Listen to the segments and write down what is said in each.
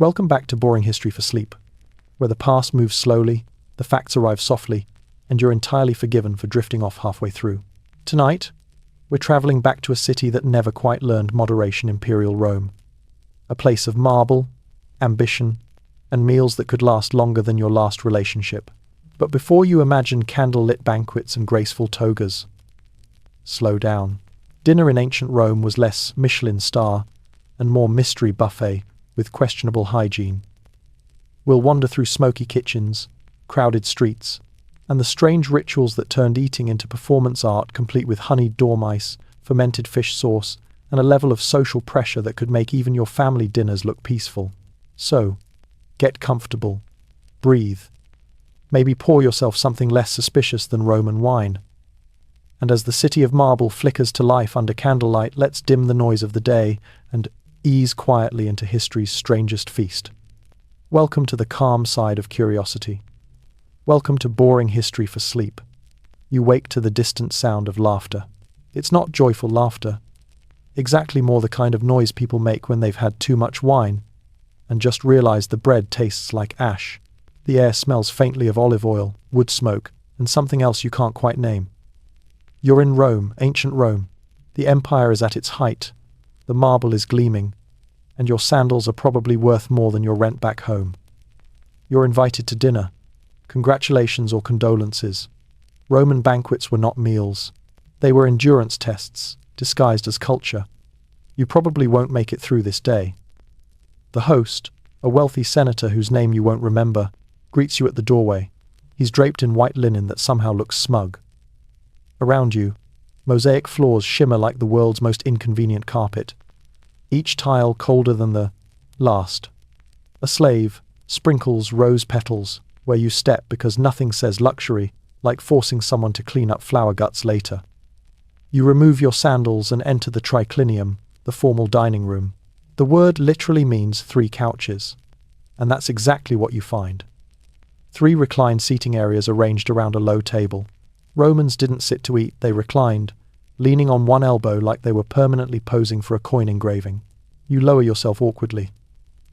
Welcome back to Boring History for Sleep, where the past moves slowly, the facts arrive softly, and you're entirely forgiven for drifting off halfway through. Tonight, we're traveling back to a city that never quite learned moderation: Imperial Rome. A place of marble, ambition, and meals that could last longer than your last relationship. But before you imagine candle-lit banquets and graceful togas, slow down. Dinner in ancient Rome was less Michelin star and more mystery buffet with questionable hygiene. We'll wander through smoky kitchens, crowded streets, and the strange rituals that turned eating into performance art, complete with honeyed dormice, fermented fish sauce, and a level of social pressure that could make even your family dinners look peaceful. So, get comfortable, breathe, maybe pour yourself something less suspicious than Roman wine. And as the city of marble flickers to life under candlelight, let's dim the noise of the day and ease quietly into history's strangest feast. Welcome to the calm side of curiosity. Welcome to Boring History for Sleep. You wake to the distant sound of laughter. It's not joyful laughter, exactly more the kind of noise people make when they've had too much wine and just realize the bread tastes like ash. The air smells faintly of olive oil, wood smoke, and something else you can't quite name. You're in Rome, ancient Rome. The empire is at its height. The marble is gleaming, and your sandals are probably worth more than your rent back home. You're invited to dinner. Congratulations or condolences. Roman banquets were not meals. They were endurance tests, disguised as culture. You probably won't make it through this day. The host, a wealthy senator whose name you won't remember, greets you at the doorway. He's draped in white linen that somehow looks smug. Around you, mosaic floors shimmer like the world's most inconvenient carpet, each tile colder than the last. A slave sprinkles rose petals where you step because nothing says luxury like forcing someone to clean up flower guts later. You remove your sandals and enter the triclinium, the formal dining room. The word literally means 3 couches, and that's exactly what you find. 3 reclined seating areas arranged around a low table. Romans didn't sit to eat, they reclined, leaning on one elbow like they were permanently posing for a coin engraving. You lower yourself awkwardly,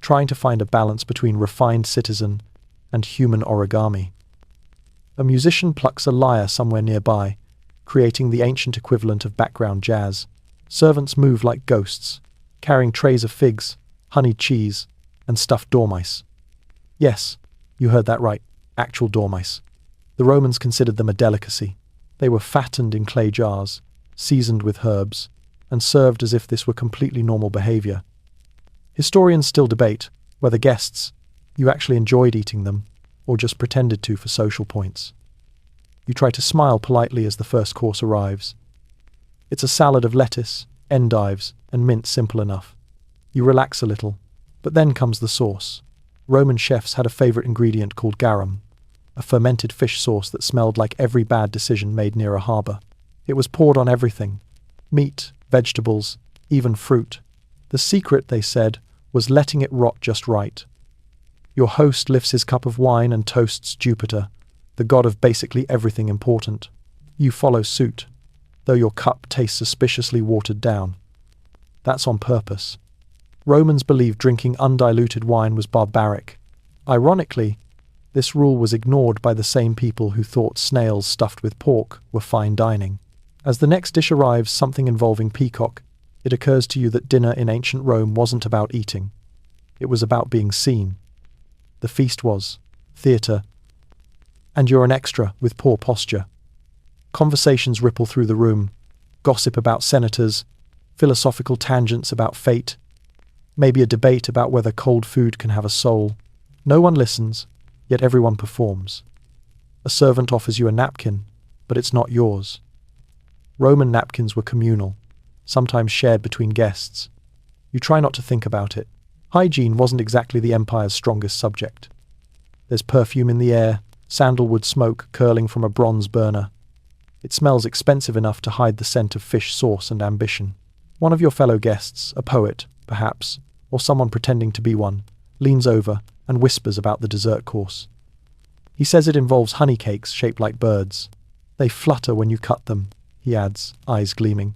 trying to find a balance between refined citizen and human origami. A musician plucks a lyre somewhere nearby, creating the ancient equivalent of background jazz. Servants move like ghosts, carrying trays of figs, honeyed cheese, and stuffed dormice. Yes, you heard that right, actual dormice. The Romans considered them a delicacy. They were fattened in clay jars, seasoned with herbs, and served as if this were completely normal behavior. Historians still debate whether guests, you actually enjoyed eating them, or just pretended to for social points. You try to smile politely as the first course arrives. It's a salad of lettuce, endives, and mint, simple enough. You relax a little, but then comes the sauce. Roman chefs had a favorite ingredient called garum, a fermented fish sauce that smelled like every bad decision made near a harbor. It was poured on everything: meat, vegetables, even fruit. The secret, they said, was letting it rot just right. Your host lifts his cup of wine and toasts Jupiter, the god of basically everything important. You follow suit, though your cup tastes suspiciously watered down. That's on purpose. Romans believed drinking undiluted wine was barbaric. Ironically, this rule was ignored by the same people who thought snails stuffed with pork were fine dining. As the next dish arrives, something involving peacock, it occurs to you that dinner in ancient Rome wasn't about eating. It was about being seen. The feast was theatre, and you're an extra with poor posture. Conversations ripple through the room, gossip about senators, philosophical tangents about fate, maybe a debate about whether cold food can have a soul. No one listens, yet everyone performs. A servant offers you a napkin, but it's not yours. Roman napkins were communal, sometimes shared between guests. You try not to think about it. Hygiene wasn't exactly the empire's strongest subject. There's perfume in the air, sandalwood smoke curling from a bronze burner. It smells expensive enough to hide the scent of fish sauce and ambition. One of your fellow guests, a poet, perhaps, or someone pretending to be one, leans over and whispers about the dessert course. He says it involves honey cakes shaped like birds. They flutter when you cut them, he adds, eyes gleaming.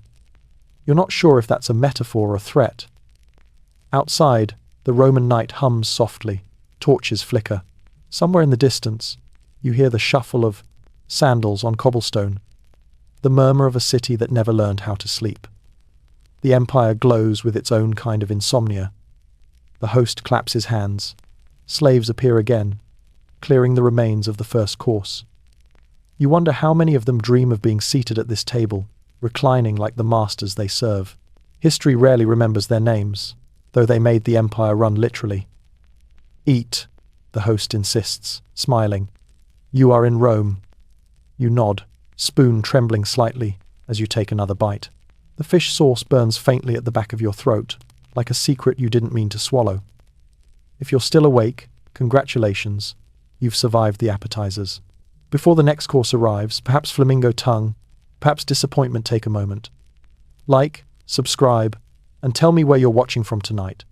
You're not sure if that's a metaphor or a threat. Outside, The Roman night hums softly, torches flicker. Somewhere in the distance, you hear the shuffle of sandals on cobblestone, the murmur of a city that never learned how to sleep. The empire glows with its own kind of insomnia. The host claps his hands. Slaves appear again, clearing the remains of the first course. You wonder how many of them dream of being seated at this table, reclining like the masters they serve. History rarely remembers their names, though they made the empire run literally. Eat, the host insists, smiling. You are in Rome. You nod, spoon trembling slightly as you take another bite. The fish sauce burns faintly at the back of your throat, like a secret you didn't mean to swallow. If you're still awake, congratulations, you've survived the appetizers. Before the next course arrives, perhaps flamingo tongue, perhaps disappointment take a moment. Like, subscribe, and tell me where you're watching from tonight.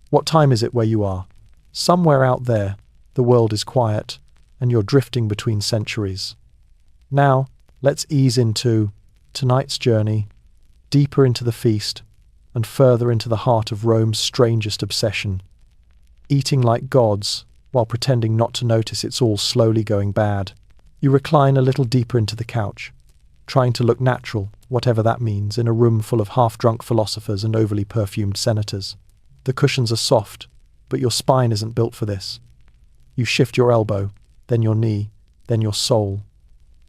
What time is it where you are? Somewhere out there, the world is quiet, and you're drifting between centuries. Now, let's ease into tonight's journey, deeper into the feast, and further into the heart of Rome's strangest obsession. Eating like gods, while pretending not to notice it's all slowly going bad. You recline a little deeper into the couch, trying to look natural, whatever that means, in a room full of half-drunk philosophers and overly perfumed senators. The cushions are soft, but your spine isn't built for this. You shift your elbow, then your knee, then your soul.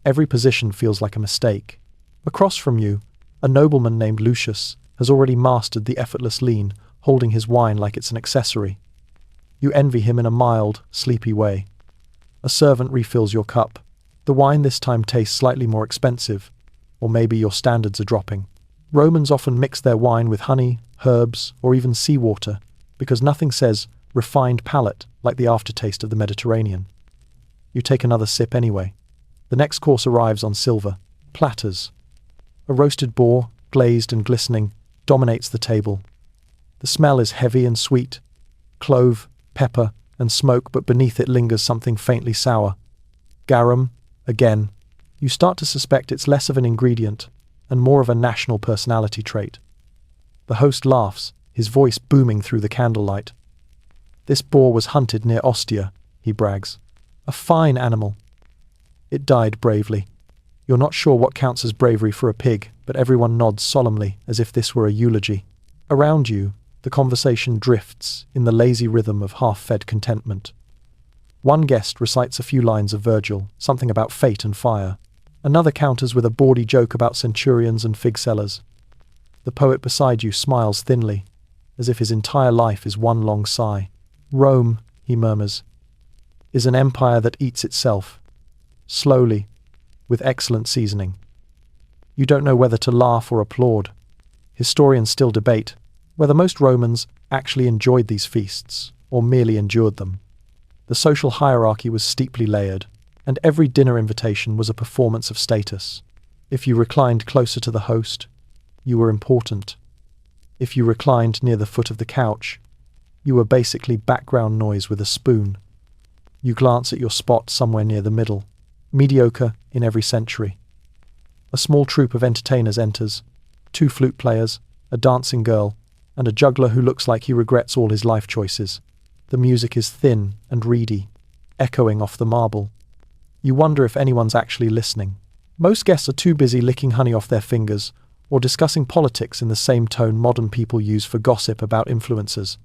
Every position feels like a mistake. Across from you, a nobleman named Lucius has already mastered the effortless lean, holding his wine like it's an accessory. You envy him in a mild, sleepy way. A servant refills your cup. The wine this time tastes slightly more expensive, or maybe your standards are dropping. Romans often mix their wine with honey, herbs, or even seawater, because nothing says refined palate like the aftertaste of the Mediterranean. You take another sip anyway. The next course arrives on silver platters. A roasted boar, glazed and glistening, dominates the table. The smell is heavy and sweet. Clove, pepper, and smoke, but beneath it lingers something faintly sour. Garum, again. You start to suspect it's less of an ingredient and more of a national personality trait. The host laughs, his voice booming through the candlelight. This boar was hunted near Ostia, he brags. A fine animal. It died bravely. You're not sure what counts as bravery for a pig, but everyone nods solemnly as if this were a eulogy. Around you, the conversation drifts in the lazy rhythm of half-fed contentment. One guest recites a few lines of Virgil, something about fate and fire. Another counters with a bawdy joke about centurions and fig sellers. The poet beside you smiles thinly, as if his entire life is one long sigh. Rome, he murmurs, is an empire that eats itself, slowly, with excellent seasoning. You don't know whether to laugh or applaud. Historians still debate whether most Romans actually enjoyed these feasts or merely endured them. The social hierarchy was steeply layered, and every dinner invitation was a performance of status. If you reclined closer to the host, you were important. If you reclined near the foot of the couch, you were basically background noise with a spoon. You glance at your spot somewhere near the middle, mediocre in every century. A small troupe of entertainers enters, 2 flute players, a dancing girl, and a juggler who looks like he regrets all his life choices. The music is thin and reedy, echoing off the marble. You wonder if anyone's actually listening. Most guests are too busy licking honey off their fingers or discussing politics in the same tone modern people use for gossip about influencers.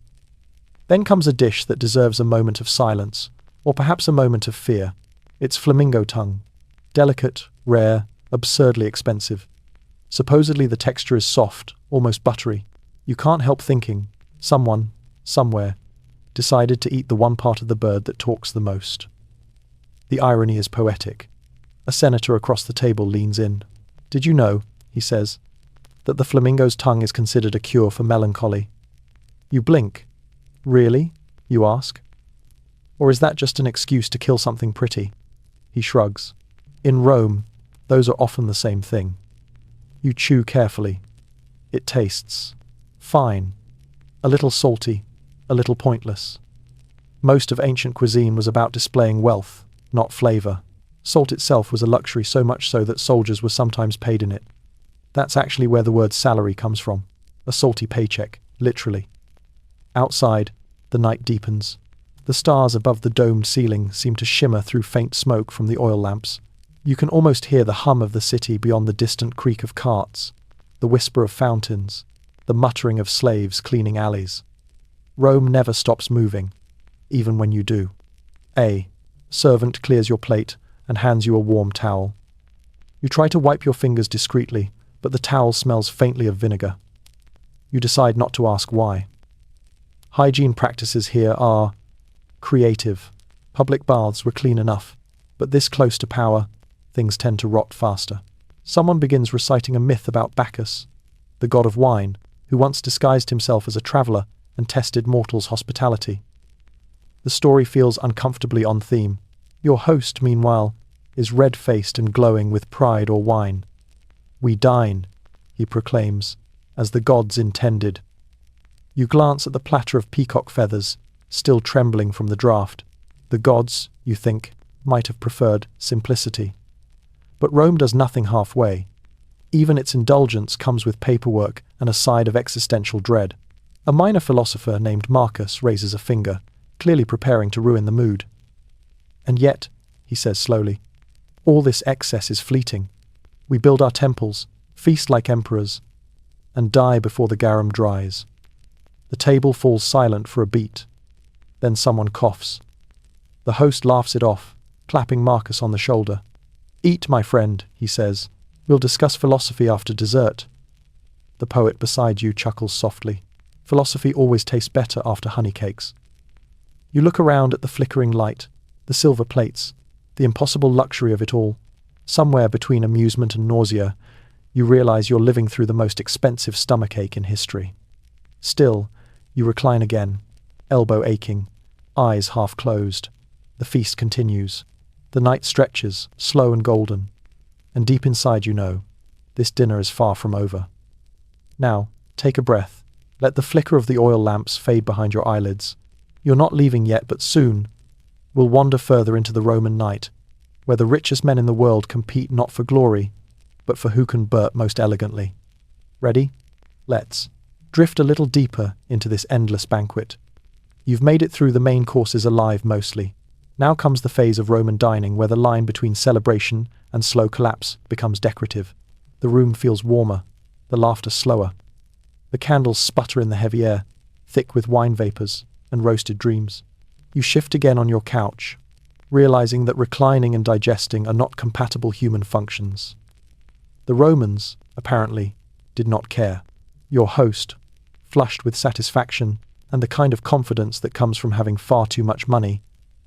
Then comes a dish that deserves a moment of silence, or perhaps a moment of fear. It's flamingo tongue. Delicate, rare, absurdly expensive. Supposedly the texture is soft, almost buttery. You can't help thinking, someone, somewhere, decided to eat the one part of the bird that talks the most. The irony is poetic. A senator across the table leans in. Did you know, he says, that the flamingo's tongue is considered a cure for melancholy? You blink. Really? You ask. Or is that just an excuse to kill something pretty? He shrugs. In Rome, those are often the same thing. You chew carefully. It tastes fine. A little salty, a little pointless. Most of ancient cuisine was about displaying wealth, not flavor. Salt itself was a luxury, so much so that soldiers were sometimes paid in it. That's actually where the word salary comes from. A salty paycheck, literally. Outside, the night deepens. The stars above the domed ceiling seem to shimmer through faint smoke from the oil lamps. You can almost hear the hum of the city beyond the distant creak of carts, the whisper of fountains, the muttering of slaves cleaning alleys. Rome never stops moving, even when you do. A servant clears your plate and hands you a warm towel. You try to wipe your fingers discreetly, but the towel smells faintly of vinegar. You decide not to ask why. Hygiene practices here are creative. Public baths were clean enough, but this close to power, things tend to rot faster. Someone begins reciting a myth about Bacchus, the god of wine, who once disguised himself as a traveller and tested mortals' hospitality. The story feels uncomfortably on theme. Your host, meanwhile, is red-faced and glowing with pride or wine. "We dine," he proclaims, "as the gods intended." You glance at the platter of peacock feathers, still trembling from the draught. The gods, you think, might have preferred simplicity. But Rome does nothing halfway. Even its indulgence comes with paperwork and a side of existential dread. A minor philosopher named Marcus raises a finger, clearly preparing to ruin the mood. "And yet," he says slowly, "all this excess is fleeting. We build our temples, feast like emperors, and die before the garum dries." The table falls silent for a beat. Then someone coughs. The host laughs it off, clapping Marcus on the shoulder. "Eat, my friend," he says. "We'll discuss philosophy after dessert." The poet beside you chuckles softly. Philosophy always tastes better after honey cakes. You look around at the flickering light, the silver plates, the impossible luxury of it all. Somewhere between amusement and nausea, you realize you're living through the most expensive stomachache in history. Still, you recline again, elbow aching, eyes half closed. The feast continues. The night stretches, slow and golden. And deep inside you know, this dinner is far from over. Now, take a breath. Let the flicker of the oil lamps fade behind your eyelids. You're not leaving yet, but soon we'll wander further into the Roman night, where the richest men in the world compete not for glory, but for who can burp most elegantly. Ready? Let's drift a little deeper into this endless banquet. You've made it through the main courses alive mostly. Now comes the phase of Roman dining where the line between celebration and slow collapse becomes decorative. The room feels warmer, the laughter slower. The candles sputter in the heavy air, thick with wine vapours and roasted dreams. You shift again on your couch, realizing that reclining and digesting are not compatible human functions. The Romans, apparently, did not care. Your host, flushed with satisfaction and the kind of confidence that comes from having far too much money,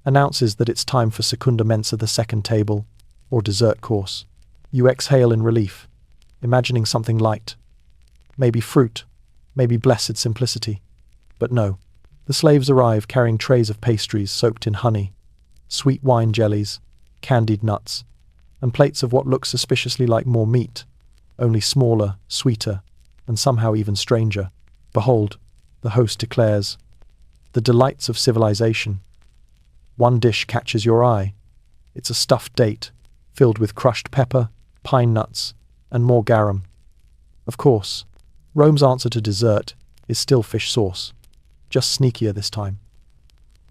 announces that it's time for secunda mensa, the second table, or dessert course. You exhale in relief, imagining something light. Maybe fruit, maybe blessed simplicity. But no. The slaves arrive carrying trays of pastries soaked in honey, sweet wine jellies, candied nuts, and plates of what looks suspiciously like more meat, only smaller, sweeter, and somehow even stranger. "Behold," the host declares, "the delights of civilization." One dish catches your eye. It's a stuffed date, filled with crushed pepper, pine nuts, and more garum. Of course, Rome's answer to dessert is still fish sauce, just sneakier this time.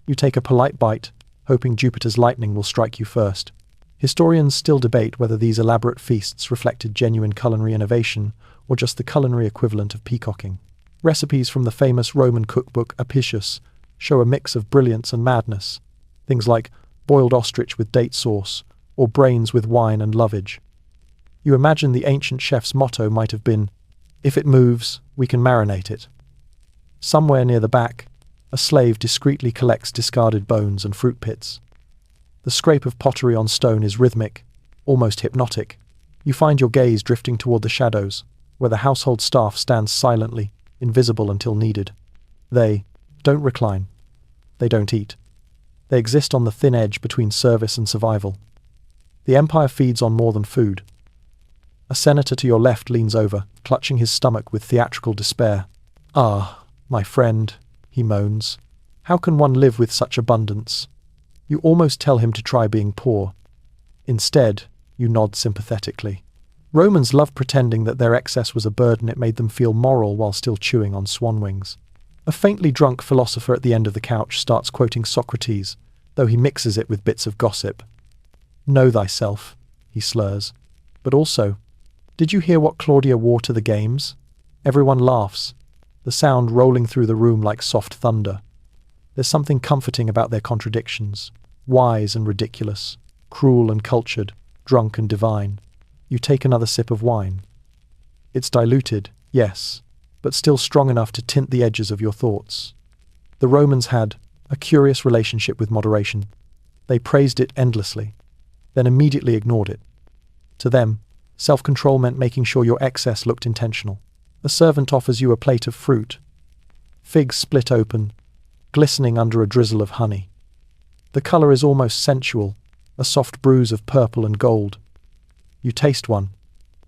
You take a polite bite, hoping Jupiter's lightning will strike you first. Historians still debate whether these elaborate feasts reflected genuine culinary innovation or just the culinary equivalent of peacocking. Recipes from the famous Roman cookbook Apicius show a mix of brilliance and madness, things like boiled ostrich with date sauce or brains with wine and lovage. You imagine the ancient chef's motto might have been, "If it moves, we can marinate it." Somewhere near the back, a slave discreetly collects discarded bones and fruit pits. The scrape of pottery on stone is rhythmic, almost hypnotic. You find your gaze drifting toward the shadows, where the household staff stands silently, invisible until needed. They don't recline. They don't eat. They exist on the thin edge between service and survival. The empire feeds on more than food. A senator to your left leans over, clutching his stomach with theatrical despair. "Ah, my friend," he moans, "how can one live with such abundance?" You almost tell him to try being poor. Instead, you nod sympathetically. Romans loved pretending that their excess was a burden. It made them feel moral while still chewing on swan wings. A faintly drunk philosopher at the end of the couch starts quoting Socrates, though he mixes it with bits of gossip. "Know thyself," he slurs. "But also, did you hear what Claudia wore to the games?" Everyone laughs, the sound rolling through the room like soft thunder. There's something comforting about their contradictions, wise and ridiculous, cruel and cultured, drunk and divine. You take another sip of wine. It's diluted, yes, but still strong enough to tint the edges of your thoughts. The Romans had a curious relationship with moderation. They praised it endlessly, then immediately ignored it. To them, self-control meant making sure your excess looked intentional. A servant offers you a plate of fruit. Figs split open, glistening under a drizzle of honey. The color is almost sensual, a soft bruise of purple and gold. You taste one.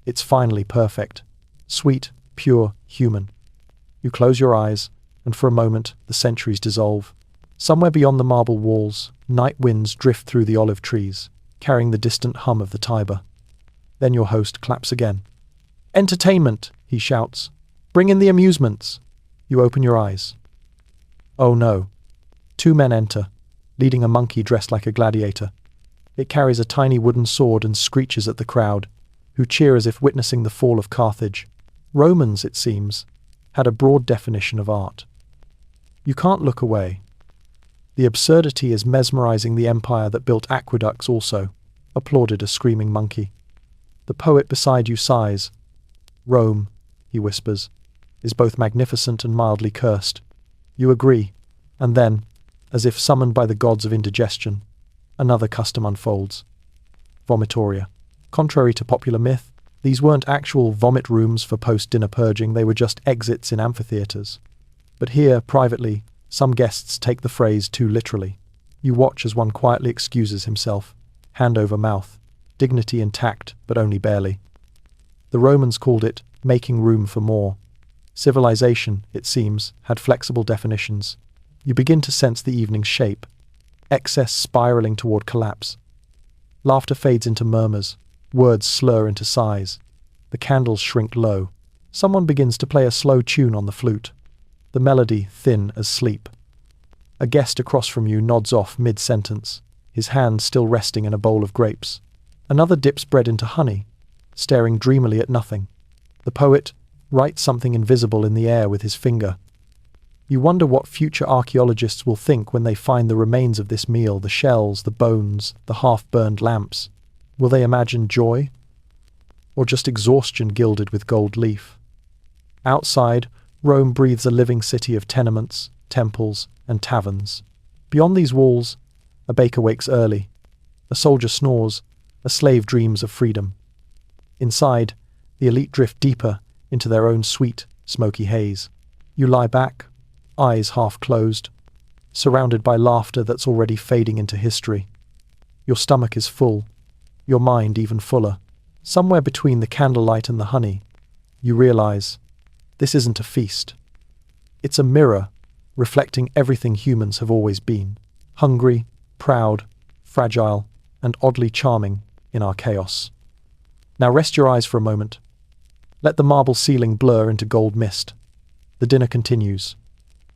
It's finally perfect. Sweet, pure, human. You close your eyes, and for a moment, the centuries dissolve. Somewhere beyond the marble walls, night winds drift through the olive trees, carrying the distant hum of the Tiber. Then your host claps again. "Entertainment!" he shouts. "Bring in the amusements!" You open your eyes. Oh no. 2 men enter, leading a monkey dressed like a gladiator. It carries a tiny wooden sword and screeches at the crowd, who cheer as if witnessing the fall of Carthage. Romans, it seems, had a broad definition of art. You can't look away. The absurdity is mesmerizing. The empire that built aqueducts also, applauded a screaming monkey. The poet beside you sighs. "Rome," he whispers, "is both magnificent and mildly cursed." You agree, and then, as if summoned by the gods of indigestion, another custom unfolds. Vomitoria. Contrary to popular myth, these weren't actual vomit rooms for post-dinner purging, they were just exits in amphitheaters. But here, privately, some guests take the phrase too literally. You watch as one quietly excuses himself, hand over mouth, dignity intact, but only barely. The Romans called it making room for more. Civilization, it seems, had flexible definitions. You begin to sense the evening's shape, excess spiraling toward collapse. Laughter fades into murmurs, words slur into sighs. The candles shrink low. Someone begins to play a slow tune on the flute, the melody thin as sleep. A guest across from you nods off mid-sentence, his hand still resting in a bowl of grapes. Another dips bread into honey, staring dreamily at nothing. The poet writes something invisible in the air with his finger. You wonder what future archaeologists will think when they find the remains of this meal, the shells, the bones, the half-burned lamps. Will they imagine joy? Or just exhaustion gilded with gold leaf? Outside, Rome breathes a living city of tenements, temples, and taverns. Beyond these walls, a baker wakes early, a soldier snores, a slave dreams of freedom. Inside, the elite drift deeper into their own sweet, smoky haze. You lie back, eyes half closed, surrounded by laughter that's already fading into history. Your stomach is full, your mind even fuller. Somewhere between the candlelight and the honey, you realize this isn't a feast. It's a mirror reflecting everything humans have always been. Hungry, proud, fragile, and oddly charming in our chaos. Now rest your eyes for a moment. Let the marble ceiling blur into gold mist. The dinner continues.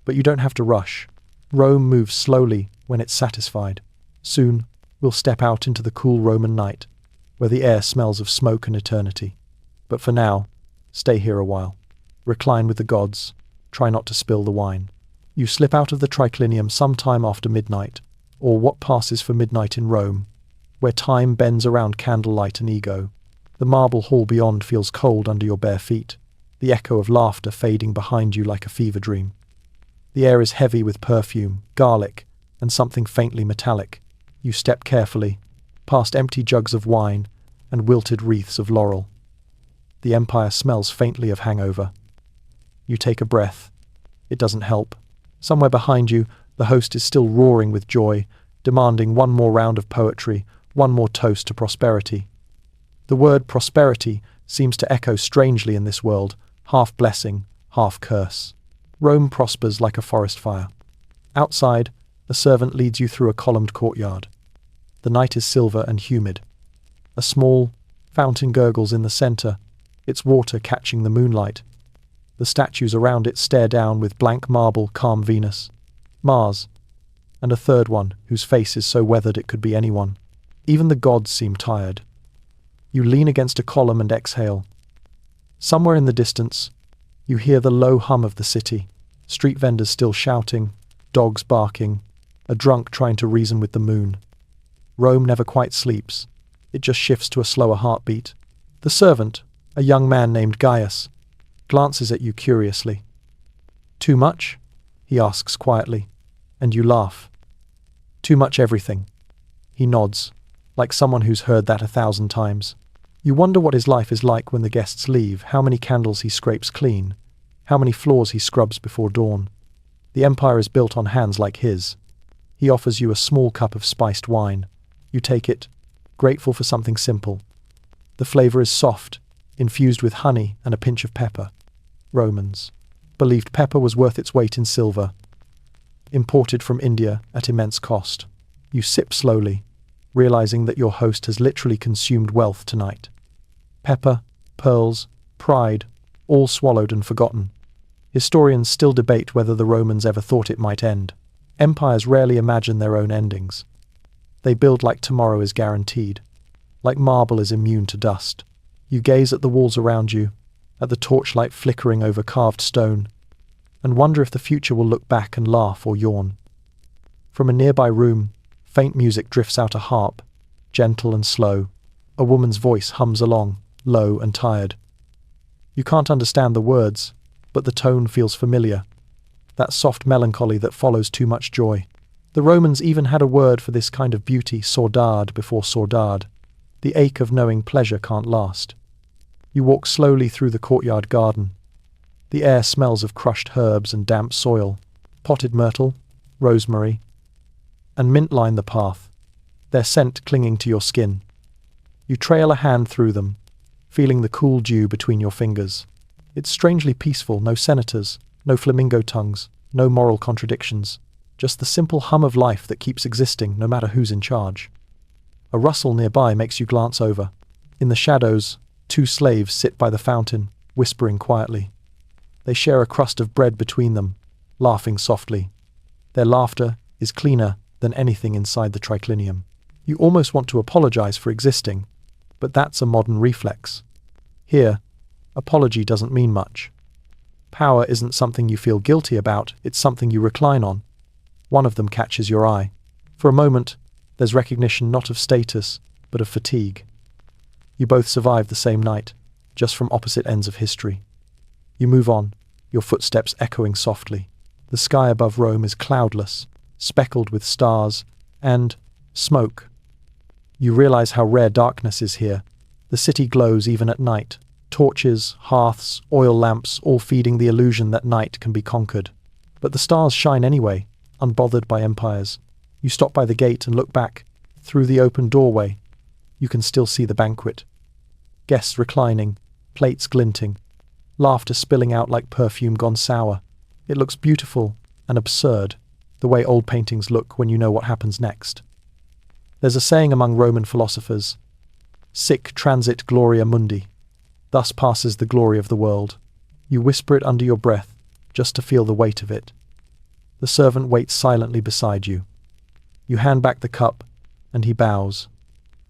But you don't have to rush. Rome moves slowly when it's satisfied. Soon, we'll step out into the cool Roman night, where the air smells of smoke and eternity. But for now, stay here a while. Recline with the gods. Try not to spill the wine. You slip out of the triclinium sometime after midnight, or what passes for midnight in Rome, where time bends around candlelight and ego. The marble hall beyond feels cold under your bare feet, the echo of laughter fading behind you like a fever dream. The air is heavy with perfume, garlic, and something faintly metallic. You step carefully, past empty jugs of wine and wilted wreaths of laurel. The empire smells faintly of hangover. You take a breath. It doesn't help. Somewhere behind you, the host is still roaring with joy, demanding one more round of poetry, one more toast to prosperity. The word prosperity seems to echo strangely in this world, half blessing, half curse. Rome prospers like a forest fire. Outside, a servant leads you through a columned courtyard. The night is silver and humid. A small fountain gurgles in the center, its water catching the moonlight. The statues around it stare down with blank marble, calm Venus, Mars, and a third one whose face is so weathered it could be anyone. Even the gods seem tired. You lean against a column and exhale. Somewhere in the distance, you hear the low hum of the city, street vendors still shouting, dogs barking, a drunk trying to reason with the moon. Rome never quite sleeps. It just shifts to a slower heartbeat. The servant, a young man named Gaius, glances at you curiously. "Too much?" he asks quietly, and you laugh. "Too much everything." He nods, like someone who's heard that 1,000 times. You wonder what his life is like when the guests leave, how many candles he scrapes clean, how many floors he scrubs before dawn. The empire is built on hands like his. He offers you a small cup of spiced wine. You take it, grateful for something simple. The flavor is soft, infused with honey and a pinch of pepper. Romans believed pepper was worth its weight in silver, imported from India at immense cost. You sip slowly, realizing that your host has literally consumed wealth tonight. Pepper, pearls, pride, all swallowed and forgotten. Historians still debate whether the Romans ever thought it might end. Empires rarely imagine their own endings. They build like tomorrow is guaranteed, like marble is immune to dust. You gaze at the walls around you, at the torchlight flickering over carved stone, and wonder if the future will look back and laugh or yawn. From a nearby room, faint music drifts out, a harp, gentle and slow. A woman's voice hums along, low and tired. You can't understand the words, but the tone feels familiar. That soft melancholy that follows too much joy. The Romans even had a word for this kind of beauty, saudade before saudade. The ache of knowing pleasure can't last. You walk slowly through the courtyard garden. The air smells of crushed herbs and damp soil, potted myrtle, rosemary, and mint line the path, their scent clinging to your skin. You trail a hand through them, feeling the cool dew between your fingers. It's strangely peaceful, no senators, no flamingo tongues, no moral contradictions, just the simple hum of life that keeps existing no matter who's in charge. A rustle nearby makes you glance over. In the shadows, 2 slaves sit by the fountain, whispering quietly. They share a crust of bread between them, laughing softly. Their laughter is cleaner than anything inside the triclinium. You almost want to apologize for existing, but that's a modern reflex. Here, apology doesn't mean much. Power isn't something you feel guilty about, it's something you recline on. One of them catches your eye. For a moment, there's recognition not of status, but of fatigue. You both survive the same night, just from opposite ends of history. You move on, your footsteps echoing softly. The sky above Rome is cloudless, speckled with stars and smoke. You realize how rare darkness is here. The city glows even at night. Torches, hearths, oil lamps, all feeding the illusion that night can be conquered. But the stars shine anyway, unbothered by empires. You stop by the gate and look back. Through the open doorway, you can still see the banquet. Guests reclining, plates glinting, laughter spilling out like perfume gone sour. It looks beautiful and absurd, the way old paintings look when you know what happens next. There's a saying among Roman philosophers, "Sic transit gloria mundi." Thus passes the glory of the world. You whisper it under your breath, just to feel the weight of it. The servant waits silently beside you. You hand back the cup, and he bows.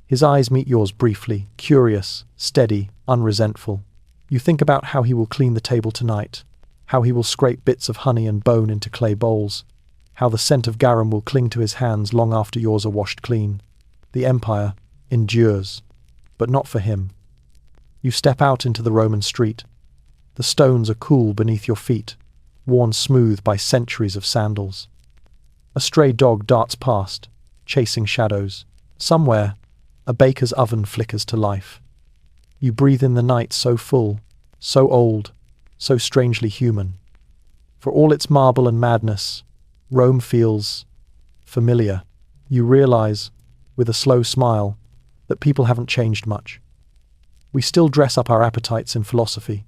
His eyes meet yours briefly, curious, steady, unresentful. You think about how he will clean the table tonight, how he will scrape bits of honey and bone into clay bowls, how the scent of garum will cling to his hands long after yours are washed clean. The empire endures, but not for him. You step out into the Roman street. The stones are cool beneath your feet, worn smooth by centuries of sandals. A stray dog darts past, chasing shadows. Somewhere, a baker's oven flickers to life. You breathe in the night so full, so old, so strangely human. For all its marble and madness, Rome feels familiar. You realize, with a slow smile, that people haven't changed much. We still dress up our appetites in philosophy.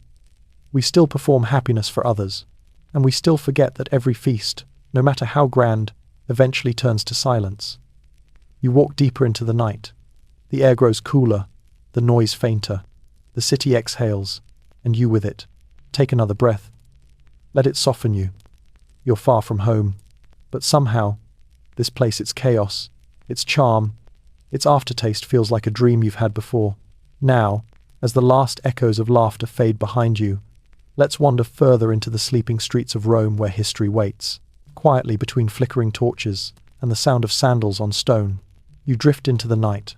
We still perform happiness for others. And we still forget that every feast, no matter how grand, eventually turns to silence. You walk deeper into the night. The air grows cooler, the noise fainter. The city exhales, and you with it. Take another breath. Let it soften you. You're far from home, but somehow, this place, its chaos, its charm, its aftertaste feels like a dream you've had before. Now, as the last echoes of laughter fade behind you, let's wander further into the sleeping streets of Rome where history waits. Quietly between flickering torches and the sound of sandals on stone, you drift into the night,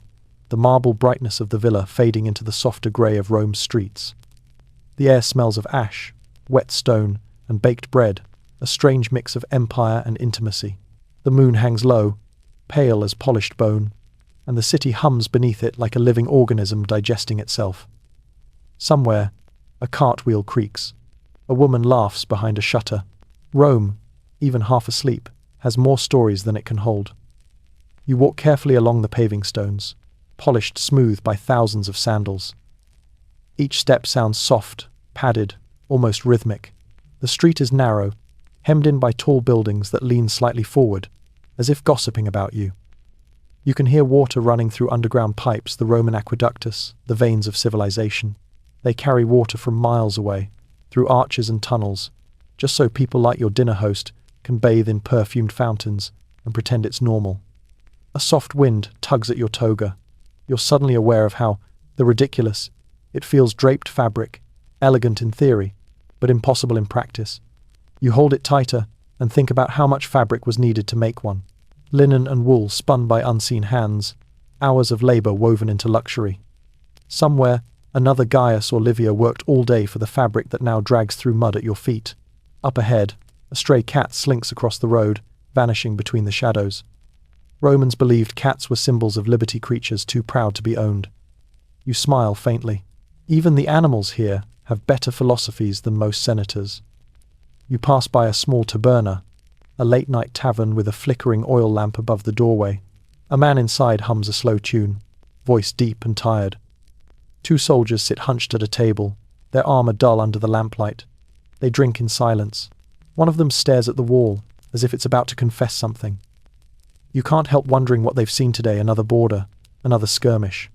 the marble brightness of the villa fading into the softer grey of Rome's streets. The air smells of ash, wet stone, and baked bread, a strange mix of empire and intimacy. The moon hangs low, pale as polished bone, and the city hums beneath it like a living organism digesting itself. Somewhere, a cartwheel creaks. A woman laughs behind a shutter. Rome, even half asleep, has more stories than it can hold. You walk carefully along the paving stones, polished smooth by thousands of sandals. Each step sounds soft, padded, almost rhythmic. The street is narrow, hemmed in by tall buildings that lean slightly forward, as if gossiping about you. You can hear water running through underground pipes, the Roman aqueductus, the veins of civilization. They carry water from miles away, through arches and tunnels, just so people like your dinner host can bathe in perfumed fountains and pretend it's normal. A soft wind tugs at your toga. You're suddenly aware of how, the ridiculous, it feels draped fabric, elegant in theory, but impossible in practice. You hold it tighter and think about how much fabric was needed to make one. Linen and wool spun by unseen hands, hours of labor woven into luxury. Somewhere, another Gaius or Livia worked all day for the fabric that now drags through mud at your feet. Up ahead, a stray cat slinks across the road, vanishing between the shadows. Romans believed cats were symbols of liberty, creatures too proud to be owned. You smile faintly. Even the animals here have better philosophies than most senators. You pass by a small taberna, a late-night tavern with a flickering oil lamp above the doorway. A man inside hums a slow tune, voice deep and tired. Two soldiers sit hunched at a table, their armor dull under the lamplight. They drink in silence. One of them stares at the wall, as if it's about to confess something. You can't help wondering what they've seen today. Another border, another skirmish,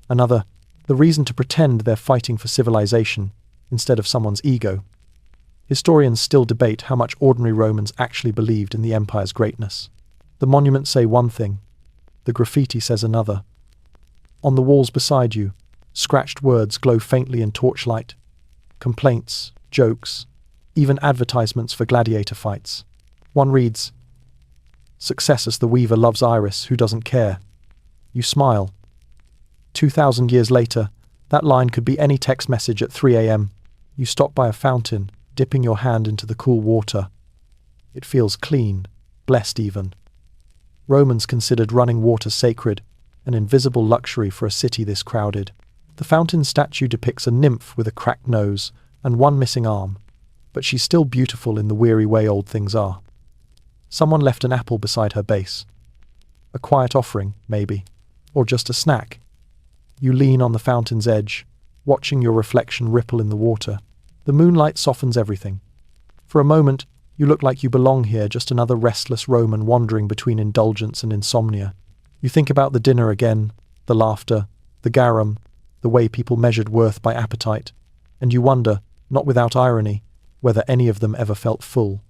the reason to pretend they're fighting for civilization instead of someone's ego. Historians still debate how much ordinary Romans actually believed in the empire's greatness. The monuments say one thing, the graffiti says another. On the walls beside you, scratched words glow faintly in torchlight. Complaints, jokes, even advertisements for gladiator fights. One reads, "Successus the weaver loves Iris, who doesn't care." You smile. 2,000 years later, that line could be any text message at 3 a.m. You stop by a fountain, dipping your hand into the cool water. It feels clean, blessed even. Romans considered running water sacred, an invisible luxury for a city this crowded. The fountain statue depicts a nymph with a cracked nose and one missing arm, but she's still beautiful in the weary way old things are. Someone left an apple beside her base. A quiet offering, maybe, or just a snack. You lean on the fountain's edge, watching your reflection ripple in the water. The moonlight softens everything. For a moment, you look like you belong here, just another restless Roman wandering between indulgence and insomnia. You think about the dinner again, the laughter, the garum, the way people measured worth by appetite, and you wonder, not without irony, whether any of them ever felt full.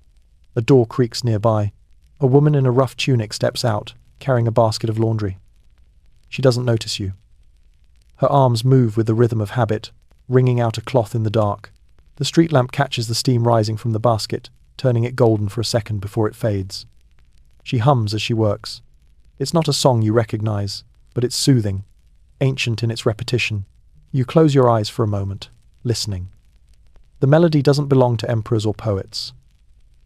A door creaks nearby. A woman in a rough tunic steps out, carrying a basket of laundry. She doesn't notice you. Her arms move with the rhythm of habit, wringing out a cloth in the dark. The street lamp catches the steam rising from the basket, turning it golden for a second before it fades. She hums as she works. It's not a song you recognize, but it's soothing, ancient in its repetition. You close your eyes for a moment, listening. The melody doesn't belong to emperors or poets.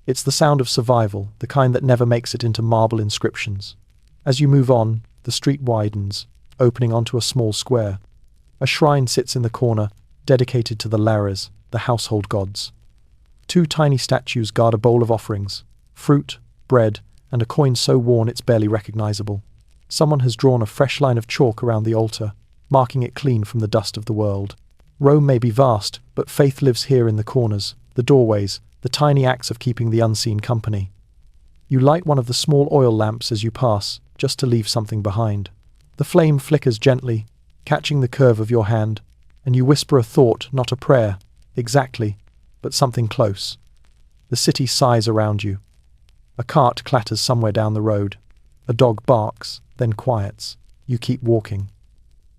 It's the sound of survival, the kind that never makes it into marble inscriptions. As you move on, the street widens, opening onto a small square. A shrine sits in the corner, dedicated to the lares, the household gods. Two tiny statues guard a bowl of offerings, fruit, bread, and a coin so worn it's barely recognizable. Someone has drawn a fresh line of chalk around the altar, marking it clean from the dust of the world. Rome may be vast, but faith lives here in the corners, the doorways, the tiny acts of keeping the unseen company. You light one of the small oil lamps as you pass, just to leave something behind. The flame flickers gently, catching the curve of your hand, and you whisper a thought, not a prayer. Exactly. but something close. The city sighs around you. A cart clatters somewhere down the road. A dog barks, then quiets. You keep walking.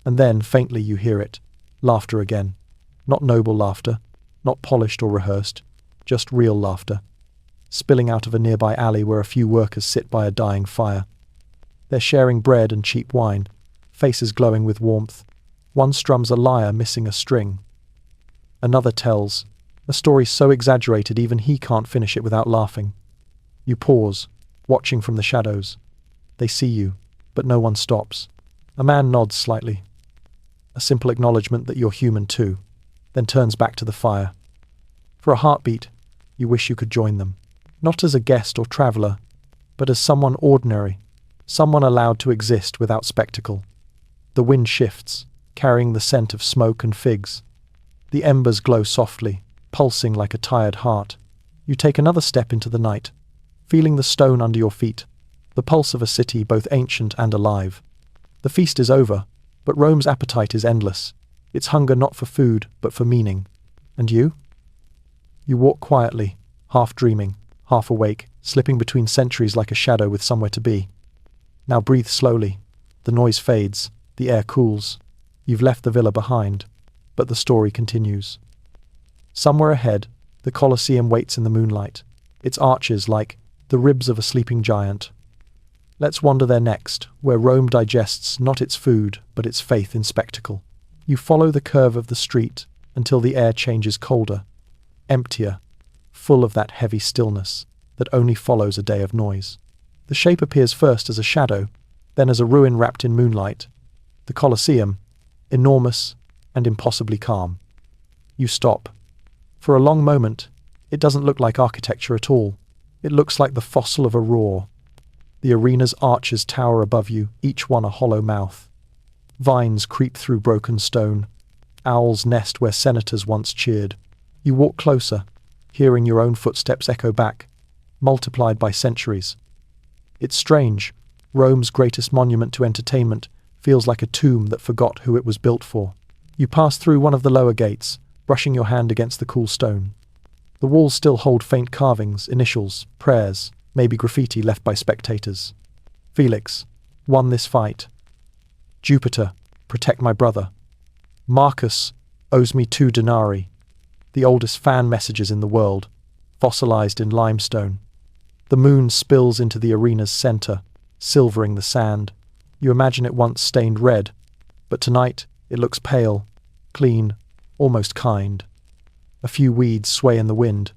And then, faintly, you hear it. Laughter again. Not noble laughter, not polished or rehearsed, just real laughter, spilling out of a nearby alley where a few workers sit by a dying fire. They're sharing bread and cheap wine, faces glowing with warmth. One strums a lyre missing a string. Another tells, a story so exaggerated even he can't finish it without laughing. You pause, watching from the shadows. They see you, but no one stops. A man nods slightly. A simple acknowledgement that you're human too, then turns back to the fire. For a heartbeat, you wish you could join them. Not as a guest or traveller, but as someone ordinary, someone allowed to exist without spectacle. The wind shifts, carrying the scent of smoke and figs. The embers glow softly, pulsing like a tired heart. You take another step into the night, feeling the stone under your feet, the pulse of a city both ancient and alive. The feast is over, but Rome's appetite is endless, its hunger not for food, but for meaning. And you? You walk quietly, half dreaming, half awake, slipping between centuries like a shadow with somewhere to be. Now breathe slowly. The noise fades, the air cools. You've left the villa behind, but the story continues. Somewhere ahead, the Colosseum waits in the moonlight, its arches like the ribs of a sleeping giant. Let's wander there next, where Rome digests not its food, but its faith in spectacle. You follow the curve of the street until the air changes colder, emptier, full of that heavy stillness that only follows a day of noise. The shape appears first as a shadow, then as a ruin wrapped in moonlight. The Colosseum, enormous and impossibly calm. You stop. For a long moment, it doesn't look like architecture at all. It looks like the fossil of a roar. The arena's arches tower above you, each one a hollow mouth. Vines creep through broken stone. Owls nest where senators once cheered. You walk closer, hearing your own footsteps echo back, multiplied by centuries. It's strange. Rome's greatest monument to entertainment feels like a tomb that forgot who it was built for. You pass through one of the lower gates, brushing your hand against the cool stone. The walls still hold faint carvings, initials, prayers, maybe graffiti left by spectators. Felix, won this fight. Jupiter, protect my brother. Marcus owes me 2 denarii. The oldest fan messages in the world, fossilized in limestone. The moon spills into the arena's center, silvering the sand. You imagine it once stained red, but tonight it looks pale, clean, almost kind. A few weeds sway in the wind,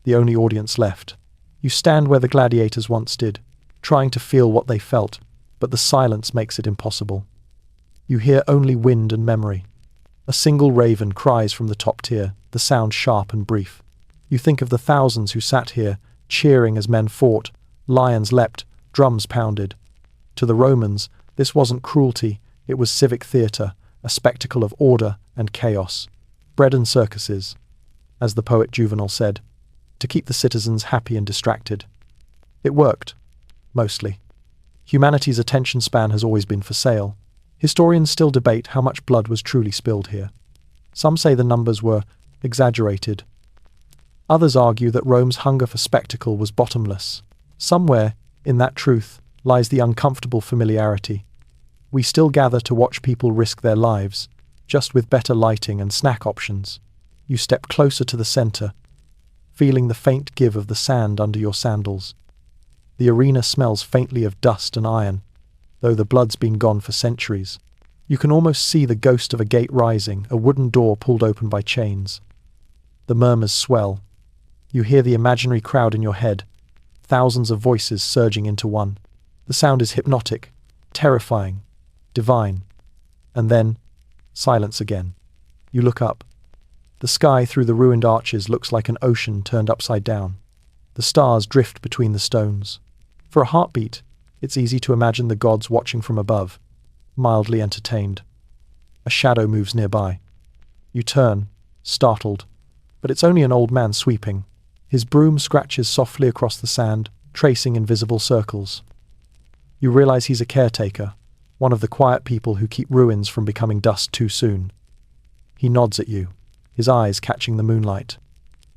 the only audience left. You stand where the gladiators once did, trying to feel what they felt, but the silence makes it impossible. You hear only wind and memory. A single raven cries from the top tier, the sound sharp and brief. You think of the thousands who sat here, cheering as men fought, lions leapt, drums pounded. To the Romans, this wasn't cruelty, it was civic theatre, a spectacle of order and chaos. Bread and circuses, as the poet Juvenal said, to keep the citizens happy and distracted. It worked, mostly. Humanity's attention span has always been for sale. Historians still debate how much blood was truly spilled here. Some say the numbers were exaggerated. Others argue that Rome's hunger for spectacle was bottomless. Somewhere, in that truth, lies the uncomfortable familiarity. We still gather to watch people risk their lives, just with better lighting and snack options. You step closer to the center, feeling the faint give of the sand under your sandals. The arena smells faintly of dust and iron, though the blood's been gone for centuries. You can almost see the ghost of a gate rising, a wooden door pulled open by chains. The murmurs swell. You hear the imaginary crowd in your head, thousands of voices surging into one. The sound is hypnotic, terrifying, divine. And then, silence again. You look up. The sky through the ruined arches looks like an ocean turned upside down. The stars drift between the stones. For a heartbeat, it's easy to imagine the gods watching from above, mildly entertained. A shadow moves nearby. You turn, startled, but it's only an old man sweeping. His broom scratches softly across the sand, tracing invisible circles. You realize he's a caretaker, one of the quiet people who keep ruins from becoming dust too soon. He nods at you, his eyes catching the moonlight.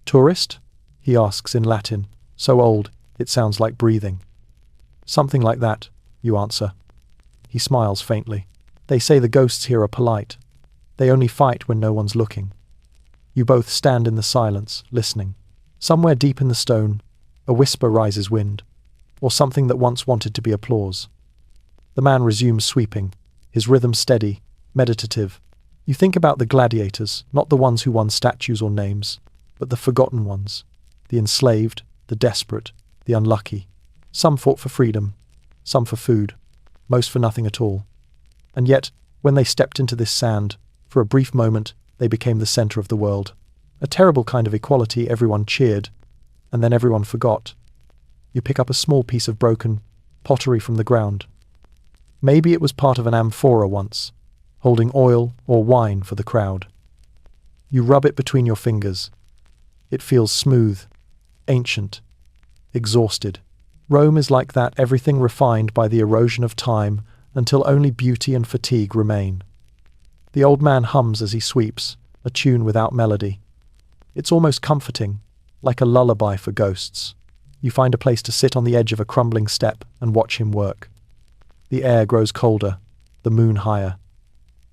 Tourist? He asks in Latin, so old it sounds like breathing. Something like that, you answer. He smiles faintly. They say the ghosts here are polite. They only fight when no one's looking. You both stand in the silence, listening. Somewhere deep in the stone, a whisper rises wind, or something that once wanted to be applause. The man resumes sweeping, his rhythm steady, meditative. You think about the gladiators, not the ones who won statues or names, but the forgotten ones, the enslaved, the desperate, the unlucky. Some fought for freedom, some for food, most for nothing at all. And yet, when they stepped into this sand, for a brief moment, they became the center of the world. A terrible kind of equality. Everyone cheered, and then everyone forgot. You pick up a small piece of broken pottery from the ground. Maybe it was part of an amphora once, holding oil or wine for the crowd. You rub it between your fingers. It feels smooth, ancient, exhausted. Rome is like that, everything refined by the erosion of time until only beauty and fatigue remain. The old man hums as he sweeps, a tune without melody. It's almost comforting, like a lullaby for ghosts. You find a place to sit on the edge of a crumbling step and watch him work. The air grows colder, the moon higher.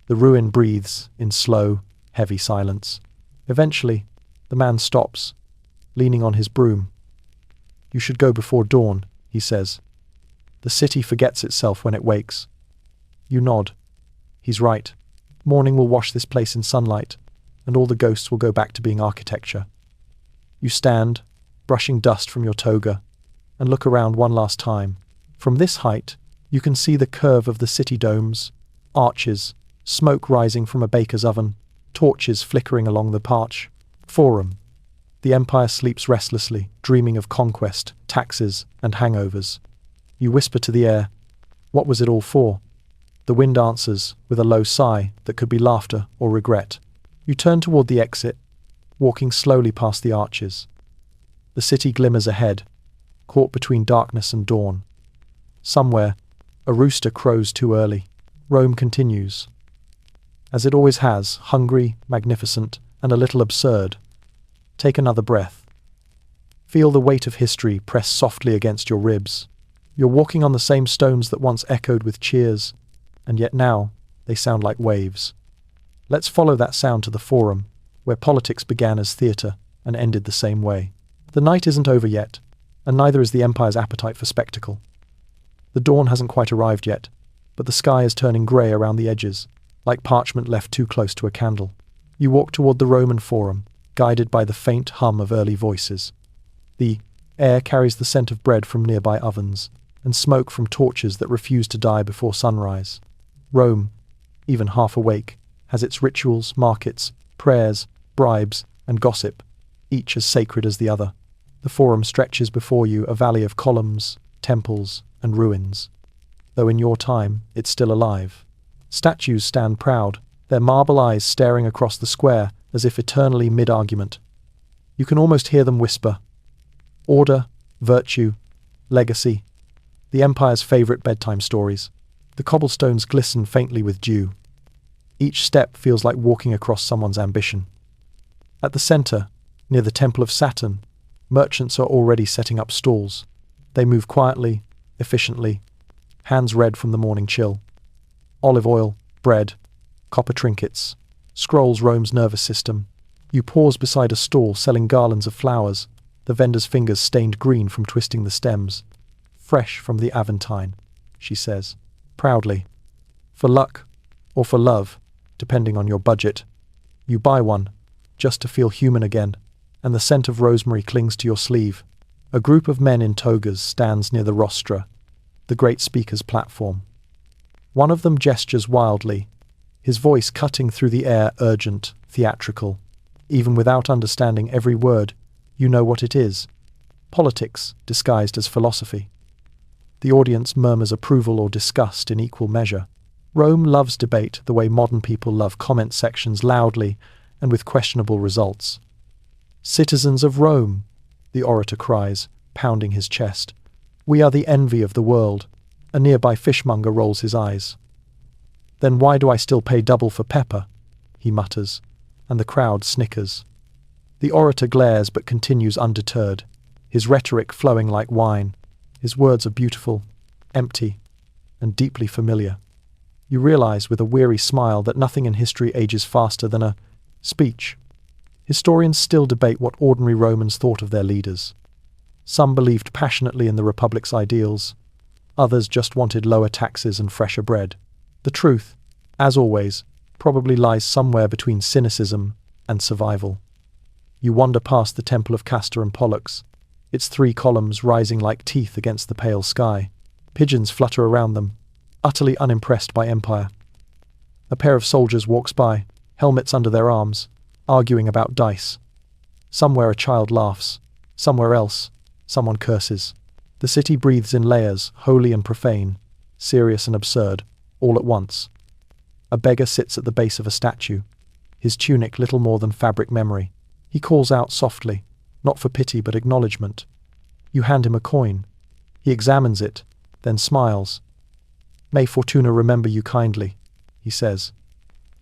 The ruin breathes in slow, heavy silence. Eventually, the man stops, leaning on his broom. You should go before dawn, he says. The city forgets itself when it wakes. You nod. He's right. Morning will wash this place in sunlight, and all the ghosts will go back to being architecture. You stand, brushing dust from your toga, and look around one last time. From this height, you can see the curve of the city domes, arches, smoke rising from a baker's oven, torches flickering along the parch. Forum. The empire sleeps restlessly, dreaming of conquest, taxes, and hangovers. You whisper to the air, "What was it all for?" The wind answers with a low sigh that could be laughter or regret. You turn toward the exit, walking slowly past the arches. The city glimmers ahead, caught between darkness and dawn. Somewhere, a rooster crows too early. Rome continues. As it always has, hungry, magnificent, and a little absurd. Take another breath. Feel the weight of history press softly against your ribs. You're walking on the same stones that once echoed with cheers, and yet now they sound like waves. Let's follow that sound to the Forum, where politics began as theatre and ended the same way. The night isn't over yet, and neither is the Empire's appetite for spectacle. The dawn hasn't quite arrived yet, but the sky is turning grey around the edges, like parchment left too close to a candle. You walk toward the Roman Forum, guided by the faint hum of early voices. The air carries the scent of bread from nearby ovens, and smoke from torches that refuse to die before sunrise. Rome, even half awake, has its rituals, markets, prayers, bribes, and gossip, each as sacred as the other. The Forum stretches before you, a valley of columns, temples, and ruins. Though in your time, it's still alive. Statues stand proud, their marble eyes staring across the square as if eternally mid-argument. You can almost hear them whisper. Order, virtue, legacy, the Empire's favourite bedtime stories. The cobblestones glisten faintly with dew. Each step feels like walking across someone's ambition. At the centre, near the Temple of Saturn, merchants are already setting up stalls. They move quietly, efficiently, hands red from the morning chill. Olive oil, bread, copper trinkets, scrolls Rome's nervous system. You pause beside a stall selling garlands of flowers, the vendor's fingers stained green from twisting the stems. Fresh from the Aventine, she says, proudly. For luck, or for love, depending on your budget. You buy one, just to feel human again, and the scent of rosemary clings to your sleeve. A group of men in togas stands near the rostra, the great speaker's platform. One of them gestures wildly, his voice cutting through the air, urgent, theatrical. Even without understanding every word, you know what it is. Politics disguised as philosophy. The audience murmurs approval or disgust in equal measure. Rome loves debate the way modern people love comment sections, loudly and with questionable results. Citizens of Rome, the orator cries, pounding his chest. We are the envy of the world. A nearby fishmonger rolls his eyes. Then why do I still pay double for pepper? He mutters, and the crowd snickers. The orator glares but continues undeterred, his rhetoric flowing like wine. His words are beautiful, empty, and deeply familiar. You realize with a weary smile that nothing in history ages faster than a speech. Historians still debate what ordinary Romans thought of their leaders. Some believed passionately in the Republic's ideals, others just wanted lower taxes and fresher bread. The truth, as always, probably lies somewhere between cynicism and survival. You wander past the Temple of Castor and Pollux, its 3 columns rising like teeth against the pale sky. Pigeons flutter around them, utterly unimpressed by empire. A pair of soldiers walks by, helmets under their arms, arguing about dice. Somewhere a child laughs, somewhere else, someone curses. The city breathes in layers, holy and profane, serious and absurd, all at once. A beggar sits at the base of a statue, his tunic little more than fabric memory. He calls out softly, not for pity but acknowledgement. You hand him a coin. He examines it, then smiles. "May Fortuna remember you kindly," he says.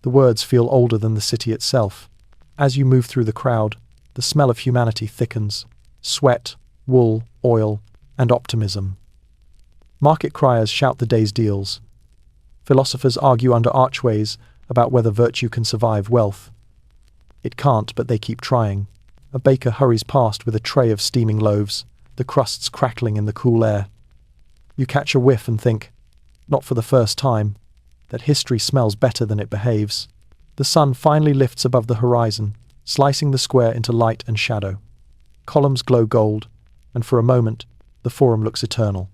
The words feel older than the city itself. As you move through the crowd, the smell of humanity thickens. Sweat, wool, oil, and optimism. Market criers shout the day's deals. Philosophers argue under archways about whether virtue can survive wealth. It can't, but they keep trying. A baker hurries past with a tray of steaming loaves, the crusts crackling in the cool air. You catch a whiff and think, not for the first time, that history smells better than it behaves. The sun finally lifts above the horizon, slicing the square into light and shadow. Columns glow gold, and for a moment, the Forum looks eternal.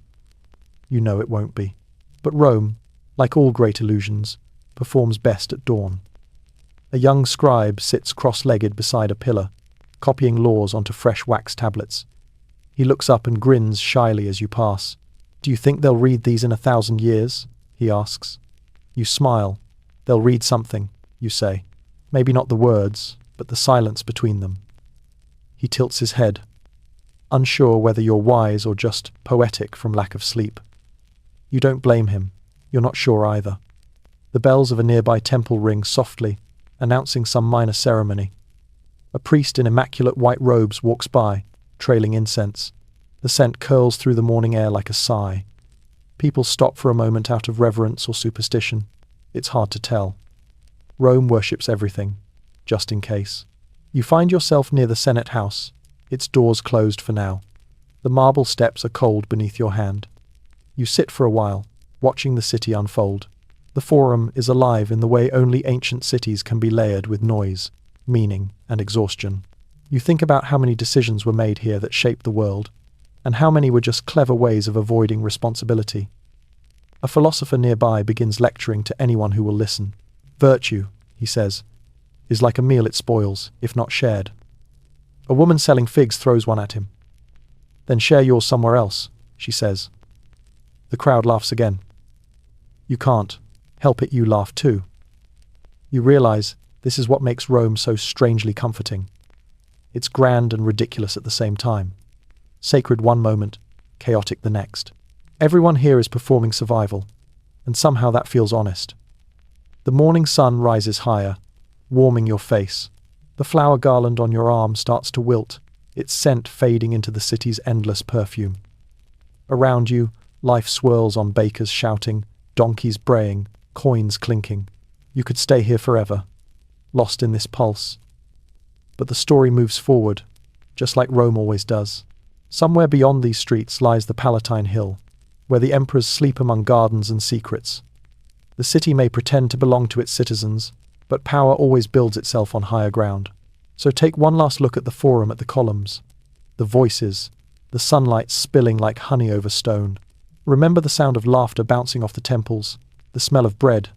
You know it won't be. But Rome, like all great illusions, performs best at dawn. A young scribe sits cross-legged beside a pillar, copying laws onto fresh wax tablets. He looks up and grins shyly as you pass. "Do you think they'll read these in 1,000 years?" he asks. You smile. "They'll read something," you say. Maybe not the words, but the silence between them. He tilts his head, unsure whether you're wise or just poetic from lack of sleep. You don't blame him. You're not sure either. The bells of a nearby temple ring softly, announcing some minor ceremony. A priest in immaculate white robes walks by, trailing incense. The scent curls through the morning air like a sigh. People stop for a moment out of reverence or superstition. It's hard to tell. Rome worships everything, just in case. You find yourself near the Senate House, its doors closed for now. The marble steps are cold beneath your hand. You sit for a while, watching the city unfold. The Forum is alive in the way only ancient cities can be layered with noise, meaning, and exhaustion. You think about how many decisions were made here that shaped the world, and how many were just clever ways of avoiding responsibility. A philosopher nearby begins lecturing to anyone who will listen. "Virtue," he says, "is like a meal it spoils, if not shared." A woman selling figs throws one at him. "Then share yours somewhere else," she says. The crowd laughs again. You can't help it, you laugh too. You realize this is what makes Rome so strangely comforting. It's grand and ridiculous at the same time. Sacred one moment, chaotic the next. Everyone here is performing survival, and somehow that feels honest. The morning sun rises higher, warming your face. The flower garland on your arm starts to wilt, its scent fading into the city's endless perfume. Around you, life swirls on bakers shouting, donkeys braying, coins clinking. You could stay here forever, lost in this pulse. But the story moves forward, just like Rome always does. Somewhere beyond these streets lies the Palatine Hill, where the emperors sleep among gardens and secrets. The city may pretend to belong to its citizens, but power always builds itself on higher ground. So take one last look at the Forum, at the columns, the voices, the sunlight spilling like honey over stone. Remember the sound of laughter bouncing off the temples, the smell of bread,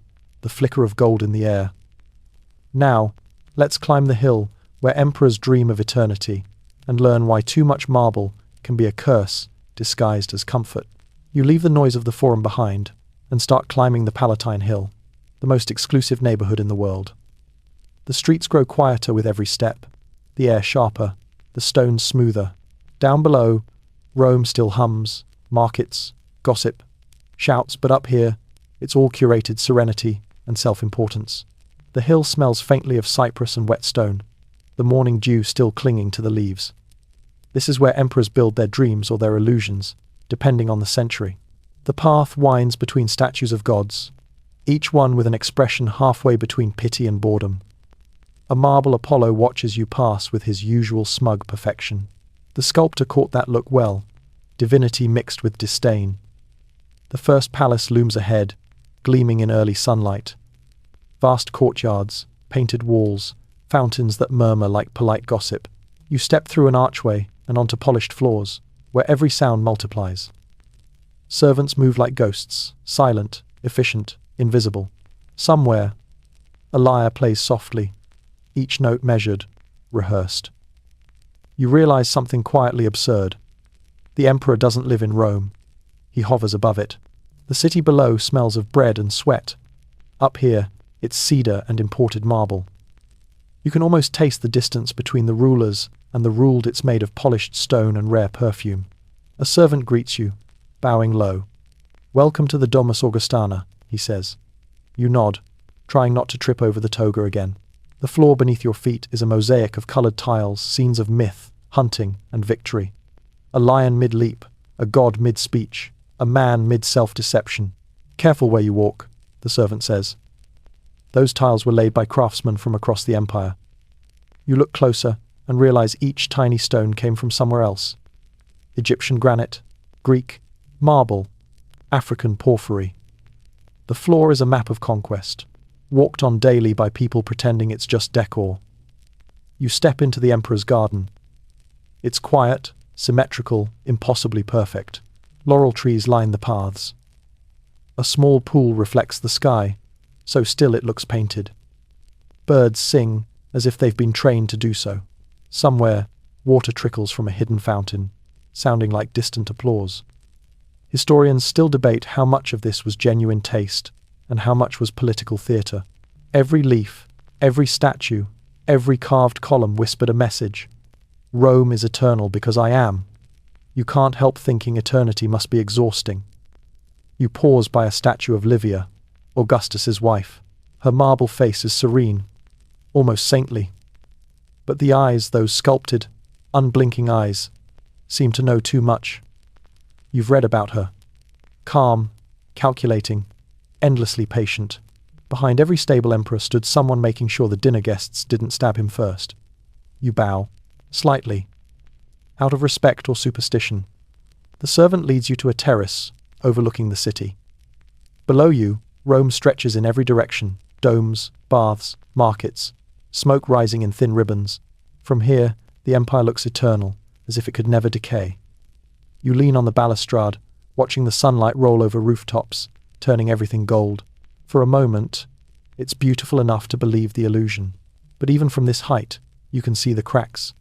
the flicker of gold in the air. Now, let's climb the hill where emperors dream of eternity and learn why too much marble can be a curse disguised as comfort. You leave the noise of the Forum behind and start climbing the Palatine Hill, the most exclusive neighborhood in the world. The streets grow quieter with every step, the air sharper, the stones smoother. Down below, Rome still hums, markets, gossip, shouts, but up here, it's all curated serenity and self-importance. The hill smells faintly of cypress and wet stone. the morning dew still clinging to the leaves. This is where emperors build their dreams or their illusions, depending on the century. The path winds between statues of gods, each one with an expression halfway between pity and boredom. A marble Apollo watches you pass with his usual smug perfection. The sculptor caught that look well, divinity mixed with disdain. The first palace looms ahead, gleaming in early sunlight. Vast courtyards, painted walls, fountains that murmur like polite gossip. You step through an archway and onto polished floors, where every sound multiplies. Servants move like ghosts, silent, efficient, invisible. Somewhere, a lyre plays softly, each note measured, rehearsed. You realize something quietly absurd. The emperor doesn't live in Rome. He hovers above it. The city below smells of bread and sweat. Up here, it's cedar and imported marble. You can almost taste the distance between the rulers and the ruled. It's made of polished stone and rare perfume. A servant greets you, bowing low. "Welcome to the Domus Augustana," he says. You nod, trying not to trip over the toga again. The floor beneath your feet is a mosaic of colored tiles, scenes of myth, hunting, and victory. A lion mid-leap, a god mid-speech, a man mid-self-deception. "Careful where you walk," the servant says. Those tiles were laid by craftsmen from across the empire. You look closer and realize each tiny stone came from somewhere else. Egyptian granite, Greek, marble, African porphyry. The floor is a map of conquest, walked on daily by people pretending it's just decor. You step into the emperor's garden. It's quiet, symmetrical, impossibly perfect. Laurel trees line the paths. A small pool reflects the sky, so still it looks painted. Birds sing as if they've been trained to do so. Somewhere, water trickles from a hidden fountain, sounding like distant applause. Historians still debate how much of this was genuine taste and how much was political theatre. Every leaf, every statue, every carved column whispered a message. Rome is eternal because I am. You can't help thinking eternity must be exhausting. You pause by a statue of Livia, Augustus's wife. Her marble face is serene, almost saintly. But the eyes, those sculpted, unblinking eyes, seem to know too much. You've read about her. Calm, calculating, endlessly patient. Behind every stable emperor stood someone making sure the dinner guests didn't stab him first. You bow, slightly, out of respect or superstition. The servant leads you to a terrace overlooking the city. Below you, Rome stretches in every direction, domes, baths, markets, smoke rising in thin ribbons. From here, the empire looks eternal, as if it could never decay. You lean on the balustrade, watching the sunlight roll over rooftops, turning everything gold. For a moment, it's beautiful enough to believe the illusion. But even from this height, you can see the cracks.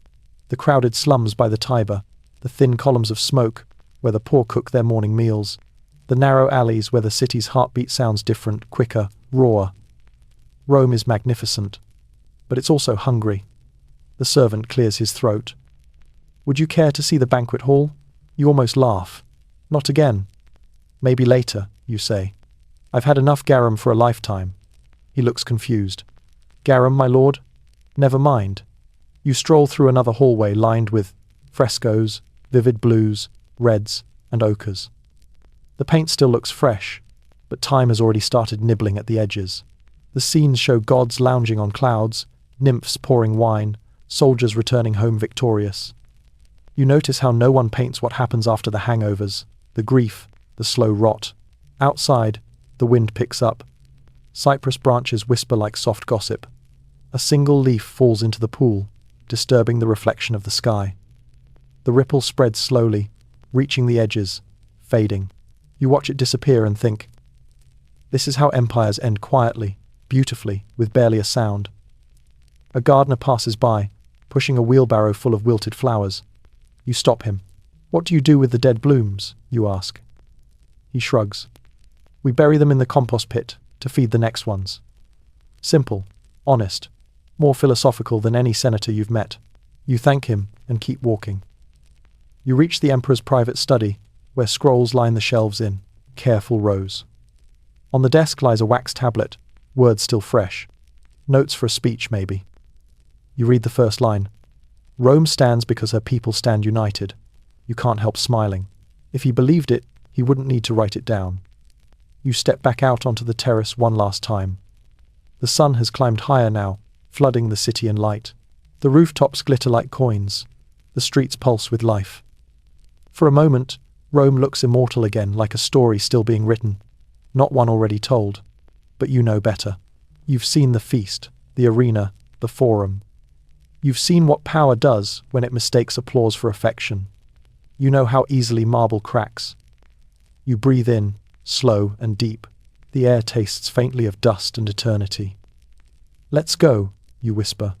The crowded slums by the Tiber, the thin columns of smoke where the poor cook their morning meals, the narrow alleys where the city's heartbeat sounds different, quicker, rawer. Rome is magnificent, but it's also hungry. The servant clears his throat. "Would you care to see the banquet hall?" You almost laugh. "Not again." "Maybe later," you say. "I've had enough garum for a lifetime." He looks confused. "Garum, my lord?" "Never mind." You stroll through another hallway lined with frescoes, vivid blues, reds, and ochres. The paint still looks fresh, but time has already started nibbling at the edges. The scenes show gods lounging on clouds, nymphs pouring wine, soldiers returning home victorious. You notice how no one paints what happens after the hangovers, the grief, the slow rot. Outside, the wind picks up. Cypress branches whisper like soft gossip. A single leaf falls into the pool, disturbing the reflection of the sky. The ripple spreads slowly, reaching the edges, fading. You watch it disappear and think, this is how empires end quietly, beautifully, with barely a sound. A gardener passes by, pushing a wheelbarrow full of wilted flowers. You stop him. "What do you do with the dead blooms?" you ask. He shrugs. "We bury them in the compost pit to feed the next ones." Simple, honest, more philosophical than any senator you've met. You thank him and keep walking. You reach the emperor's private study, where scrolls line the shelves in careful rows. On the desk lies a wax tablet, words still fresh. Notes for a speech, maybe. You read the first line. Rome stands because her people stand united. You can't help smiling. If he believed it, he wouldn't need to write it down. You step back out onto the terrace one last time. The sun has climbed higher now, flooding the city in light. The rooftops glitter like coins. The streets pulse with life. For a moment, Rome looks immortal again, like a story still being written. Not one already told. But you know better. You've seen the feast, the arena, the forum. You've seen what power does when it mistakes applause for affection. You know how easily marble cracks. You breathe in, slow and deep. The air tastes faintly of dust and eternity. Let's go, you whisper.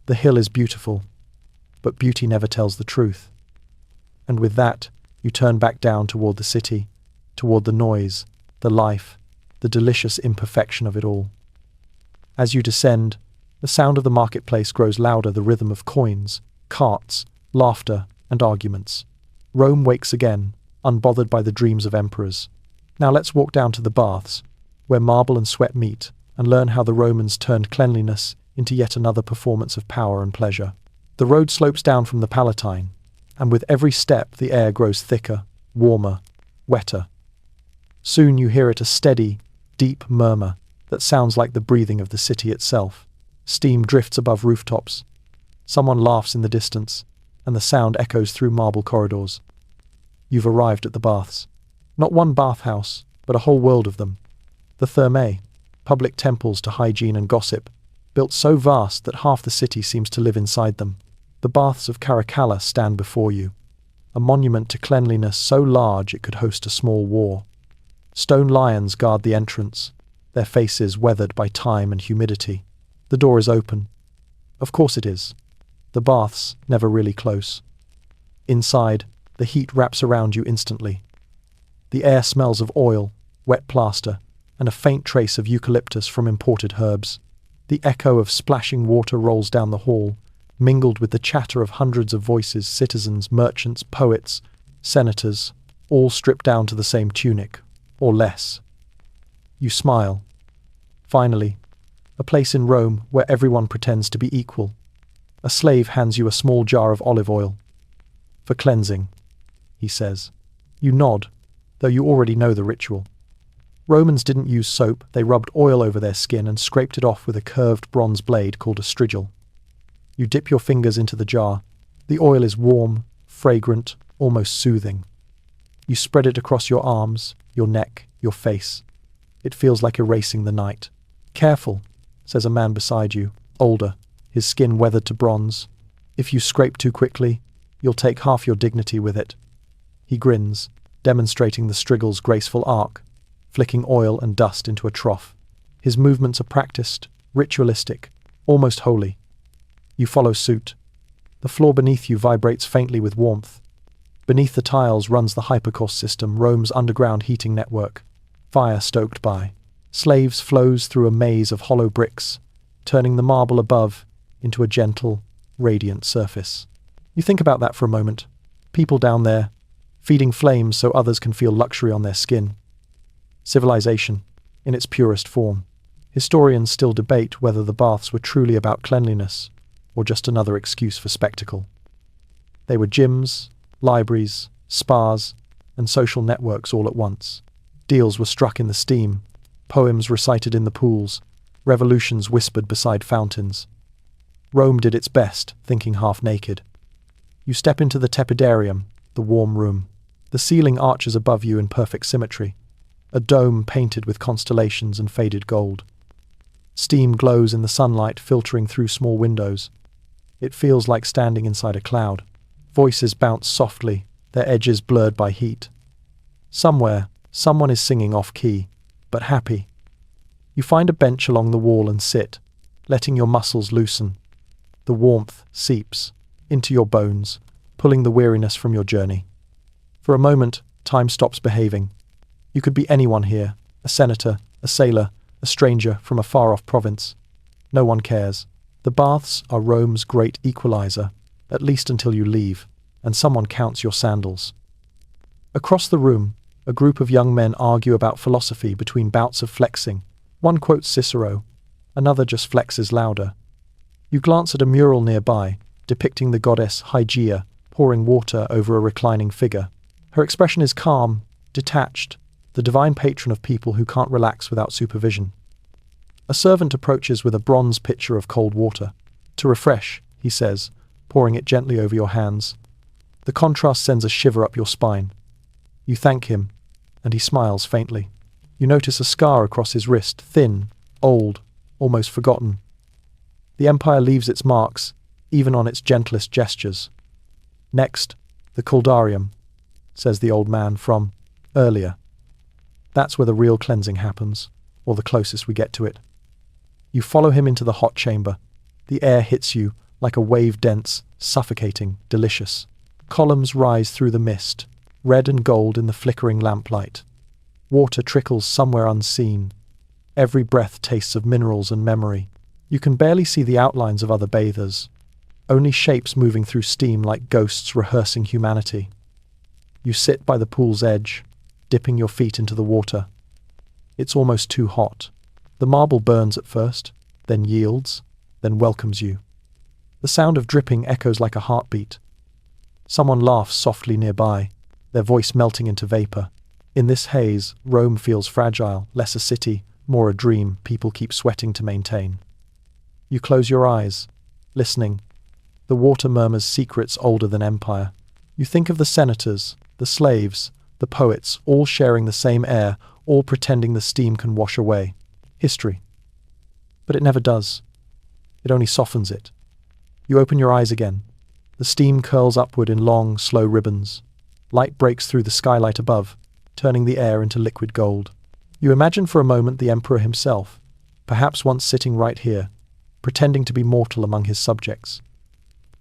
The hill is beautiful, but beauty never tells the truth. And with that, you turn back down toward the city, toward the noise, the life, the delicious imperfection of it all. As you descend, the sound of the marketplace grows louder, the rhythm of coins, carts, laughter, and arguments. Rome wakes again, unbothered by the dreams of emperors. Now let's walk down to the baths, where marble and sweat meet, and learn how the Romans turned cleanliness into yet another performance of power and pleasure. The road slopes down from the Palatine, and with every step the air grows thicker, warmer, wetter. Soon you hear it, a steady, deep murmur that sounds like the breathing of the city itself. Steam drifts above rooftops. Someone laughs in the distance, and the sound echoes through marble corridors. You've arrived at the baths. Not one bathhouse, but a whole world of them. The thermae, public temples to hygiene and gossip, built so vast that half the city seems to live inside them. The baths of Caracalla stand before you, a monument to cleanliness so large it could host a small war. Stone lions guard the entrance, their faces weathered by time and humidity. The door is open. Of course it is. The baths never really close. Inside, the heat wraps around you instantly. The air smells of oil, wet plaster, and a faint trace of eucalyptus from imported herbs. The echo of splashing water rolls down the hall, mingled with the chatter of hundreds of voices, citizens, merchants, poets, senators, all stripped down to the same tunic, or less. You smile. Finally, a place in Rome where everyone pretends to be equal. A slave hands you a small jar of olive oil. For cleansing, he says. You nod, though you already know the ritual. Romans didn't use soap, they rubbed oil over their skin and scraped it off with a curved bronze blade called a strigil. You dip your fingers into the jar. The oil is warm, fragrant, almost soothing. You spread it across your arms, your neck, your face. It feels like erasing the night. Careful, says a man beside you, older, his skin weathered to bronze. If you scrape too quickly, you'll take half your dignity with it. He grins, demonstrating the strigil's graceful arc, flicking oil and dust into a trough. His movements are practiced, ritualistic, almost holy. You follow suit. The floor beneath you vibrates faintly with warmth. Beneath the tiles runs the hypercourse system, Rome's underground heating network. Fire stoked by. Slaves flows through a maze of hollow bricks, turning the marble above into a gentle, radiant surface. You think about that for a moment. People down there, feeding flames so others can feel luxury on their skin. Civilization, in its purest form. Historians still debate whether the baths were truly about cleanliness, or just another excuse for spectacle. They were gyms, libraries, spas, and social networks all at once. Deals were struck in the steam, poems recited in the pools, revolutions whispered beside fountains. Rome did its best, thinking half naked. You step into the tepidarium, the warm room. The ceiling arches above you in perfect symmetry, a dome painted with constellations and faded gold. Steam glows in the sunlight filtering through small windows. It feels like standing inside a cloud. Voices bounce softly, their edges blurred by heat. Somewhere, someone is singing off-key, but happy. You find a bench along the wall and sit, letting your muscles loosen. The warmth seeps into your bones, pulling the weariness from your journey. For a moment, time stops behaving. You could be anyone here, a senator, a sailor, a stranger from a far-off province. No one cares. The baths are Rome's great equalizer, at least until you leave, and someone counts your sandals. Across the room, a group of young men argue about philosophy between bouts of flexing. One quotes Cicero, another just flexes louder. You glance at a mural nearby, depicting the goddess Hygeia pouring water over a reclining figure. Her expression is calm, detached, the divine patron of people who can't relax without supervision. A servant approaches with a bronze pitcher of cold water. "To refresh," he says, pouring it gently over your hands. The contrast sends a shiver up your spine. You thank him, and he smiles faintly. You notice a scar across his wrist, thin, old, almost forgotten. The empire leaves its marks, even on its gentlest gestures. "Next, the Culdarium," says the old man from earlier. That's where the real cleansing happens, or the closest we get to it. You follow him into the hot chamber. The air hits you like a wave, dense, suffocating, delicious. Columns rise through the mist, red and gold in the flickering lamplight. Water trickles somewhere unseen. Every breath tastes of minerals and memory. You can barely see the outlines of other bathers, only shapes moving through steam like ghosts rehearsing humanity. You sit by the pool's edge, dipping your feet into the water. It's almost too hot. The marble burns at first, then yields, then welcomes you. The sound of dripping echoes like a heartbeat. Someone laughs softly nearby, their voice melting into vapor. In this haze, Rome feels fragile, less a city, more a dream people keep sweating to maintain. You close your eyes, listening. The water murmurs secrets older than empire. You think of the senators, the slaves, the poets, all sharing the same air, all pretending the steam can wash away history. But it never does. It only softens it. You open your eyes again. The steam curls upward in long, slow ribbons. Light breaks through the skylight above, turning the air into liquid gold. You imagine for a moment the emperor himself, perhaps once sitting right here, pretending to be mortal among his subjects.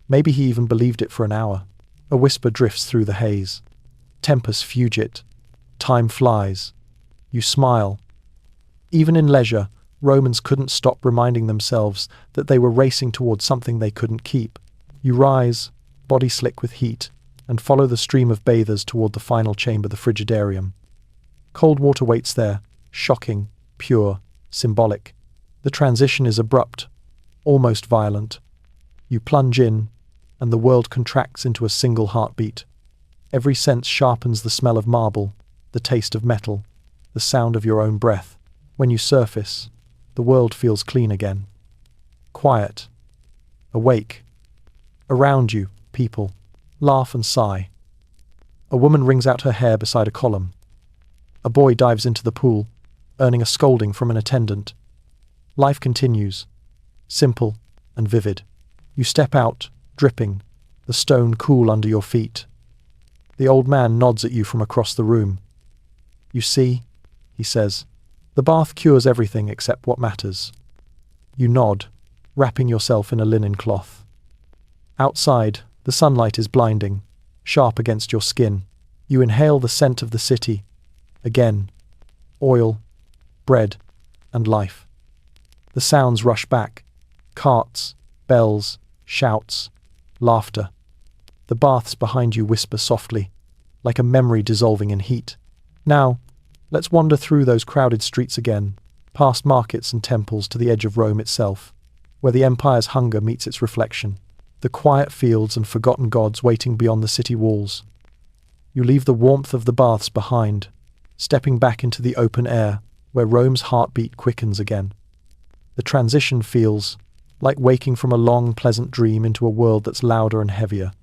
Maybe he even believed it for an hour. A whisper drifts through the haze. Tempus fugit. Time flies. You smile. Even in leisure, Romans couldn't stop reminding themselves that they were racing towards something they couldn't keep. You rise, body slick with heat, and follow the stream of bathers toward the final chamber, the frigidarium. Cold water waits there, shocking, pure, symbolic. The transition is abrupt, almost violent. You plunge in, and the world contracts into a single heartbeat. Every sense sharpens the smell of marble, the taste of metal, the sound of your own breath. When you surface, the world feels clean again. Quiet. Awake. Around you, people laugh and sigh. A woman wrings out her hair beside a column. A boy dives into the pool, earning a scolding from an attendant. Life continues, simple and vivid. You step out, dripping, the stone cool under your feet. The old man nods at you from across the room. "You see," he says, "the bath cures everything except what matters." You nod, wrapping yourself in a linen cloth. Outside, the sunlight is blinding, sharp against your skin. You inhale the scent of the city. Again, oil, bread, and life. The sounds rush back. Carts, bells, shouts, laughter. The baths behind you whisper softly, like a memory dissolving in heat. Now, let's wander through those crowded streets again, past markets and temples to the edge of Rome itself, where the empire's hunger meets its reflection. The quiet fields and forgotten gods waiting beyond the city walls. You leave the warmth of the baths behind, stepping back into the open air, where Rome's heartbeat quickens again. The transition feels like waking from a long, pleasant dream into a world that's louder and heavier.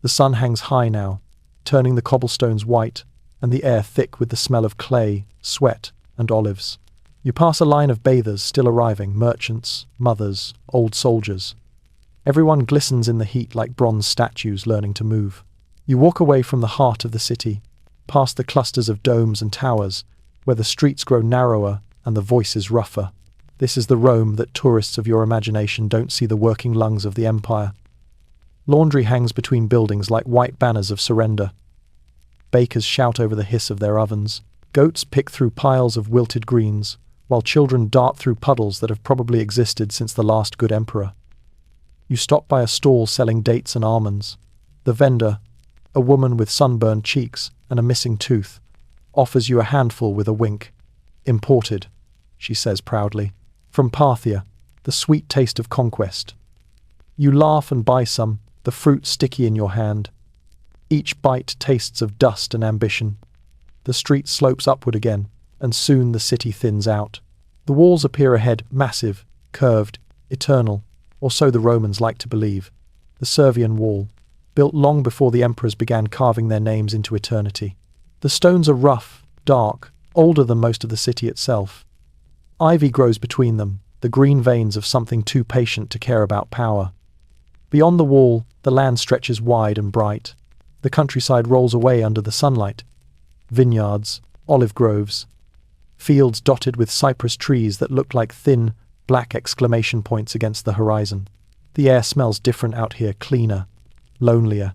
The sun hangs high now, turning the cobblestones white, and the air thick with the smell of clay, sweat, and olives. You pass a line of bathers still arriving, merchants, mothers, old soldiers. Everyone glistens in the heat like bronze statues learning to move. You walk away from the heart of the city, past the clusters of domes and towers, where the streets grow narrower and the voices rougher. This is the Rome that tourists of your imagination don't see, the working lungs of the empire. Laundry hangs between buildings like white banners of surrender. Bakers shout over the hiss of their ovens. Goats pick through piles of wilted greens, while children dart through puddles that have probably existed since the last good emperor. You stop by a stall selling dates and almonds. The vendor, a woman with sunburned cheeks and a missing tooth, offers you a handful with a wink. "Imported," she says proudly. "From Parthia." the sweet taste of conquest. You laugh and buy some, the fruit sticky in your hand. Each bite tastes of dust and ambition. The street slopes upward again, and soon the city thins out. The walls appear ahead, massive, curved, eternal, or so the Romans like to believe. The Servian Wall, built long before the emperors began carving their names into eternity. The stones are rough, dark, older than most of the city itself. Ivy grows between them, the green veins of something too patient to care about power. Beyond the wall, the land stretches wide and bright. The countryside rolls away under the sunlight. Vineyards, olive groves, fields dotted with cypress trees that look like thin, black exclamation points against the horizon. The air smells different out here, cleaner, lonelier.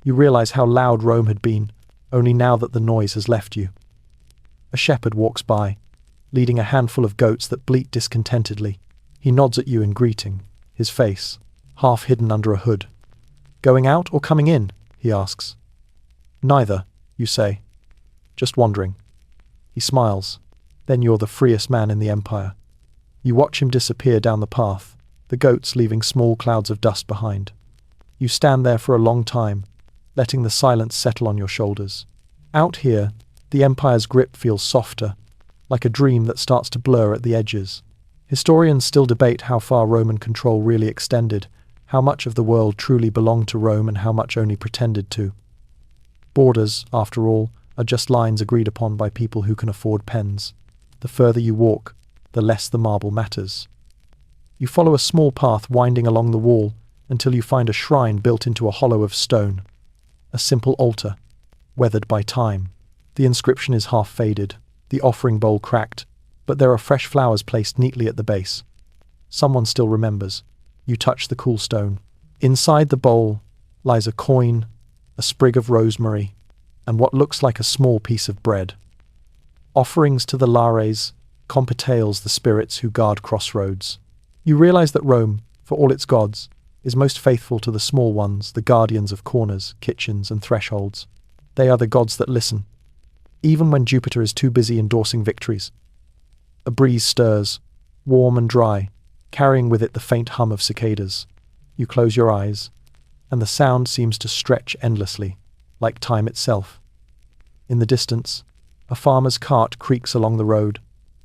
You realize how loud Rome had been, only now that the noise has left you. A shepherd walks by, leading a handful of goats that bleat discontentedly. He nods at you in greeting, his face half hidden under a hood. "Going out or coming in?" he asks. "Neither," you say. "Just wandering." He smiles. "Then you're the freest man in the empire." You watch him disappear down the path, the goats leaving small clouds of dust behind. You stand there for a long time, letting the silence settle on your shoulders. Out here, the empire's grip feels softer, like a dream that starts to blur at the edges. Historians still debate how far Roman control really extended, how much of the world truly belonged to Rome and how much only pretended to. Borders, after all, are just lines agreed upon by people who can afford pens. The further you walk, the less the marble matters. You follow a small path winding along the wall until you find a shrine built into a hollow of stone. A simple altar, weathered by time. The inscription is half faded, the offering bowl cracked, but there are fresh flowers placed neatly at the base. Someone still remembers. You touch the cool stone. Inside the bowl lies a coin, a sprig of rosemary, and what looks like a small piece of bread. Offerings to the lares, competales the spirits who guard crossroads. You realize that Rome, for all its gods, is most faithful to the small ones, the guardians of corners, kitchens, and thresholds. They are the gods that listen, even when Jupiter is too busy endorsing victories. A breeze stirs, warm and dry, carrying with it the faint hum of cicadas. You close your eyes, and the sound seems to stretch endlessly, like time itself. In the distance, a farmer's cart creaks along the road,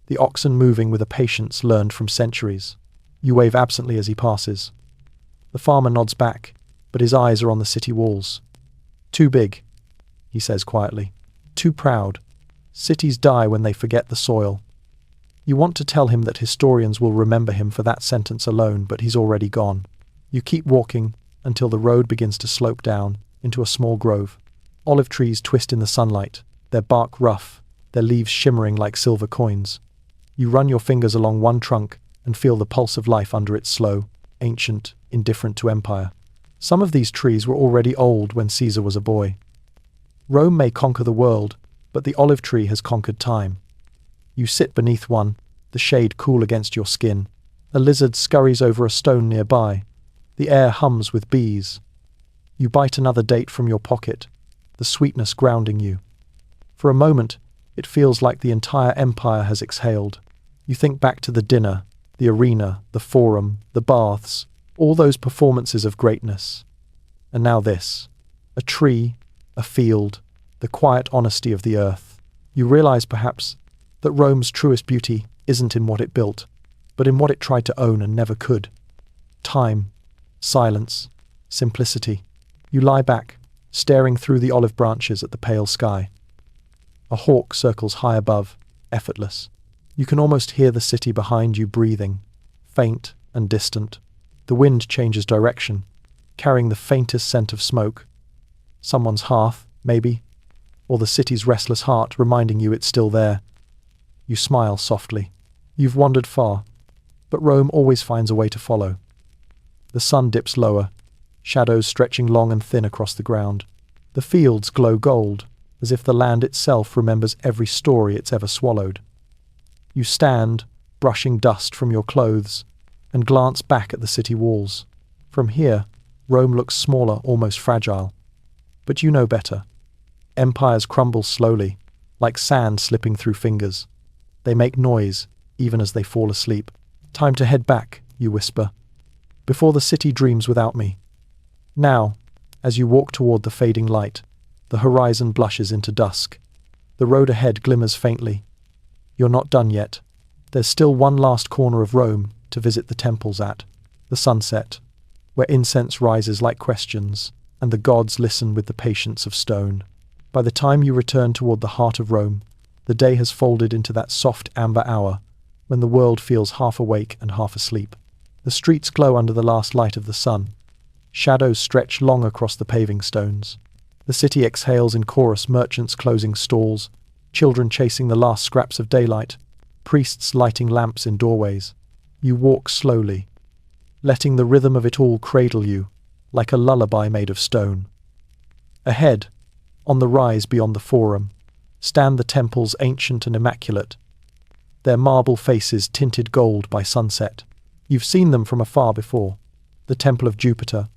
the oxen moving with a patience learned from centuries. You wave absently as he passes. The farmer nods back, but his eyes are on the city walls. "Too big," he says quietly. "Too proud. Cities die when they forget the soil." You want to tell him that historians will remember him for that sentence alone, but he's already gone. You keep walking until the road begins to slope down into a small grove. Olive trees twist in the sunlight, their bark rough, their leaves shimmering like silver coins. You run your fingers along one trunk and feel the pulse of life under it, slow, ancient, indifferent to empire. Some of these trees were already old when Caesar was a boy. Rome may conquer the world, but the olive tree has conquered time. You sit beneath one, the shade cool against your skin. A lizard scurries over a stone nearby. The air hums with bees. You bite another date from your pocket, the sweetness grounding you. For a moment, it feels like the entire empire has exhaled. You think back to the dinner, the arena, the forum, the baths, all those performances of greatness. And now this, a tree, a field, the quiet honesty of the earth. You realize perhaps that Rome's truest beauty isn't in what it built, but in what it tried to own and never could. Time, silence, simplicity. You lie back, staring through the olive branches at the pale sky. A hawk circles high above, effortless. You can almost hear the city behind you breathing, faint and distant. The wind changes direction, carrying the faintest scent of smoke. Someone's hearth, maybe, or the city's restless heart reminding you it's still there. You smile softly. You've wandered far, but Rome always finds a way to follow. The sun dips lower, shadows stretching long and thin across the ground. The fields glow gold, as if the land itself remembers every story it's ever swallowed. You stand, brushing dust from your clothes, and glance back at the city walls. From here, Rome looks smaller, almost fragile. But you know better. Empires crumble slowly, like sand slipping through fingers. They make noise, even as they fall asleep. Time to head back, you whisper, before the city dreams without me. Now, as you walk toward the fading light, the horizon blushes into dusk. The road ahead glimmers faintly. You're not done yet. There's still one last corner of Rome to visit the temples at, the sunset, where incense rises like questions, and the gods listen with the patience of stone. By the time you return toward the heart of Rome, the day has folded into that soft amber hour when the world feels half awake and half asleep. The streets glow under the last light of the sun. Shadows stretch long across the paving stones. The city exhales in chorus, merchants closing stalls, children chasing the last scraps of daylight, priests lighting lamps in doorways. You walk slowly, letting the rhythm of it all cradle you, like a lullaby made of stone. Ahead, on the rise beyond the Forum, stand the temples ancient and immaculate, their marble faces tinted gold by sunset. You've seen them from afar before. The Temple of Jupiter,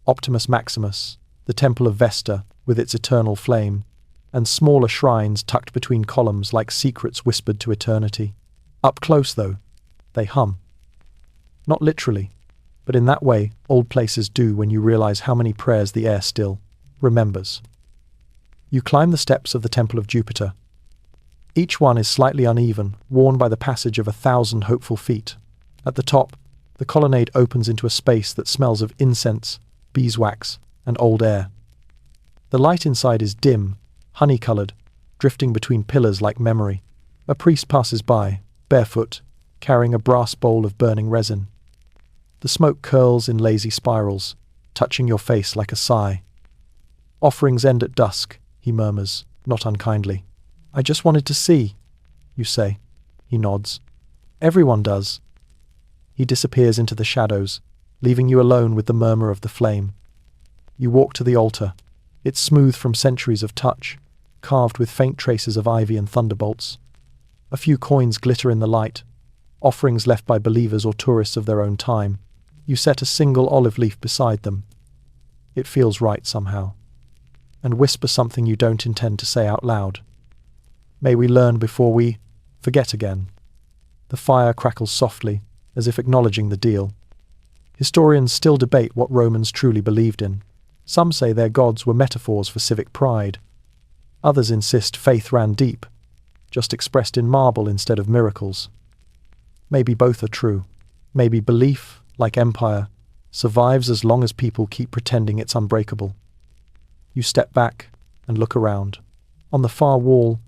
Optimus Maximus, the Temple of Vesta with its eternal flame, and smaller shrines tucked between columns like secrets whispered to eternity. Up close, though, they hum. Not literally, but in that way old places do when you realize how many prayers the air still remembers. You climb the steps of the Temple of Jupiter. Each one is slightly uneven, worn by the passage of 1,000 hopeful feet. At the top, the colonnade opens into a space that smells of incense, beeswax, and old air. The light inside is dim, honey-colored, drifting between pillars like memory. A priest passes by, barefoot, carrying a brass bowl of burning resin. The smoke curls in lazy spirals, touching your face like a sigh. Offerings end at dusk, he murmurs, not unkindly. I just wanted to see, you say. He nods. Everyone does. He disappears into the shadows, leaving you alone with the murmur of the flame. You walk to the altar. It's smooth from centuries of touch, carved with faint traces of ivy and thunderbolts. A few coins glitter in the light, offerings left by believers or tourists of their own time. You set a single olive leaf beside them. It feels right somehow. And whisper something you don't intend to say out loud. May we learn before we forget again. The fire crackles softly, as if acknowledging the deal. Historians still debate what Romans truly believed in. Some say their gods were metaphors for civic pride. Others insist faith ran deep, just expressed in marble instead of miracles. Maybe both are true. Maybe belief, like empire, survives as long as people keep pretending it's unbreakable. You step back and look around. On the far wall,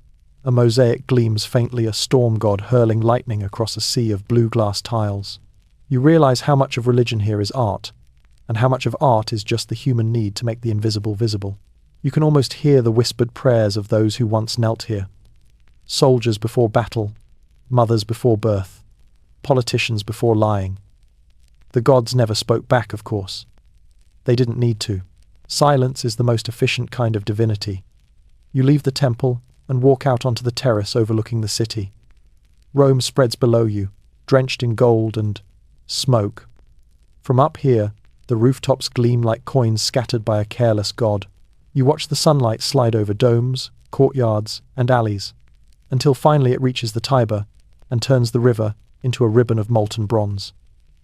a mosaic gleams faintly, a storm god hurling lightning across a sea of blue glass tiles. You realize how much of religion here is art, and how much of art is just the human need to make the invisible visible. You can almost hear the whispered prayers of those who once knelt here. Soldiers before battle, mothers before birth, politicians before lying. The gods never spoke back, of course. They didn't need to. Silence is the most efficient kind of divinity. You leave the temple and walk out onto the terrace overlooking the city. Rome spreads below you, drenched in gold and smoke. From up here, the rooftops gleam like coins scattered by a careless god. You watch the sunlight slide over domes, courtyards, and alleys, until finally it reaches the Tiber and turns the river into a ribbon of molten bronze.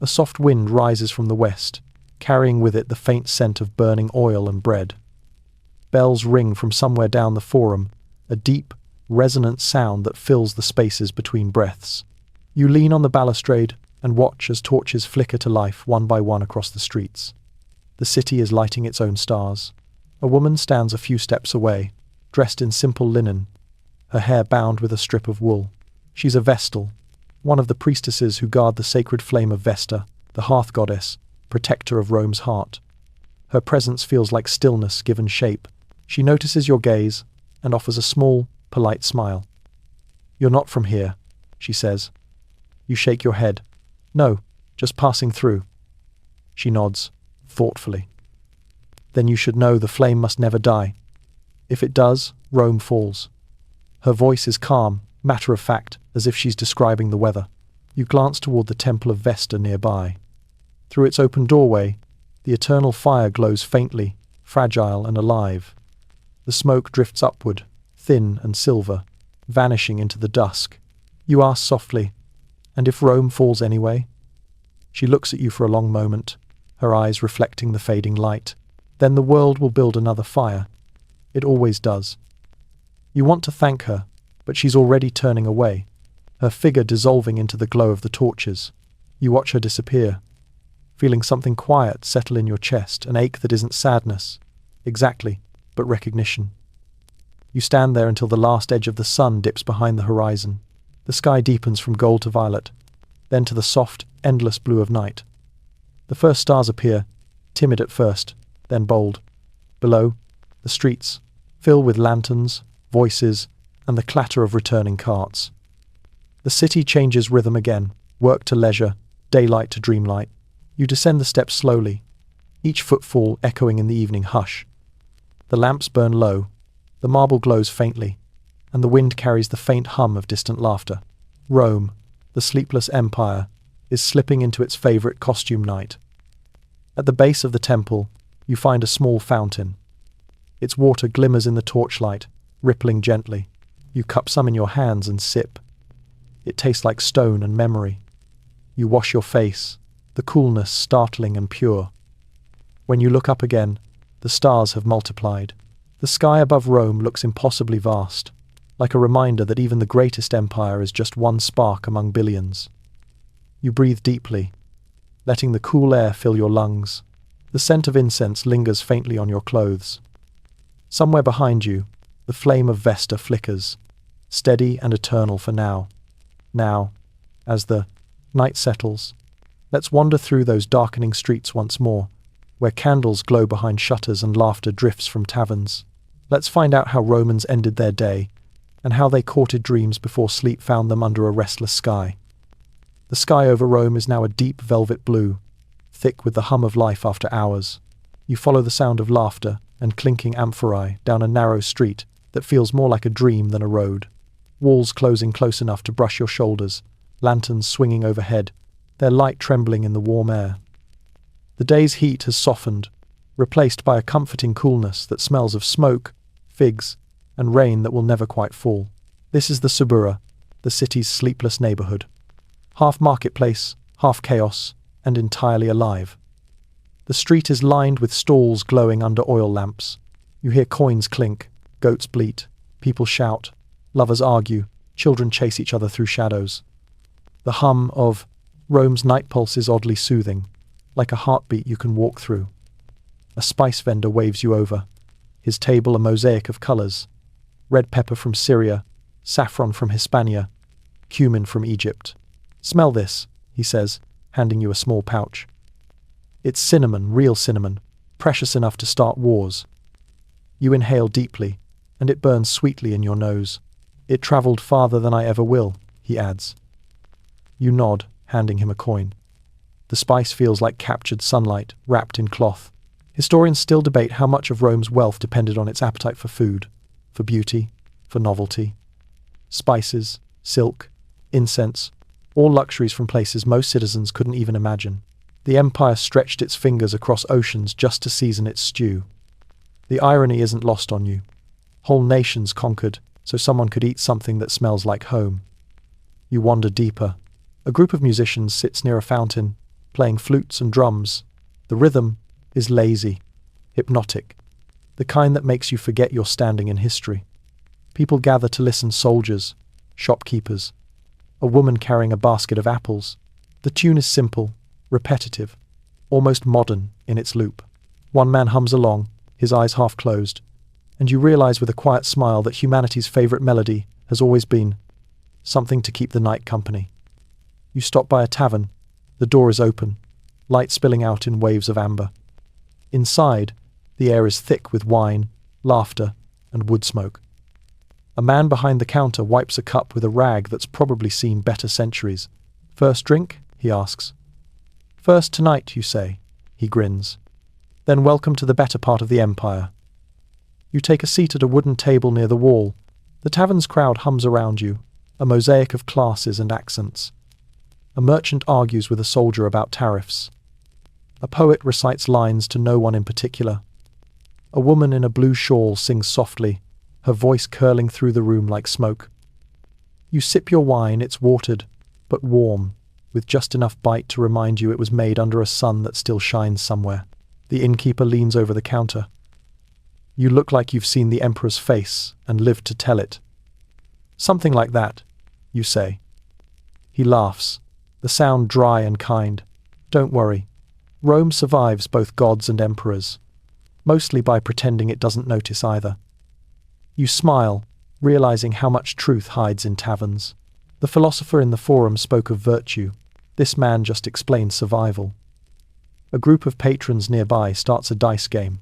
A soft wind rises from the west, carrying with it the faint scent of burning oil and bread. Bells ring from somewhere down the Forum, a deep, resonant sound that fills the spaces between breaths. You lean on the balustrade and watch as torches flicker to life one by one across the streets. The city is lighting its own stars. A woman stands a few steps away, dressed in simple linen, her hair bound with a strip of wool. She's a Vestal, one of the priestesses who guard the sacred flame of Vesta, the hearth goddess, protector of Rome's heart. Her presence feels like stillness given shape. She notices your gaze and offers a small, polite smile. You're not from here, she says. You shake your head. No, just passing through. She nods, thoughtfully. Then you should know the flame must never die. If it does, Rome falls. Her voice is calm, matter of fact, as if she's describing the weather. You glance toward the Temple of Vesta nearby. Through its open doorway, the eternal fire glows faintly, fragile and alive. The smoke drifts upward, thin and silver, vanishing into the dusk. You ask softly, and if Rome falls anyway? She looks at you for a long moment, her eyes reflecting the fading light. Then the world will build another fire. It always does. You want to thank her, but she's already turning away, her figure dissolving into the glow of the torches. You watch her disappear, feeling something quiet settle in your chest, an ache that isn't sadness, exactly, but recognition. You stand there until the last edge of the sun dips behind the horizon. The sky deepens from gold to violet, then to the soft, endless blue of night. The first stars appear, timid at first, then bold. Below, the streets, fill with lanterns, voices, and the clatter of returning carts. The city changes rhythm again, work to leisure, daylight to dreamlight. You descend the steps slowly, each footfall echoing in the evening hush. The lamps burn low, the marble glows faintly, and the wind carries the faint hum of distant laughter. Rome, the sleepless empire, is slipping into its favorite costume night. At the base of the temple, you find a small fountain. Its water glimmers in the torchlight, rippling gently. You cup some in your hands and sip. It tastes like stone and memory. You wash your face, the coolness startling and pure. When you look up again, the stars have multiplied. The sky above Rome looks impossibly vast, like a reminder that even the greatest empire is just one spark among billions. You breathe deeply, letting the cool air fill your lungs. The scent of incense lingers faintly on your clothes. Somewhere behind you, the flame of Vesta flickers, steady and eternal for now. Now, as the night settles, let's wander through those darkening streets once more, where candles glow behind shutters and laughter drifts from taverns. Let's find out how Romans ended their day, and how they courted dreams before sleep found them under a restless sky. The sky over Rome is now a deep velvet blue, thick with the hum of life after hours. You follow the sound of laughter and clinking amphorae down a narrow street that feels more like a dream than a road. Walls closing close enough to brush your shoulders, lanterns swinging overhead, their light trembling in the warm air. The day's heat has softened, replaced by a comforting coolness that smells of smoke, figs, and rain that will never quite fall. This is the Suburra, the city's sleepless neighborhood. Half marketplace, half chaos, and entirely alive. The street is lined with stalls glowing under oil lamps. You hear coins clink, goats bleat, people shout, lovers argue, children chase each other through shadows. The hum of Rome's night pulse is oddly soothing, like a heartbeat you can walk through. A spice vendor waves you over, his table a mosaic of colors: red pepper from Syria, saffron from Hispania, cumin from Egypt. "Smell this," he says, handing you a small pouch. It's cinnamon, real cinnamon, precious enough to start wars. You inhale deeply, and it burns sweetly in your nose. "It traveled farther than I ever will," he adds. You nod, handing him a coin. The spice feels like captured sunlight, wrapped in cloth. Historians still debate how much of Rome's wealth depended on its appetite for food, for beauty, for novelty. Spices, silk, incense, all luxuries from places most citizens couldn't even imagine. The empire stretched its fingers across oceans just to season its stew. The irony isn't lost on you. Whole nations conquered so someone could eat something that smells like home. You wander deeper. A group of musicians sits near a fountain, playing flutes and drums. The rhythm is lazy, hypnotic, the kind that makes you forget you're standing in history. People gather to listen: soldiers, shopkeepers, a woman carrying a basket of apples. The tune is simple, repetitive, almost modern in its loop. One man hums along, his eyes half closed, and you realize with a quiet smile that humanity's favorite melody has always been something to keep the night company. You stop by a tavern. The door is open, light spilling out in waves of amber. Inside, the air is thick with wine, laughter, and wood smoke. A man behind the counter wipes a cup with a rag that's probably seen better centuries. "First drink?" he asks. "First tonight," you say. He grins. "Then welcome to the better part of the empire." You take a seat at a wooden table near the wall. The tavern's crowd hums around you, a mosaic of classes and accents. A merchant argues with a soldier about tariffs. A poet recites lines to no one in particular. A woman in a blue shawl sings softly, her voice curling through the room like smoke. You sip your wine, it's watered, but warm, with just enough bite to remind you it was made under a sun that still shines somewhere. The innkeeper leans over the counter. You look like you've seen the emperor's face and lived to tell it. Something like that, you say. He laughs, the sound dry and kind. Don't worry. Rome survives both gods and emperors, mostly by pretending it doesn't notice either. You smile, realizing how much truth hides in taverns. The philosopher in the forum spoke of virtue. This man just explained survival. A group of patrons nearby starts a dice game.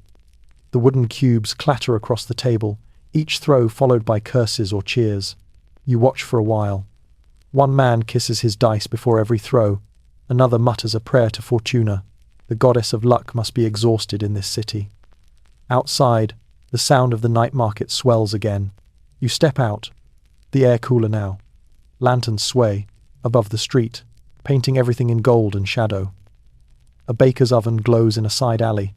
The wooden cubes clatter across the table, each throw followed by curses or cheers. You watch for a while. One man kisses his dice before every throw. Another mutters a prayer to Fortuna. The goddess of luck must be exhausted in this city. Outside, the sound of the night market swells again. You step out. The air cooler now. Lanterns sway, above the street, painting everything in gold and shadow. A baker's oven glows in a side alley,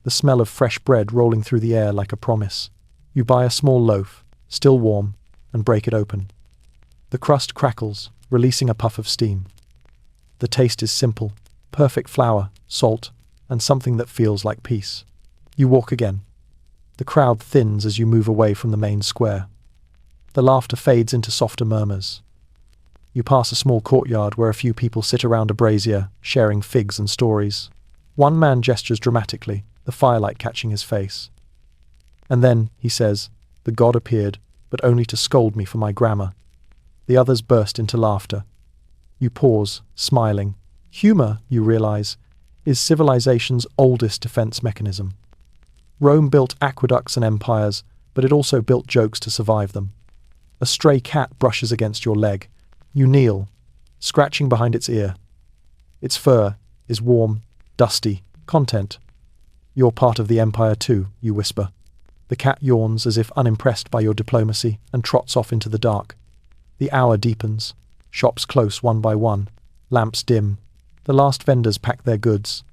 the smell of fresh bread rolling through the air like a promise. You buy a small loaf, still warm, and break it open. The crust crackles, releasing a puff of steam. The taste is simple, perfect flour, salt, and something that feels like peace. You walk again. The crowd thins as you move away from the main square. The laughter fades into softer murmurs. You pass a small courtyard where a few people sit around a brazier, sharing figs and stories. One man gestures dramatically, the firelight catching his face. And then, he says, the god appeared, but only to scold me for my grammar. The others burst into laughter. You pause, smiling. Humor, you realize, is civilization's oldest defense mechanism. Rome built aqueducts and empires, but it also built jokes to survive them. A stray cat brushes against your leg. You kneel, scratching behind its ear. Its fur is warm, dusty, content. You're part of the empire too, you whisper. The cat yawns as if unimpressed by your diplomacy and trots off into the dark. The hour deepens. Shops close one by one. Lamps dim. The last vendors pack their goods,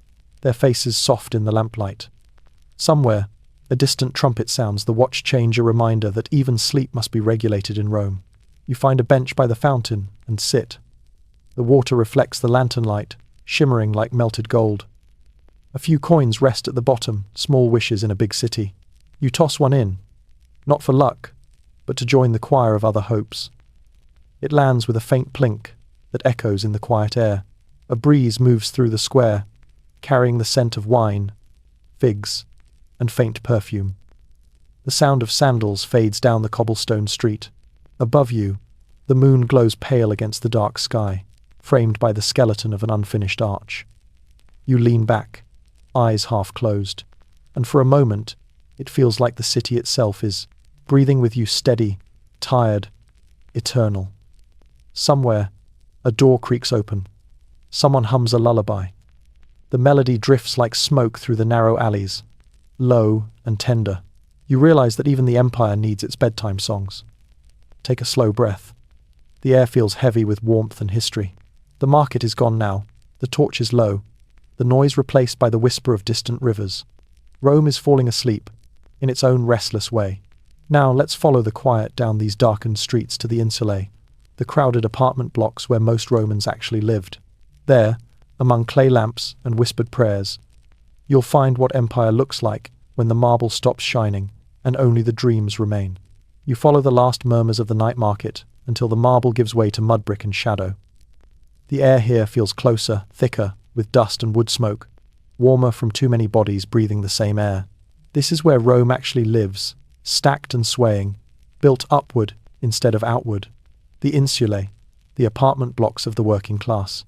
their faces soft in the lamplight. Somewhere, a distant trumpet sounds the watch change a reminder that even sleep must be regulated in Rome. You find a bench by the fountain and sit. The water reflects the lantern light, shimmering like melted gold. A few coins rest at the bottom, small wishes in a big city. You toss one in, not for luck, but to join the choir of other hopes. It lands with a faint plink that echoes in the quiet air. A breeze moves through the square, carrying the scent of wine, figs, and faint perfume. The sound of sandals fades down the cobblestone street. Above you, the moon glows pale against the dark sky, framed by the skeleton of an unfinished arch. You lean back, eyes half closed, and for a moment, it feels like the city itself is breathing with you, steady, tired, eternal. Somewhere, a door creaks open. Someone hums a lullaby. The melody drifts like smoke through the narrow alleys, low and tender. You realize that even the empire needs its bedtime songs. Take a slow breath. The air feels heavy with warmth and history. The market is gone now. The torch is low. The noise replaced by the whisper of distant rivers. Rome is falling asleep, in its own restless way. Now let's follow the quiet down these darkened streets to the insulae, the crowded apartment blocks where most Romans actually lived. There, among clay lamps and whispered prayers, you'll find what empire looks like when the marble stops shining and only the dreams remain. You follow the last murmurs of the night market until the marble gives way to mud brick and shadow. The air here feels closer, thicker, with dust and wood smoke, warmer from too many bodies breathing the same air. This is where Rome actually lives, stacked and swaying, built upward instead of outward. The insulae, the apartment blocks of the working class.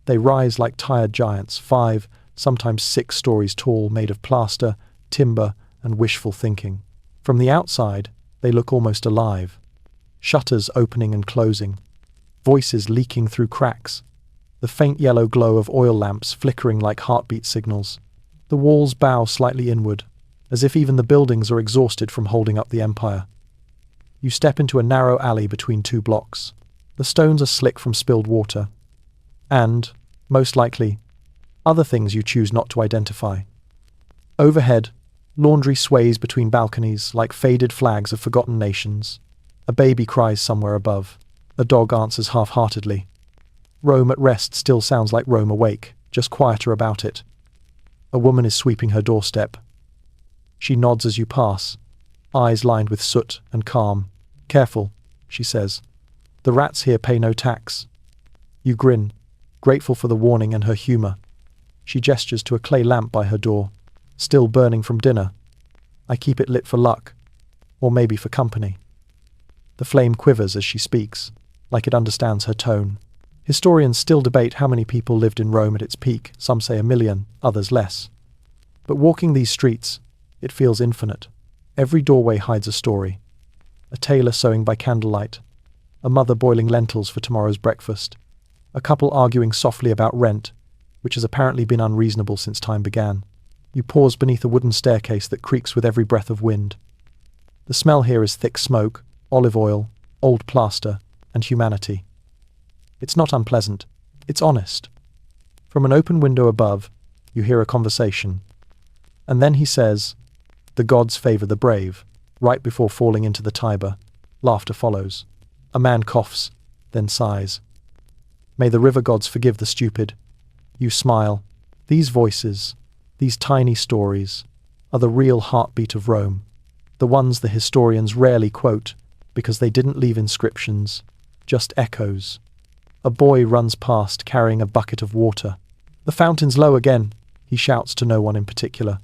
They rise like tired giants, 5, sometimes 6 stories tall, made of plaster, timber, and wishful thinking. From the outside, they look almost alive. Shutters opening and closing, voices leaking through cracks, the faint yellow glow of oil lamps flickering like heartbeat signals. The walls bow slightly inward, as if even the buildings are exhausted from holding up the empire. You step into a narrow alley between 2 blocks. The stones are slick from spilled water. And, most likely, other things you choose not to identify. Overhead, laundry sways between balconies like faded flags of forgotten nations. A baby cries somewhere above. A dog answers half-heartedly. Rome at rest still sounds like Rome awake, just quieter about it. A woman is sweeping her doorstep. She nods as you pass, eyes lined with soot and calm. "Careful," she says. "The rats here pay no tax." You grin, grateful for the warning and her humour. She gestures to a clay lamp by her door, still burning from dinner. "I keep it lit for luck, or maybe for company." The flame quivers as she speaks, like it understands her tone. Historians still debate how many people lived in Rome at its peak. Some say 1,000,000, others less. But walking these streets, it feels infinite. Every doorway hides a story. A tailor sewing by candlelight, a mother boiling lentils for tomorrow's breakfast, a couple arguing softly about rent, which has apparently been unreasonable since time began. You pause beneath a wooden staircase that creaks with every breath of wind. The smell here is thick smoke, olive oil, old plaster, and humanity. It's not unpleasant, it's honest. From an open window above, you hear a conversation. And then he says, "The gods favour the brave," right before falling into the Tiber. Laughter follows. A man coughs, then sighs. "May the river gods forgive the stupid." You smile. These voices, these tiny stories, are the real heartbeat of Rome. The ones the historians rarely quote because they didn't leave inscriptions, just echoes. A boy runs past carrying a bucket of water. "The fountain's low again," he shouts to no one in particular.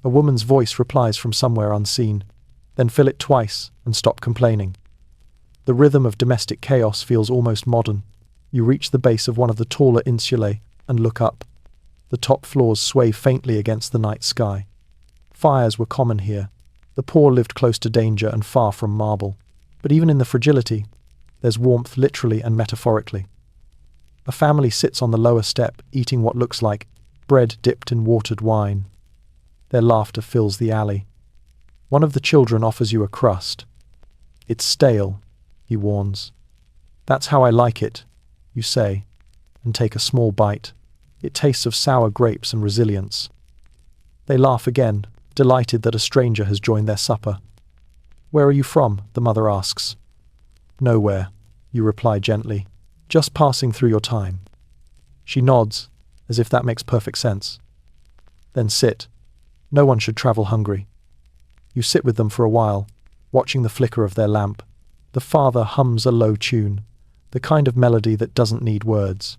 A woman's voice replies from somewhere unseen. "Then fill it twice and stop complaining." The rhythm of domestic chaos feels almost modern. You reach the base of one of the taller insulae and look up. The top floors sway faintly against the night sky. Fires were common here. The poor lived close to danger and far from marble. But even in the fragility, there's warmth literally and metaphorically. A family sits on the lower step, eating what looks like bread dipped in watered wine. Their laughter fills the alley. One of the children offers you a crust. "It's stale," he warns. "That's how I like it," you say, and take a small bite. It tastes of sour grapes and resilience. They laugh again, delighted that a stranger has joined their supper. "Where are you from?" the mother asks. "Nowhere," you reply gently. "Just passing through your time." She nods, as if that makes perfect sense. "Then sit. No one should travel hungry." You sit with them for a while, watching the flicker of their lamp. The father hums a low tune, the kind of melody that doesn't need words.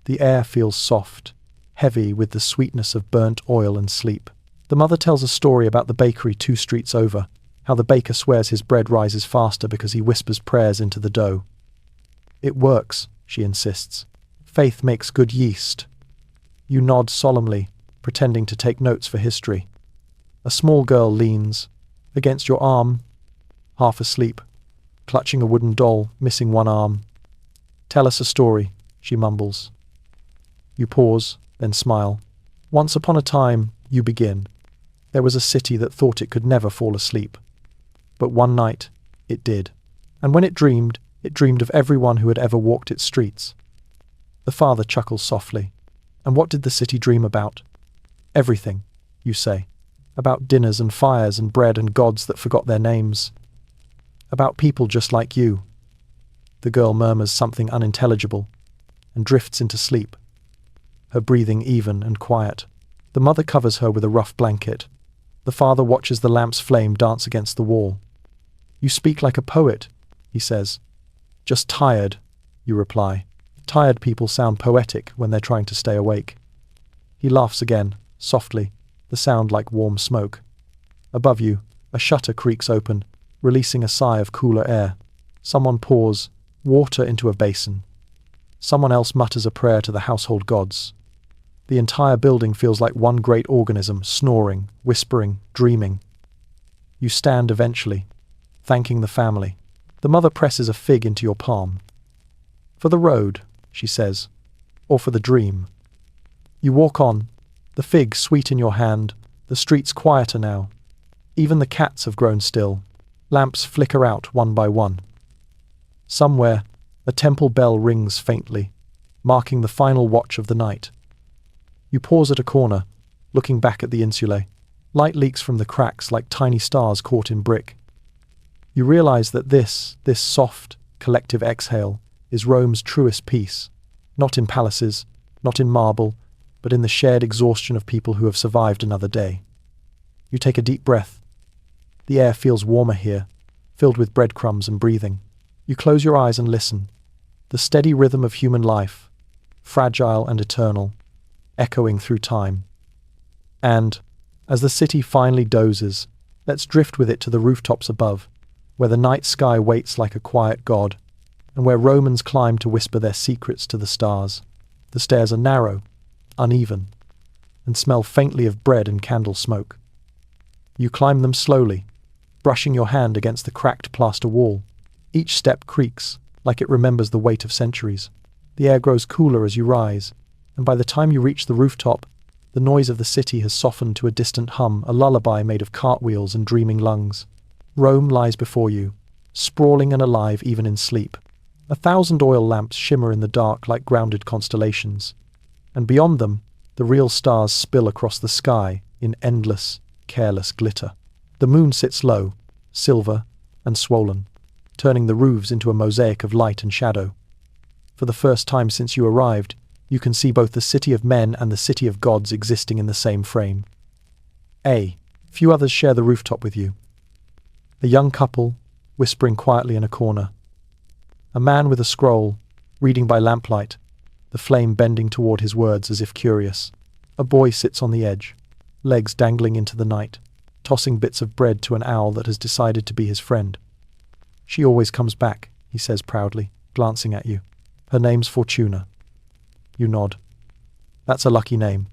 The air feels soft, heavy with the sweetness of burnt oil and sleep. The mother tells a story about the bakery 2 streets over, how the baker swears his bread rises faster because he whispers prayers into the dough. "It works," she insists. "Faith makes good yeast." You nod solemnly, pretending to take notes for history. A small girl leans against your arm, half asleep, clutching a wooden doll, missing one arm. "Tell us a story," she mumbles. You pause, then smile. "Once upon a time," you begin, "there was a city that thought it could never fall asleep. But one night, it did. And when it dreamed of everyone who had ever walked its streets." The father chuckles softly. "And what did the city dream about?" "Everything," you say. "About dinners and fires and bread and gods that forgot their names. About people just like you." The girl murmurs something unintelligible and drifts into sleep, her breathing even and quiet. The mother covers her with a rough blanket. The father watches the lamp's flame dance against the wall. "You speak like a poet," he says. "Just tired," you reply. Tired people sound poetic when they're trying to stay awake. He laughs again, softly, the sound like warm smoke. Above you, a shutter creaks open, releasing a sigh of cooler air. Someone pours water into a basin. Someone else mutters a prayer to the household gods. The entire building feels like one great organism, snoring, whispering, dreaming. You stand eventually, thanking the family. The mother presses a fig into your palm. "For the road," she says, "or for the dream." You walk on, the fig sweet in your hand, the streets quieter now. Even the cats have grown still. Lamps flicker out one by one. Somewhere, a temple bell rings faintly, marking the final watch of the night. You pause at a corner, looking back at the insulae. Light leaks from the cracks like tiny stars caught in brick. You realize that this soft, collective exhale is Rome's truest peace, not in palaces, not in marble, but in the shared exhaustion of people who have survived another day. You take a deep breath. The air feels warmer here, filled with breadcrumbs and breathing. You close your eyes and listen. The steady rhythm of human life, fragile and eternal, echoing through time. And, as the city finally dozes, let's drift with it to the rooftops above, where the night sky waits like a quiet god, and where Romans climb to whisper their secrets to the stars. The stairs are narrow, uneven, and smell faintly of bread and candle smoke. You climb them slowly, brushing your hand against the cracked plaster wall. Each step creaks, like it remembers the weight of centuries. The air grows cooler as you rise, and by the time you reach the rooftop, the noise of the city has softened to a distant hum, a lullaby made of cartwheels and dreaming lungs. Rome lies before you, sprawling and alive even in sleep. 1,000 oil lamps shimmer in the dark like grounded constellations, and beyond them, the real stars spill across the sky in endless, careless glitter. The moon sits low, silver and swollen, turning the roofs into a mosaic of light and shadow. For the first time since you arrived, you can see both the city of men and the city of gods existing in the same frame. Few others share the rooftop with you. A young couple, whispering quietly in a corner. A man with a scroll, reading by lamplight, the flame bending toward his words as if curious. A boy sits on the edge, legs dangling into the night, tossing bits of bread to an owl that has decided to be his friend. She always comes back, he says proudly, glancing at you. Her name's Fortuna. You nod. That's a lucky name.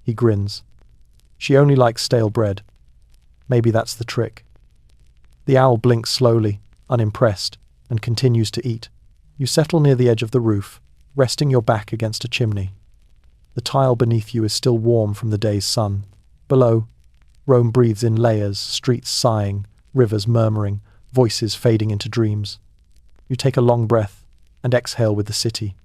He grins. She only likes stale bread. Maybe that's the trick. The owl blinks slowly, unimpressed, and continues to eat. You settle near the edge of the roof, resting your back against a chimney. The tile beneath you is still warm from the day's sun. Below, Rome breathes in layers, streets sighing, rivers murmuring, voices fading into dreams. You take a long breath and exhale with the city.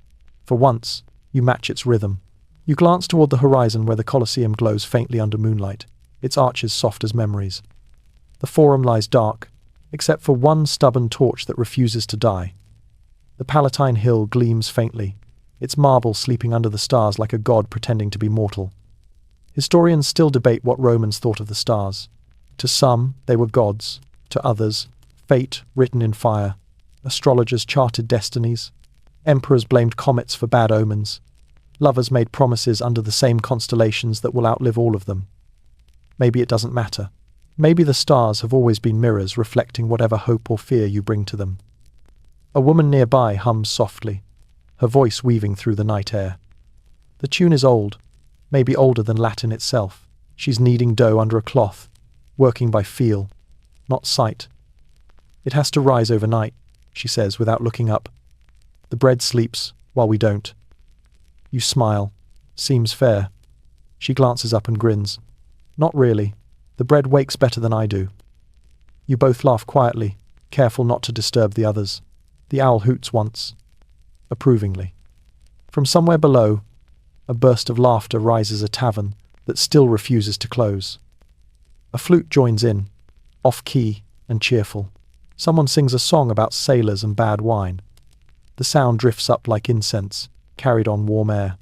For once, you match its rhythm. You glance toward the horizon where the Colosseum glows faintly under moonlight, its arches soft as memories. The Forum lies dark, except for one stubborn torch that refuses to die. The Palatine Hill gleams faintly, its marble sleeping under the stars like a god pretending to be mortal. Historians still debate what Romans thought of the stars. To some, they were gods. To others, fate written in fire. Astrologers charted destinies. Emperors blamed comets for bad omens. Lovers made promises under the same constellations that will outlive all of them. Maybe it doesn't matter. Maybe the stars have always been mirrors reflecting whatever hope or fear you bring to them. A woman nearby hums softly, her voice weaving through the night air. The tune is old, maybe older than Latin itself. She's kneading dough under a cloth, working by feel, not sight. It has to rise overnight, she says without looking up. The bread sleeps while we don't. You smile. Seems fair. She glances up and grins. Not really. The bread wakes better than I do. You both laugh quietly, careful not to disturb the others. The owl hoots once, approvingly. From somewhere below, a burst of laughter rises a tavern that still refuses to close. A flute joins in, off-key and cheerful. Someone sings a song about sailors and bad wine. The sound drifts up like incense, carried on warm air.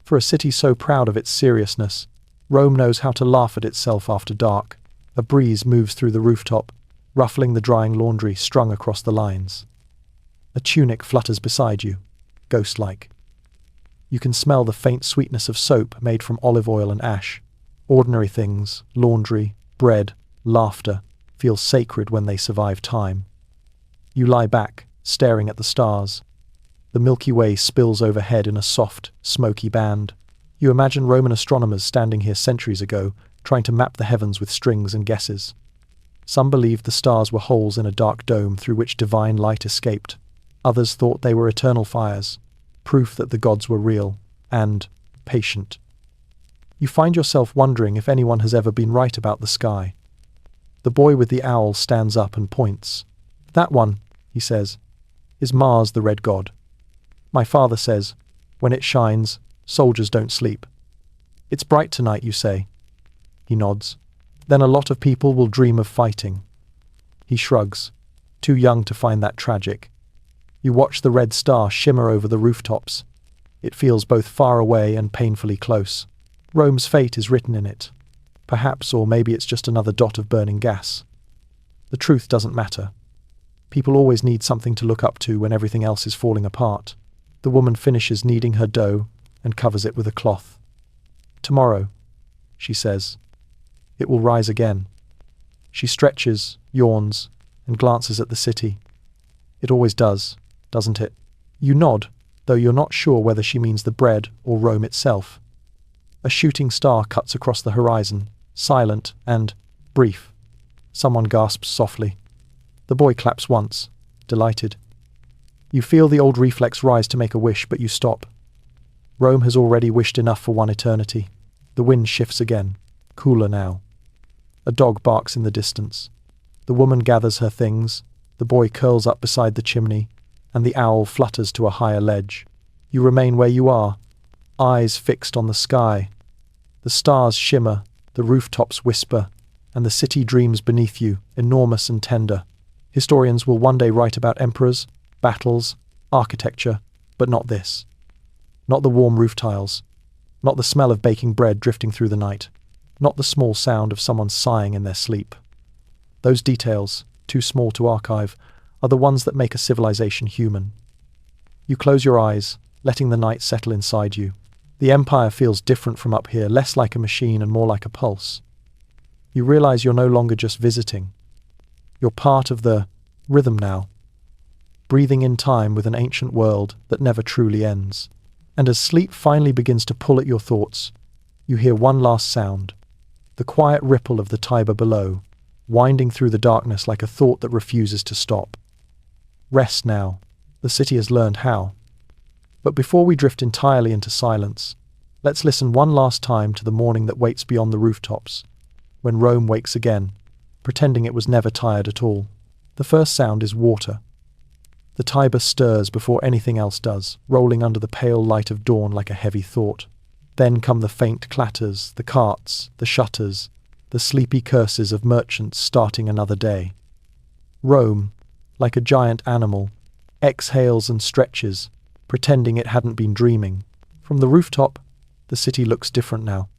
For a city so proud of its seriousness, Rome knows how to laugh at itself after dark. A breeze moves through the rooftop, ruffling the drying laundry strung across the lines. A tunic flutters beside you, ghost-like. You can smell the faint sweetness of soap made from olive oil and ash. Ordinary things, laundry, bread, laughter, feel sacred when they survive time. You lie back, staring at the stars. The Milky Way spills overhead in a soft, smoky band. You imagine Roman astronomers standing here centuries ago, trying to map the heavens with strings and guesses. Some believed the stars were holes in a dark dome through which divine light escaped. Others thought they were eternal fires, proof that the gods were real and patient. You find yourself wondering if anyone has ever been right about the sky. The boy with the owl stands up and points. That one, he says, is Mars, the red god. My father says, when it shines, soldiers don't sleep. It's bright tonight, you say. He nods. Then a lot of people will dream of fighting. He shrugs, too young to find that tragic. You watch the red star shimmer over the rooftops. It feels both far away and painfully close. Rome's fate is written in it. Perhaps, or maybe it's just another dot of burning gas. The truth doesn't matter. People always need something to look up to when everything else is falling apart. The woman finishes kneading her dough and covers it with a cloth. Tomorrow, she says, it will rise again. She stretches, yawns, and glances at the city. It always does, doesn't it? You nod, though you're not sure whether she means the bread or Rome itself. A shooting star cuts across the horizon, silent and brief. Someone gasps softly. The boy claps once, delighted. You feel the old reflex rise to make a wish, but you stop. Rome has already wished enough for one eternity. The wind shifts again, cooler now. A dog barks in the distance. The woman gathers her things, the boy curls up beside the chimney, and the owl flutters to a higher ledge. You remain where you are, eyes fixed on the sky. The stars shimmer, the rooftops whisper, and the city dreams beneath you, enormous and tender. Historians will one day write about emperors, battles, architecture, but not this. Not the warm roof tiles. Not the smell of baking bread drifting through the night. Not the small sound of someone sighing in their sleep. Those details, too small to archive, are the ones that make a civilization human. You close your eyes, letting the night settle inside you. The empire feels different from up here, less like a machine and more like a pulse. You realize you're no longer just visiting. You're part of the rhythm now, breathing in time with an ancient world that never truly ends. And as sleep finally begins to pull at your thoughts, you hear one last sound, the quiet ripple of the Tiber below, winding through the darkness like a thought that refuses to stop. Rest now. The city has learned how. But before we drift entirely into silence, let's listen one last time to the morning that waits beyond the rooftops, when Rome wakes again, pretending it was never tired at all. The first sound is water. The Tiber stirs before anything else does, rolling under the pale light of dawn like a heavy thought. Then come the faint clatters, the carts, the shutters, the sleepy curses of merchants starting another day. Rome, like a giant animal, exhales and stretches, pretending it hadn't been dreaming. From the rooftop, the city looks different now.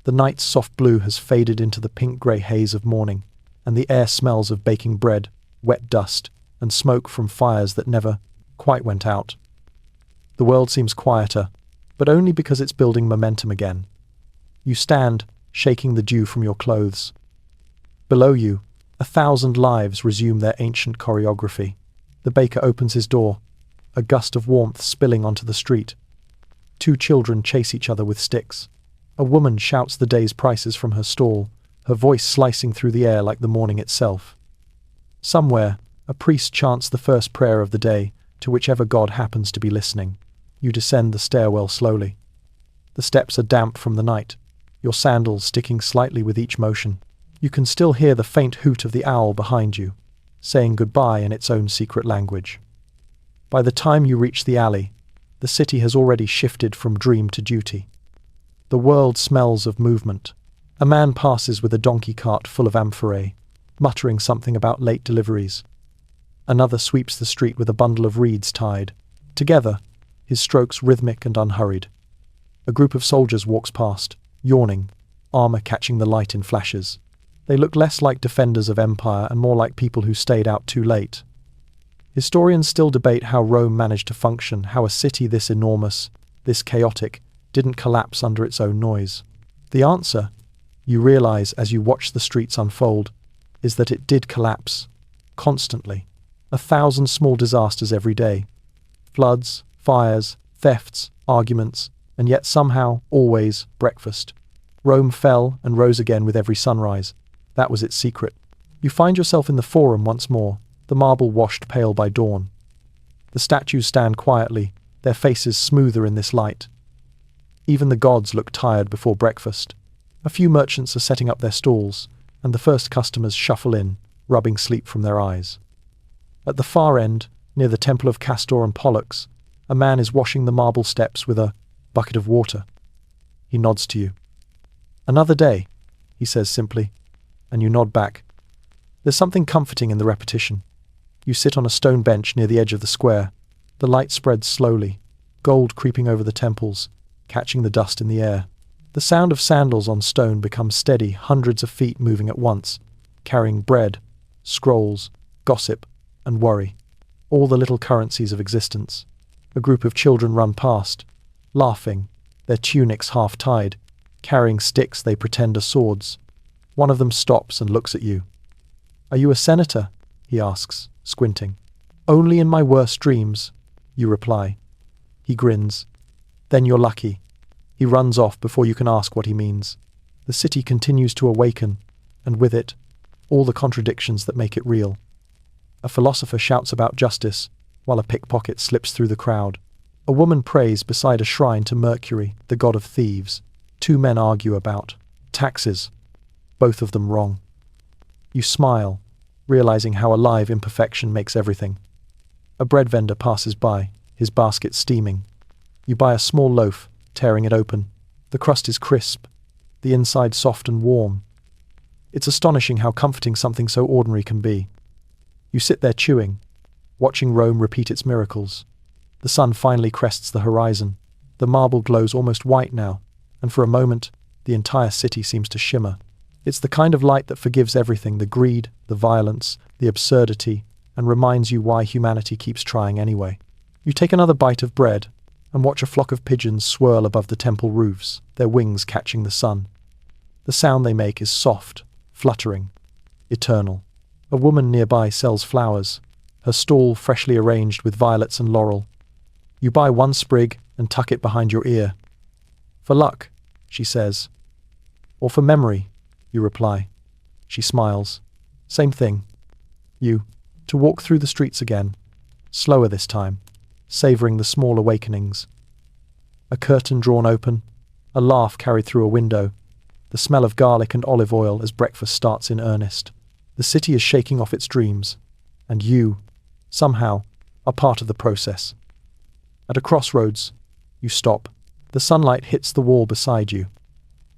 The night's soft blue has faded into the pink-grey haze of morning, and the air smells of baking bread, wet dust, and smoke from fires that never quite went out. The world seems quieter, but only because it's building momentum again. You stand, shaking the dew from your clothes. Below you, 1,000 lives resume their ancient choreography. The baker opens his door, a gust of warmth spilling onto the street. 2 children chase each other with sticks. A woman shouts the day's prices from her stall, her voice slicing through the air like the morning itself. Somewhere, a priest chants the first prayer of the day to whichever god happens to be listening. You descend the stairwell slowly. The steps are damp from the night, your sandals sticking slightly with each motion. You can still hear the faint hoot of the owl behind you, saying goodbye in its own secret language. By the time you reach the alley, the city has already shifted from dream to duty. The world smells of movement. A man passes with a donkey cart full of amphorae, muttering something about late deliveries. Another sweeps the street with a bundle of reeds tied. Together, his strokes rhythmic and unhurried. A group of soldiers walks past, yawning, armor catching the light in flashes. They look less like defenders of empire and more like people who stayed out too late. Historians still debate how Rome managed to function, how a city this enormous, this chaotic, didn't collapse under its own noise. The answer, you realize as you watch the streets unfold, is that it did collapse, constantly. 1,000 small disasters every day. Floods, fires, thefts, arguments, and yet somehow, always, breakfast. Rome fell and rose again with every sunrise. That was its secret. You find yourself in the Forum once more, the marble washed pale by dawn. The statues stand quietly, their faces smoother in this light. Even the gods look tired before breakfast. A few merchants are setting up their stalls, and the first customers shuffle in, rubbing sleep from their eyes. At the far end, near the Temple of Castor and Pollux, a man is washing the marble steps with a bucket of water. He nods to you. "Another day," he says simply, and you nod back. There's something comforting in the repetition. You sit on a stone bench near the edge of the square. The light spreads slowly, gold creeping over the temples, catching the dust in the air. The sound of sandals on stone becomes steady, hundreds of feet moving at once, carrying bread, scrolls, gossip, and worry. All the little currencies of existence. A group of children run past, laughing, their tunics half-tied, carrying sticks they pretend are swords. One of them stops and looks at you. "Are you a senator?" he asks, squinting. "Only in my worst dreams," you reply. He grins. "Then you're lucky." He runs off before you can ask what he means. The city continues to awaken, and with it, all the contradictions that make it real. A philosopher shouts about justice, while a pickpocket slips through the crowd. A woman prays beside a shrine to Mercury, the god of thieves. Two men argue about taxes, both of them wrong. You smile, realizing how alive imperfection makes everything. A bread vendor passes by, his basket steaming. You buy a small loaf, tearing it open. The crust is crisp, the inside soft and warm. It's astonishing how comforting something so ordinary can be. You sit there chewing, watching Rome repeat its miracles. The sun finally crests the horizon. The marble glows almost white now, and for a moment, the entire city seems to shimmer. It's the kind of light that forgives everything, the greed, the violence, the absurdity, and reminds you why humanity keeps trying anyway. You take another bite of bread and watch a flock of pigeons swirl above the temple roofs, their wings catching the sun. The sound they make is soft, fluttering, eternal. A woman nearby sells flowers, her stall freshly arranged with violets and laurel. You buy one sprig and tuck it behind your ear. "For luck," she says. "Or for memory," you reply. She smiles. "Same thing." To walk through the streets again, slower this time, savoring the small awakenings. A curtain drawn open, a laugh carried through a window, the smell of garlic and olive oil as breakfast starts in earnest. The city is shaking off its dreams, and you, somehow, are part of the process. At a crossroads, you stop. The sunlight hits the wall beside you,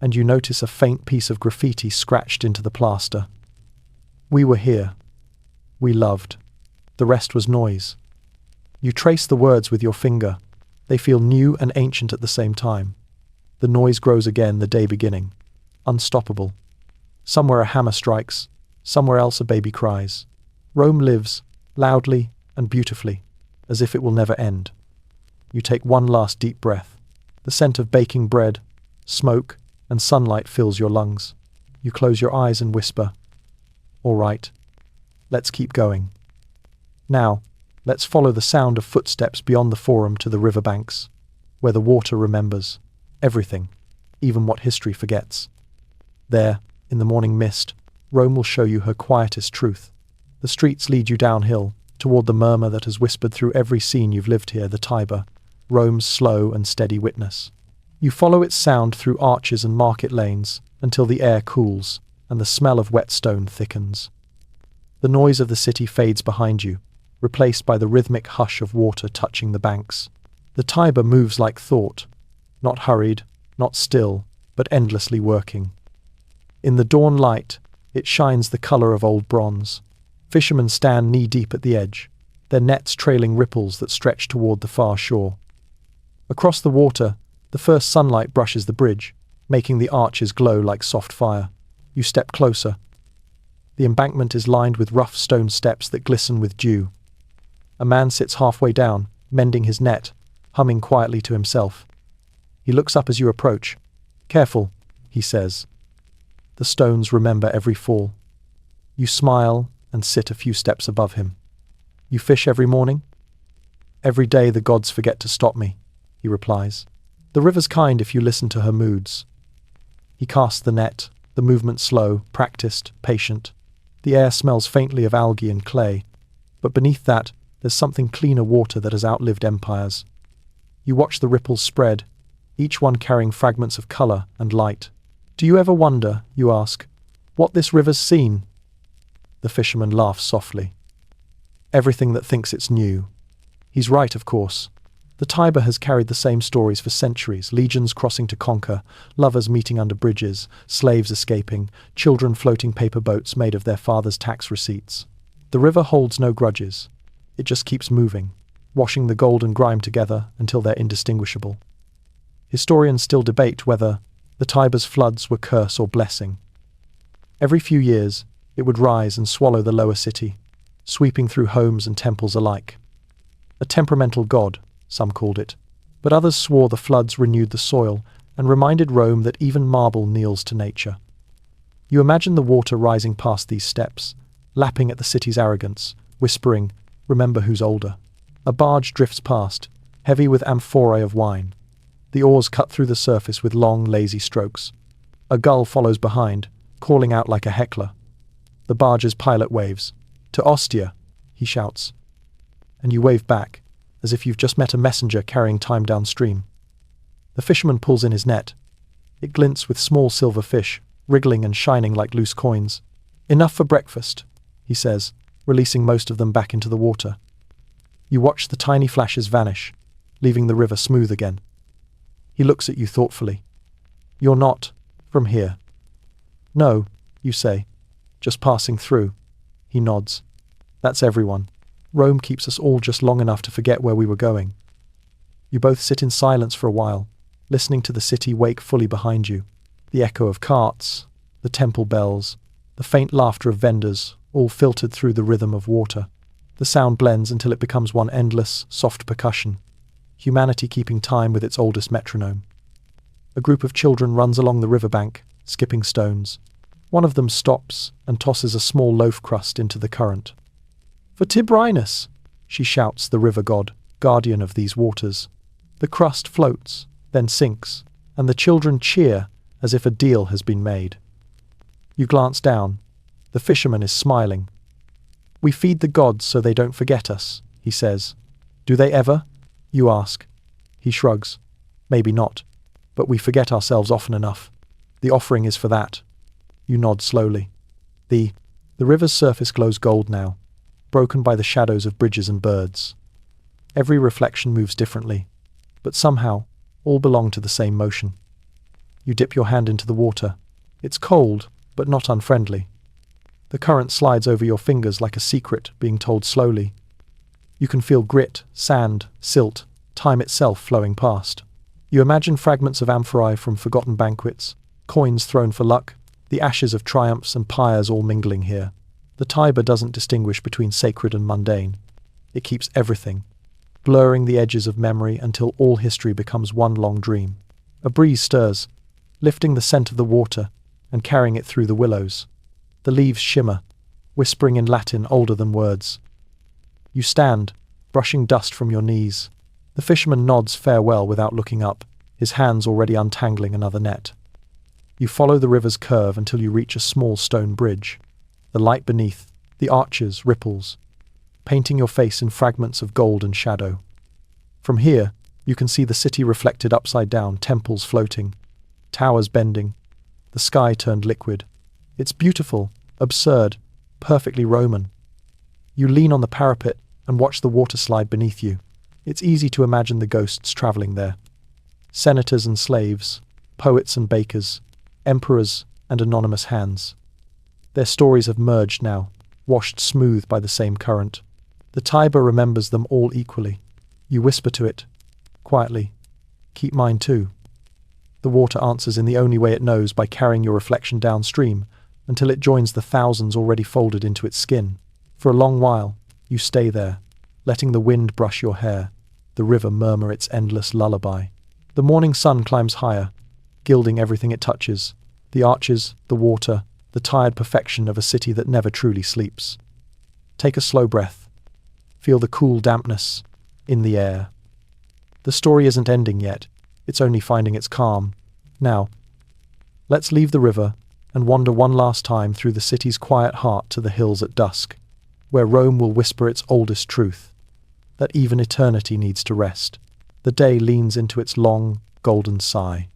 and you notice a faint piece of graffiti scratched into the plaster. "We were here. We loved. The rest was noise." You trace the words with your finger. They feel new and ancient at the same time. The noise grows again, the day beginning. Unstoppable. Somewhere a hammer strikes, somewhere else a baby cries. Rome lives, loudly and beautifully, as if it will never end. You take one last deep breath. The scent of baking bread, smoke, and sunlight fills your lungs. You close your eyes and whisper, "All right, let's keep going." Now, let's follow the sound of footsteps beyond the forum to the riverbanks, where the water remembers everything, even what history forgets. There, in the morning mist, Rome will show you her quietest truth. The streets lead you downhill, toward the murmur that has whispered through every scene you've lived here, the Tiber, Rome's slow and steady witness. You follow its sound through arches and market lanes until the air cools and the smell of wet stone thickens. The noise of the city fades behind you, replaced by the rhythmic hush of water touching the banks. The Tiber moves like thought, not hurried, not still, but endlessly working. In the dawn light, it shines the color of old bronze. Fishermen stand knee-deep at the edge, their nets trailing ripples that stretch toward the far shore. Across the water, the first sunlight brushes the bridge, making the arches glow like soft fire. You step closer. The embankment is lined with rough stone steps that glisten with dew. A man sits halfway down, mending his net, humming quietly to himself. He looks up as you approach. "Careful," he says. The stones remember every fall. You smile and sit a few steps above him. "You fish every morning?" "Every day the gods forget to stop me," he replies. "The river's kind if you listen to her moods." He casts the net, the movement slow, practiced, patient. The air smells faintly of algae and clay, but beneath that, there's something cleaner water that has outlived empires. You watch the ripples spread, each one carrying fragments of color and light. "Do you ever wonder," you ask, "what this river's seen?" The fisherman laughs softly. "Everything that thinks it's new." He's right, of course. The Tiber has carried the same stories for centuries, legions crossing to conquer, lovers meeting under bridges, slaves escaping, children floating paper boats made of their father's tax receipts. The river holds no grudges. It just keeps moving, washing the gold and grime together until they're indistinguishable. Historians still debate whether the Tiber's floods were curse or blessing. Every few years, it would rise and swallow the lower city, sweeping through homes and temples alike. A temperamental god, some called it, but others swore the floods renewed the soil and reminded Rome that even marble kneels to nature. You imagine the water rising past these steps, lapping at the city's arrogance, whispering, "Remember who's older." A barge drifts past, heavy with amphorae of wine. The oars cut through the surface with long, lazy strokes. A gull follows behind, calling out like a heckler. The barge's pilot waves. "To Ostia," he shouts. And you wave back, as if you've just met a messenger carrying time downstream. The fisherman pulls in his net. It glints with small silver fish, wriggling and shining like loose coins. "Enough for breakfast," he says, releasing most of them back into the water. You watch the tiny flashes vanish, leaving the river smooth again. He looks at you thoughtfully. "You're not from here." "No," you say, "just passing through." He nods. "That's everyone. Rome keeps us all just long enough to forget where we were going." You both sit in silence for a while, listening to the city wake fully behind you. The echo of carts, the temple bells, the faint laughter of vendors, all filtered through the rhythm of water. The sound blends until it becomes one endless, soft percussion, humanity keeping time with its oldest metronome. A group of children runs along the riverbank, skipping stones. One of them stops and tosses a small loaf crust into the current. "For Tibrinus," she shouts, the river god, guardian of these waters. The crust floats, then sinks, and the children cheer as if a deal has been made. You glance down. The fisherman is smiling. "We feed the gods so they don't forget us," he says. "Do they ever?" you ask. He shrugs. "Maybe not, but we forget ourselves often enough. The offering is for that." You nod slowly. The river's surface glows gold now, broken by the shadows of bridges and birds. Every reflection moves differently, but somehow all belong to the same motion. You dip your hand into the water. It's cold, but not unfriendly. The current slides over your fingers like a secret being told slowly. You can feel grit, sand, silt, time itself flowing past. You imagine fragments of amphorae from forgotten banquets, coins thrown for luck, the ashes of triumphs and pyres all mingling here. The Tiber doesn't distinguish between sacred and mundane. It keeps everything, blurring the edges of memory until all history becomes one long dream. A breeze stirs, lifting the scent of the water and carrying it through the willows. The leaves shimmer, whispering in Latin older than words. You stand, brushing dust from your knees. The fisherman nods farewell without looking up, his hands already untangling another net. You follow the river's curve until you reach a small stone bridge. The light beneath, the arches, ripples, painting your face in fragments of gold and shadow. From here, you can see the city reflected upside down, temples floating, towers bending, the sky turned liquid. It's beautiful, absurd, perfectly Roman. You lean on the parapet and watch the water slide beneath you. It's easy to imagine the ghosts travelling there. Senators and slaves, poets and bakers, emperors and anonymous hands. Their stories have merged now, washed smooth by the same current. The Tiber remembers them all equally. You whisper to it, quietly, "Keep mine too." The water answers in the only way it knows, by carrying your reflection downstream until it joins the thousands already folded into its skin. For a long while, you stay there, letting the wind brush your hair, the river murmur its endless lullaby. The morning sun climbs higher, gilding everything it touches, the arches, the water, the tired perfection of a city that never truly sleeps. Take a slow breath. Feel the cool dampness in the air. The story isn't ending yet, it's only finding its calm. Now, let's leave the river and wander one last time through the city's quiet heart to the hills at dusk, where Rome will whisper its oldest truth, that even eternity needs to rest. The day leans into its long, golden sigh.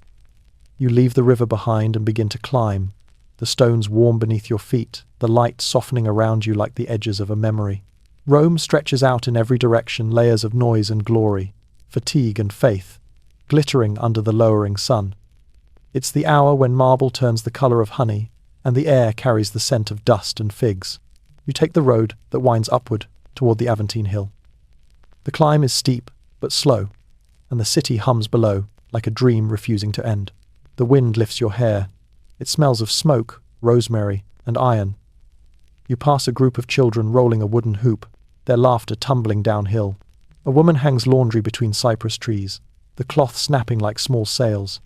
You leave the river behind and begin to climb, the stones warm beneath your feet, the light softening around you like the edges of a memory. Rome stretches out in every direction, layers of noise and glory, fatigue and faith, glittering under the lowering sun. It's the hour when marble turns the color of honey and the air carries the scent of dust and figs. You take the road that winds upward toward the Aventine Hill. The climb is steep but slow, and the city hums below like a dream refusing to end. The wind lifts your hair. It smells of smoke, rosemary, and iron. You pass a group of children rolling a wooden hoop, their laughter tumbling downhill. A woman hangs laundry between cypress trees, the cloth snapping like small sails.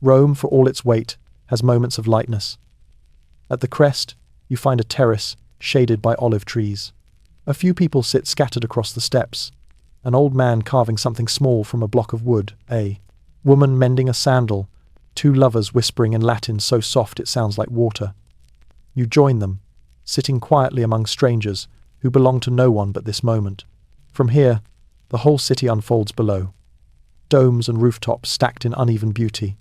Rome, for all its weight, has moments of lightness. At the crest, you find a terrace shaded by olive trees. A few people sit scattered across the steps. An old man carving something small from a block of wood, a woman mending a sandal, two lovers whispering in Latin so soft it sounds like water. You join them, sitting quietly among strangers who belong to no one but this moment. From here, the whole city unfolds below. Domes and rooftops stacked in uneven beauty,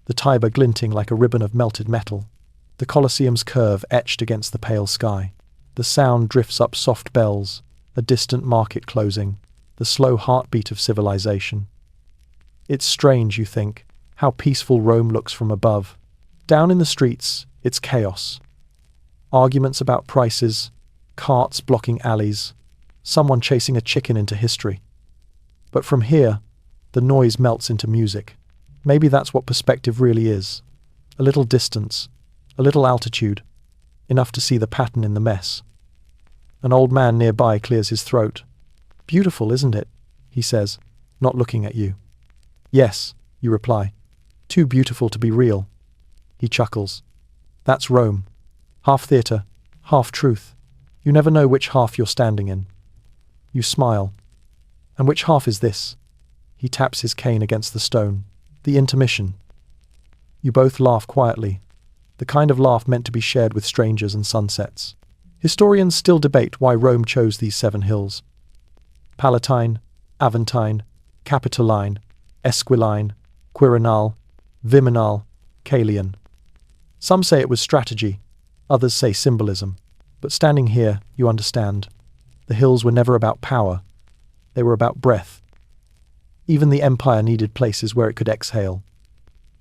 the Tiber glinting like a ribbon of melted metal, the Colosseum's curve etched against the pale sky. The sound drifts up soft bells, a distant market closing, the slow heartbeat of civilization. It's strange, you think, how peaceful Rome looks from above. Down in the streets, it's chaos. Arguments about prices, carts blocking alleys, someone chasing a chicken into history. But from here, the noise melts into music. Maybe that's what perspective really is. A little distance, a little altitude, enough to see the pattern in the mess. An old man nearby clears his throat. "Beautiful, isn't it?" he says, not looking at you. "Yes," you reply. "Too beautiful to be real." He chuckles. "That's Rome. Half theatre, half truth. You never know which half you're standing in." You smile. "And which half is this?" He taps his cane against the stone. "The intermission." You both laugh quietly, the kind of laugh meant to be shared with strangers and sunsets. Historians still debate why Rome chose these 7 hills. Palatine, Aventine, Capitoline, Esquiline, Quirinal, Viminal, Caelian. Some say it was strategy, others say symbolism. But standing here, you understand. The hills were never about power. They were about breath. Even the empire needed places where it could exhale.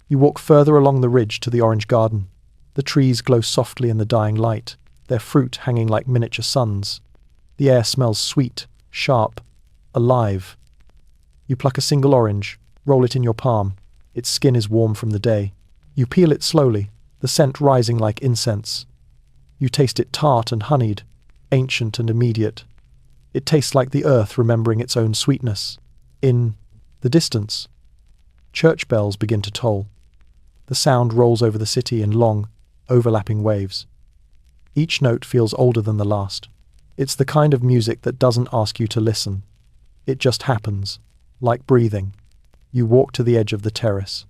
You walk further along the ridge to the orange garden. The trees glow softly in the dying light, their fruit hanging like miniature suns. The air smells sweet, sharp, alive. You pluck a single orange, roll it in your palm. Its skin is warm from the day. You peel it slowly, the scent rising like incense. You taste it tart and honeyed, ancient and immediate. It tastes like the earth remembering its own sweetness. In the distance, church bells begin to toll. The sound rolls over the city in long, overlapping waves. Each note feels older than the last. It's the kind of music that doesn't ask you to listen. It just happens, like breathing. You walk to the edge of the terrace.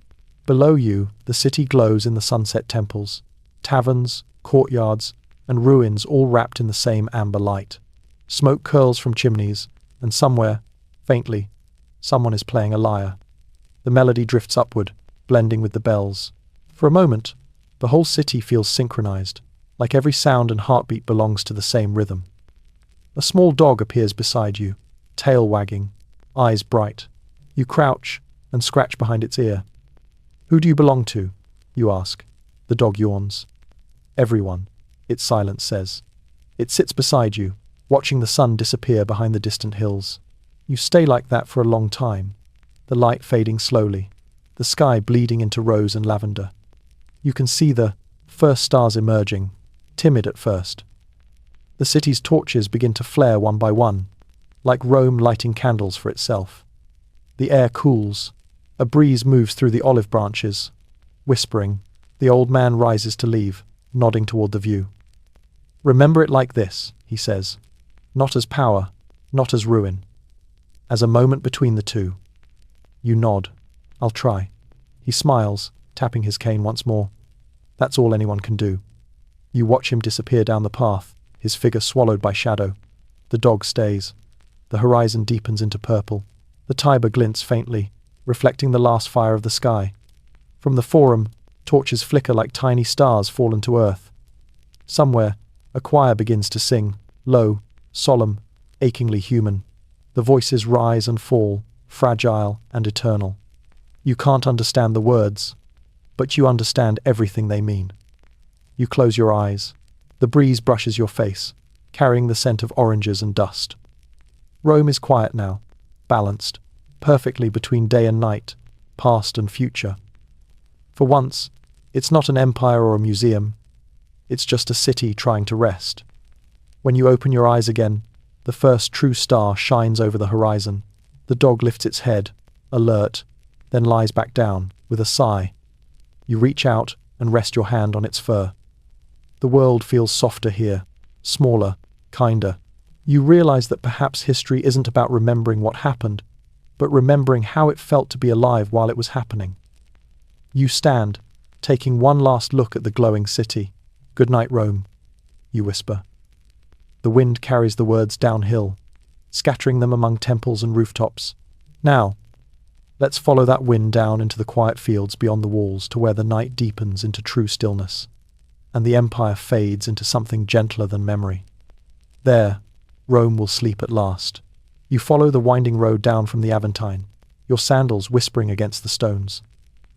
Below you, the city glows in the sunset temples, taverns, courtyards, and ruins all wrapped in the same amber light. Smoke curls from chimneys, and somewhere, faintly, someone is playing a lyre. The melody drifts upward, blending with the bells. For a moment, the whole city feels synchronized, like every sound and heartbeat belongs to the same rhythm. A small dog appears beside you, tail wagging, eyes bright. You crouch and scratch behind its ear. "Who do you belong to?" you ask. The dog yawns. "Everyone," its silence says. It sits beside you, watching the sun disappear behind the distant hills. You stay like that for a long time, the light fading slowly, the sky bleeding into rose and lavender. You can see the first stars emerging, timid at first. The city's torches begin to flare one by one, like Rome lighting candles for itself. The air cools. A breeze moves through the olive branches. Whispering, the old man rises to leave, nodding toward the view. "Remember it like this," he says. "Not as power, not as ruin. As a moment between the two." You nod. "I'll try." He smiles, tapping his cane once more. That's all anyone can do. You watch him disappear down the path, his figure swallowed by shadow. The dog stays. The horizon deepens into purple. The Tiber glints faintly, reflecting the last fire of the sky. From the forum, torches flicker like tiny stars fallen to earth. Somewhere, a choir begins to sing, low, solemn, achingly human. The voices rise and fall, fragile and eternal. You can't understand the words, but you understand everything they mean. You close your eyes. The breeze brushes your face, carrying the scent of oranges and dust. Rome is quiet now, balanced, perfectly between day and night, past and future. For once, it's not an empire or a museum, it's just a city trying to rest. When you open your eyes again, the first true star shines over the horizon. The dog lifts its head, alert, then lies back down, with a sigh. You reach out and rest your hand on its fur. The world feels softer here, smaller, kinder. You realize that perhaps history isn't about remembering what happened, but remembering how it felt to be alive while it was happening. You stand, taking one last look at the glowing city. "Good night, Rome," you whisper. The wind carries the words downhill, scattering them among temples and rooftops. Now, let's follow that wind down into the quiet fields beyond the walls to where the night deepens into true stillness, and the empire fades into something gentler than memory. There, Rome will sleep at last. You follow the winding road down from the Aventine, your sandals whispering against the stones.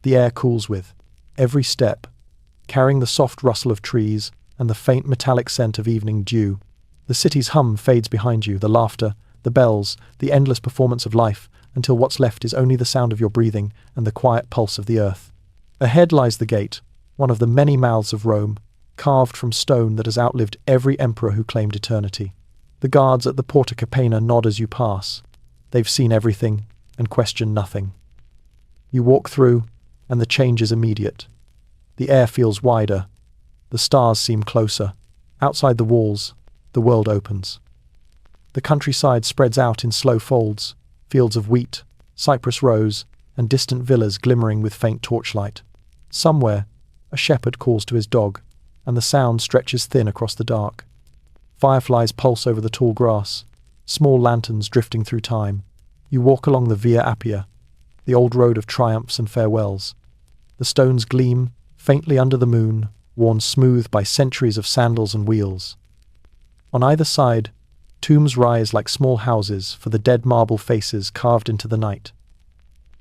The air cools with every step, carrying the soft rustle of trees and the faint metallic scent of evening dew. The city's hum fades behind you, the laughter, the bells, the endless performance of life, until what's left is only the sound of your breathing and the quiet pulse of the earth. Ahead lies the gate, one of the many mouths of Rome, carved from stone that has outlived every emperor who claimed eternity. The guards at the Porta Capena nod as you pass. They've seen everything and question nothing. You walk through, and the change is immediate. The air feels wider. The stars seem closer. Outside the walls, the world opens. The countryside spreads out in slow folds, fields of wheat, cypress rows, and distant villas glimmering with faint torchlight. Somewhere, a shepherd calls to his dog, and the sound stretches thin across the dark. Fireflies pulse over the tall grass, small lanterns drifting through time. You walk along the Via Appia, the old road of triumphs and farewells. The stones gleam, faintly under the moon, worn smooth by centuries of sandals and wheels. On either side, tombs rise like small houses for the dead marble faces carved into the night.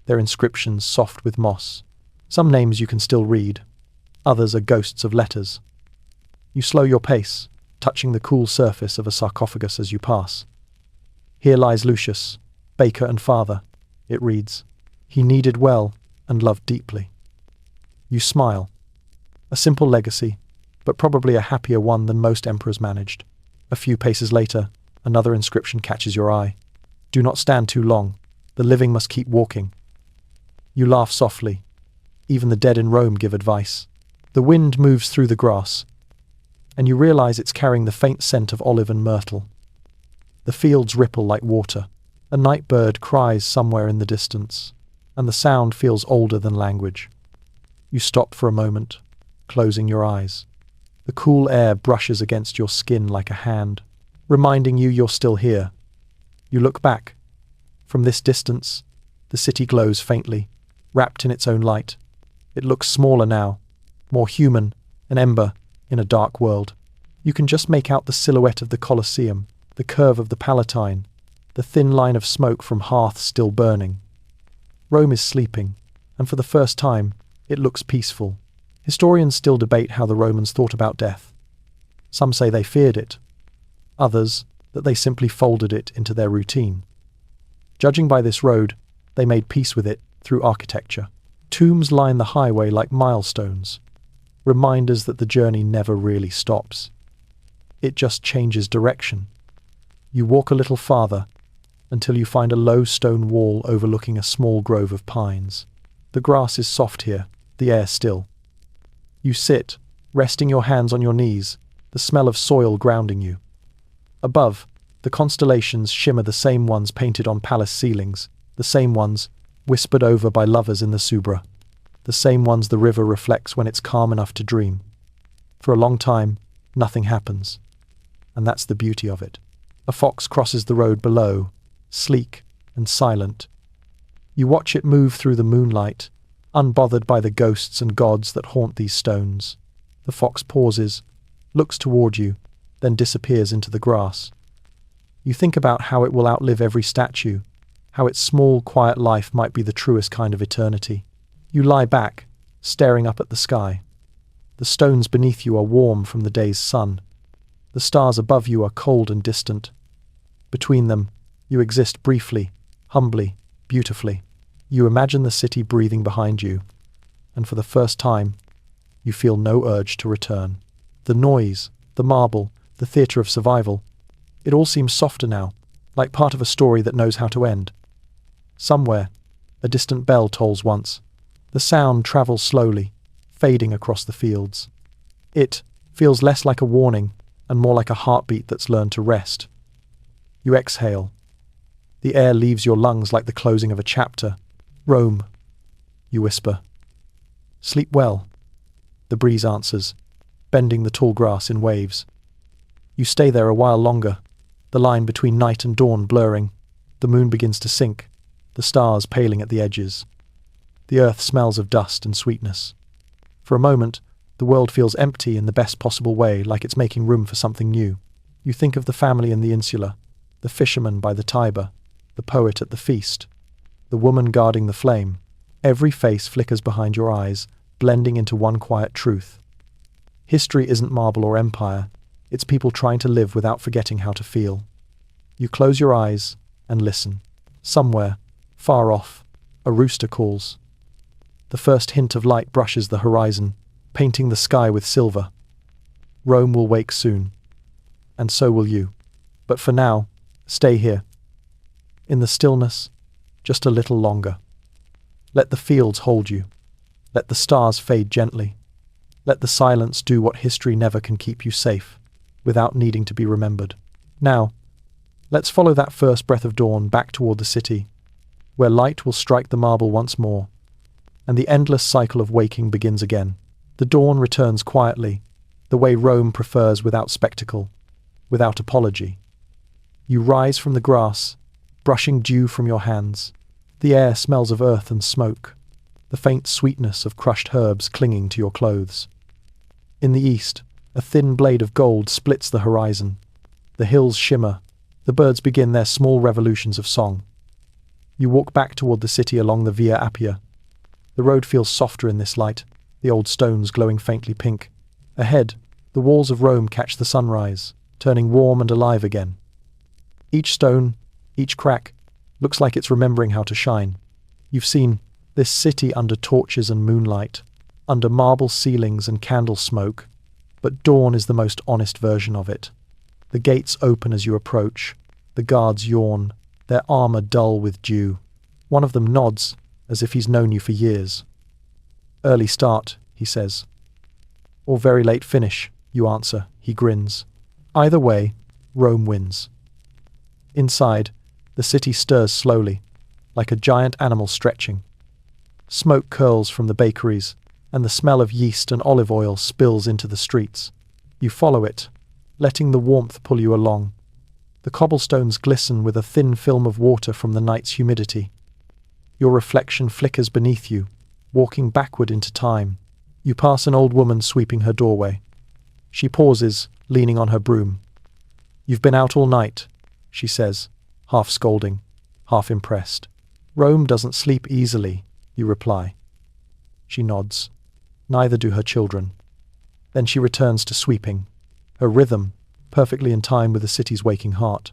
Their inscriptions soft with moss. Some names you can still read, others are ghosts of letters. You slow your pace, touching the cool surface of a sarcophagus as you pass. "Here lies Lucius, baker and father," it reads. "He needed well and loved deeply." You smile. A simple legacy, but probably a happier one than most emperors managed. A few paces later, another inscription catches your eye. "Do not stand too long. The living must keep walking." You laugh softly. Even the dead in Rome give advice. The wind moves through the grass, and you realize it's carrying the faint scent of olive and myrtle. The fields ripple like water. A night bird cries somewhere in the distance, and the sound feels older than language. You stop for a moment, closing your eyes. The cool air brushes against your skin like a hand, reminding you you're still here. You look back. From this distance, the city glows faintly, wrapped in its own light. It looks smaller now, more human, an ember in a dark world. You can just make out the silhouette of the Colosseum, the curve of the Palatine, the thin line of smoke from hearths still burning. Rome is sleeping, and for the first time, it looks peaceful. Historians still debate how the Romans thought about death. Some say they feared it, others that they simply folded it into their routine. Judging by this road, they made peace with it through architecture. Tombs line the highway like milestones, reminders that the journey never really stops. It just changes direction. You walk a little farther until you find a low stone wall overlooking a small grove of pines. The grass is soft here, the air still. You sit, resting your hands on your knees, the smell of soil grounding you. Above, the constellations shimmer, the same ones painted on palace ceilings, the same ones whispered over by lovers in the Subra, the same ones the river reflects when it's calm enough to dream. For a long time, nothing happens, and that's the beauty of it. A fox crosses the road below, sleek and silent. You watch it move through the moonlight, unbothered by the ghosts and gods that haunt these stones. The fox pauses, looks toward you, then disappears into the grass. You think about how it will outlive every statue, how its small, quiet life might be the truest kind of eternity. You lie back, staring up at the sky. The stones beneath you are warm from the day's sun. The The stars above you are cold and distant. Between them, you exist briefly, humbly, beautifully. You imagine the city breathing behind you, and for the first time, you feel no urge to return. The noise, the marble, the theatre of survival, it all seems softer now, like part of a story that knows how to end. Somewhere, a distant bell tolls once. The sound travels slowly, fading across the fields. It feels less like a warning and more like a heartbeat that's learned to rest. You exhale. The air leaves your lungs like the closing of a chapter. Rome, you whisper. Sleep well, the breeze answers, bending the tall grass in waves. You stay there a while longer, the line between night and dawn blurring. The moon begins to sink, the stars paling at the edges. The earth smells of dust and sweetness. For a moment, the world feels empty in the best possible way, like it's making room for something new. You think of the family in the insula, the fisherman by the Tiber, the poet at the feast, the woman guarding the flame. Every face flickers behind your eyes, blending into one quiet truth. History isn't marble or empire, it's people trying to live without forgetting how to feel. You close your eyes and listen. Somewhere, far off, a rooster calls. The first hint of light brushes the horizon, painting the sky with silver. Rome will wake soon, and so will you. But for now, stay here. In the stillness, just a little longer. Let the fields hold you. Let the stars fade gently. Let the silence do what history never can: keep you safe, without needing to be remembered. Now, let's follow that first breath of dawn back toward the city, where light will strike the marble once more, and the endless cycle of waking begins again. The dawn returns quietly, the way Rome prefers, without spectacle, without apology. You rise from the grass, brushing dew from your hands. The air smells of earth and smoke, the faint sweetness of crushed herbs clinging to your clothes. In the east, a thin blade of gold splits the horizon. The hills shimmer, the birds begin their small revolutions of song. You walk back toward the city along the Via Appia. The road feels softer in this light, the old stones glowing faintly pink. Ahead, the walls of Rome catch the sunrise, turning warm and alive again. Each stone, each crack, looks like it's remembering how to shine. You've seen this city under torches and moonlight, under marble ceilings and candle smoke, but dawn is the most honest version of it. The gates open as you approach. The guards yawn, their armor dull with dew. One of them nods, as if he's known you for years. Early start, he says. Or very late finish, you answer, he grins. Either way, Rome wins. Inside, the city stirs slowly, like a giant animal stretching. Smoke curls from the bakeries, and the smell of yeast and olive oil spills into the streets. You follow it, letting the warmth pull you along. The cobblestones glisten with a thin film of water from the night's humidity. Your reflection flickers beneath you, walking backward into time. You pass an old woman sweeping her doorway. She pauses, leaning on her broom. You've been out all night, she says, half scolding, half impressed. Rome doesn't sleep easily, you reply. She nods. Neither do her children. Then she returns to sweeping, her rhythm perfectly in time with the city's waking heart.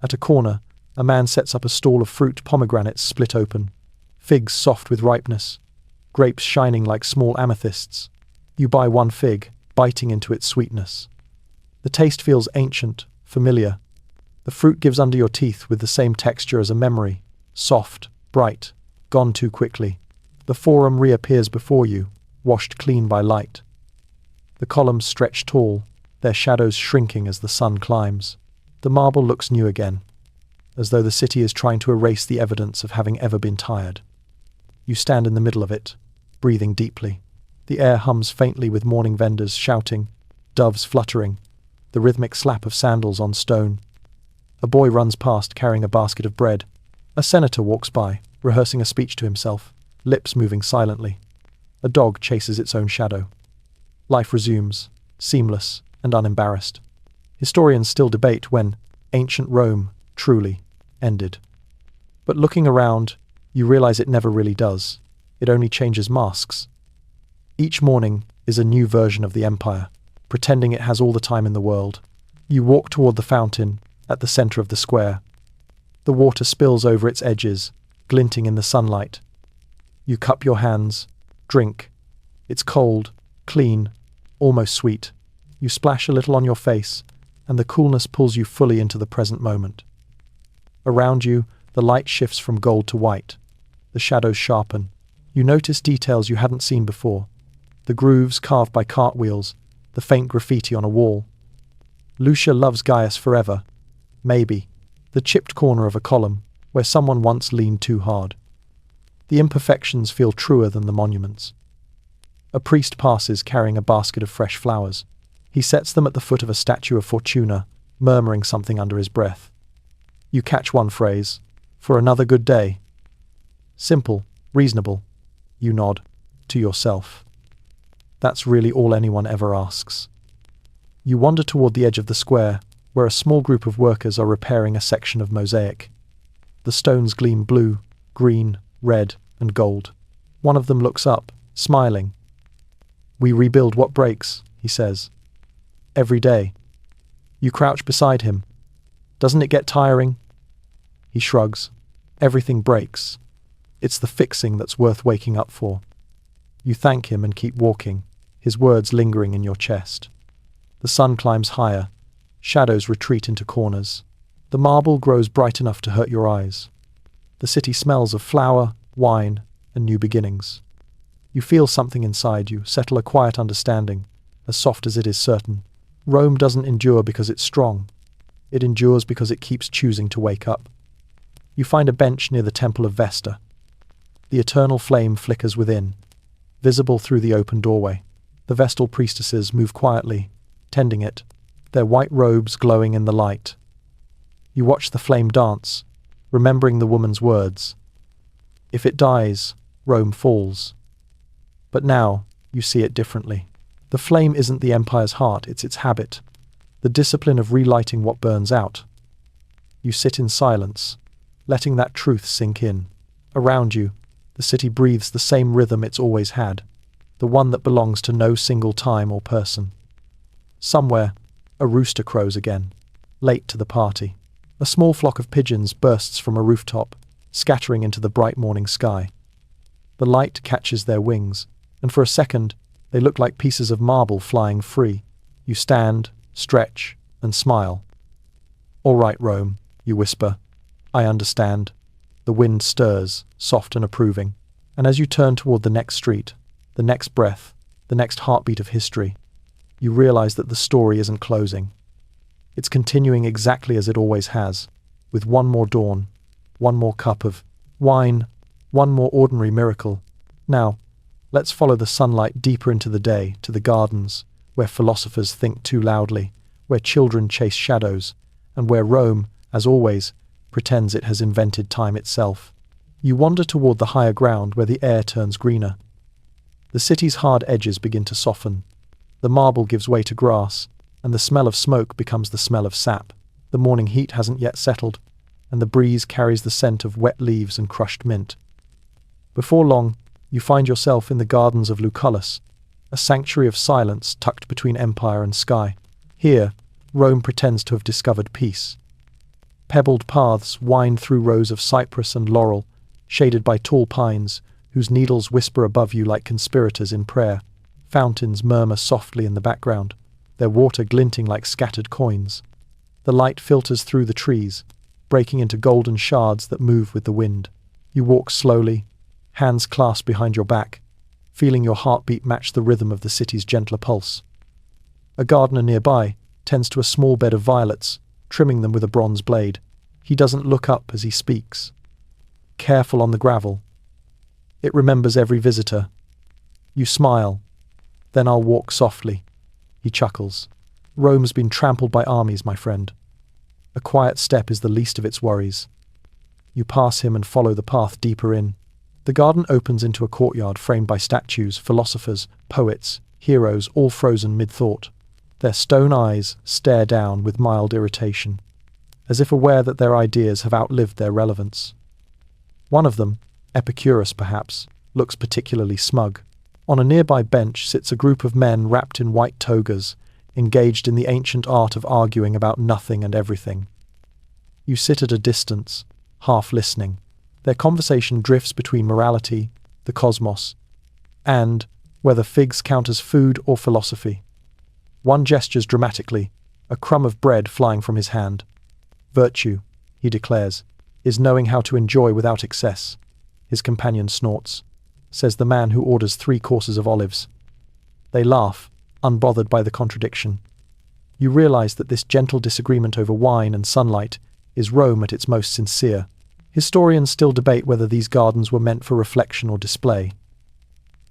At a corner, a man sets up a stall of fruit, pomegranates split open, figs soft with ripeness, grapes shining like small amethysts. You buy one fig, biting into its sweetness. The taste feels ancient, familiar. The fruit gives under your teeth with the same texture as a memory, soft, bright, gone too quickly. The forum reappears before you, washed clean by light. The columns stretch tall, their shadows shrinking as the sun climbs. The marble looks new again, as though the city is trying to erase the evidence of having ever been tired. You stand in the middle of it, breathing deeply. The air hums faintly with morning vendors shouting, doves fluttering, the rhythmic slap of sandals on stone. A boy runs past carrying a basket of bread. A senator walks by, rehearsing a speech to himself, lips moving silently. A dog chases its own shadow. Life resumes, seamless and unembarrassed. Historians still debate when ancient Rome truly ended. But looking around, you realize it never really does. It only changes masks. Each morning is a new version of the empire, pretending it has all the time in the world. You walk toward the fountain at the center of the square. The water spills over its edges, glinting in the sunlight. You cup your hands, drink. It's cold, clean, almost sweet. You splash a little on your face, and the coolness pulls you fully into the present moment. Around you, the light shifts from gold to white. The shadows sharpen. You notice details you hadn't seen before. The grooves carved by cartwheels, the faint graffiti on a wall. Lucia loves Gaius forever. Maybe. The chipped corner of a column, where someone once leaned too hard. The imperfections feel truer than the monuments. A priest passes carrying a basket of fresh flowers. He sets them at the foot of a statue of Fortuna, murmuring something under his breath. You catch one phrase, "For another good day." Simple, reasonable. You nod, to yourself. That's really all anyone ever asks. You wander toward the edge of the square, where a small group of workers are repairing a section of mosaic. The stones gleam blue, green, red, and gold. One of them looks up, smiling. "We rebuild what breaks," he says. "Every day." You crouch beside him. "Doesn't it get tiring?" He shrugs. "Everything breaks. It's the fixing that's worth waking up for." You thank him and keep walking, his words lingering in your chest. The sun climbs higher. Shadows retreat into corners. The marble grows bright enough to hurt your eyes. The city smells of flour, wine, and new beginnings. You feel something inside you settle, a quiet understanding, as soft as it is certain. Rome doesn't endure because it's strong. It endures because it keeps choosing to wake up. You find a bench near the Temple of Vesta. The eternal flame flickers within, visible through the open doorway. The Vestal priestesses move quietly, tending it, their white robes glowing in the light. You watch the flame dance, remembering the woman's words. If it dies, Rome falls. But now, you see it differently. The flame isn't the empire's heart, it's its habit, the discipline of relighting what burns out. You sit in silence, letting that truth sink in. Around you, the city breathes the same rhythm it's always had, the one that belongs to no single time or person. Somewhere, a rooster crows again, late to the party. A small flock of pigeons bursts from a rooftop, scattering into the bright morning sky. The light catches their wings, and for a second, they look like pieces of marble flying free. You stand, stretch, and smile. "All right, Rome," you whisper. "I understand." The wind stirs, soft and approving, and as you turn toward the next street, the next breath, the next heartbeat of history, you realize that the story isn't closing. It's continuing exactly as it always has, with one more dawn, one more cup of wine, one more ordinary miracle. Now, let's follow the sunlight deeper into the day, to the gardens, where philosophers think too loudly, where children chase shadows, and where Rome, as always, pretends it has invented time itself. You wander toward the higher ground where the air turns greener. The city's hard edges begin to soften. The marble gives way to grass, and the smell of smoke becomes the smell of sap. The morning heat hasn't yet settled, and the breeze carries the scent of wet leaves and crushed mint. Before long, you find yourself in the gardens of Lucullus, a sanctuary of silence tucked between empire and sky. Here, Rome pretends to have discovered peace. Pebbled paths wind through rows of cypress and laurel, shaded by tall pines, whose needles whisper above you like conspirators in prayer. Fountains murmur softly in the background, their water glinting like scattered coins. The light filters through the trees, breaking into golden shards that move with the wind. You walk slowly, hands clasped behind your back, feeling your heartbeat match the rhythm of the city's gentler pulse. A gardener nearby tends to a small bed of violets, trimming them with a bronze blade. He doesn't look up as he speaks. Careful on the gravel. It remembers every visitor. You smile. "Then I'll walk softly." He chuckles. "Rome's been trampled by armies, my friend. A quiet step is the least of its worries." You pass him and follow the path deeper in. The garden opens into a courtyard framed by statues, philosophers, poets, heroes, all frozen mid-thought. Their stone eyes stare down with mild irritation, as if aware that their ideas have outlived their relevance. One of them, Epicurus perhaps, looks particularly smug. On a nearby bench sits a group of men wrapped in white togas, engaged in the ancient art of arguing about nothing and everything. You sit at a distance, half listening. Their conversation drifts between morality, the cosmos, and whether figs count as food or philosophy. One gestures dramatically, a crumb of bread flying from his hand. Virtue, he declares, is knowing how to enjoy without excess. His companion snorts, says the man who orders 3 courses of olives. They laugh, unbothered by the contradiction. You realize that this gentle disagreement over wine and sunlight is Rome at its most sincere. Historians still debate whether these gardens were meant for reflection or display.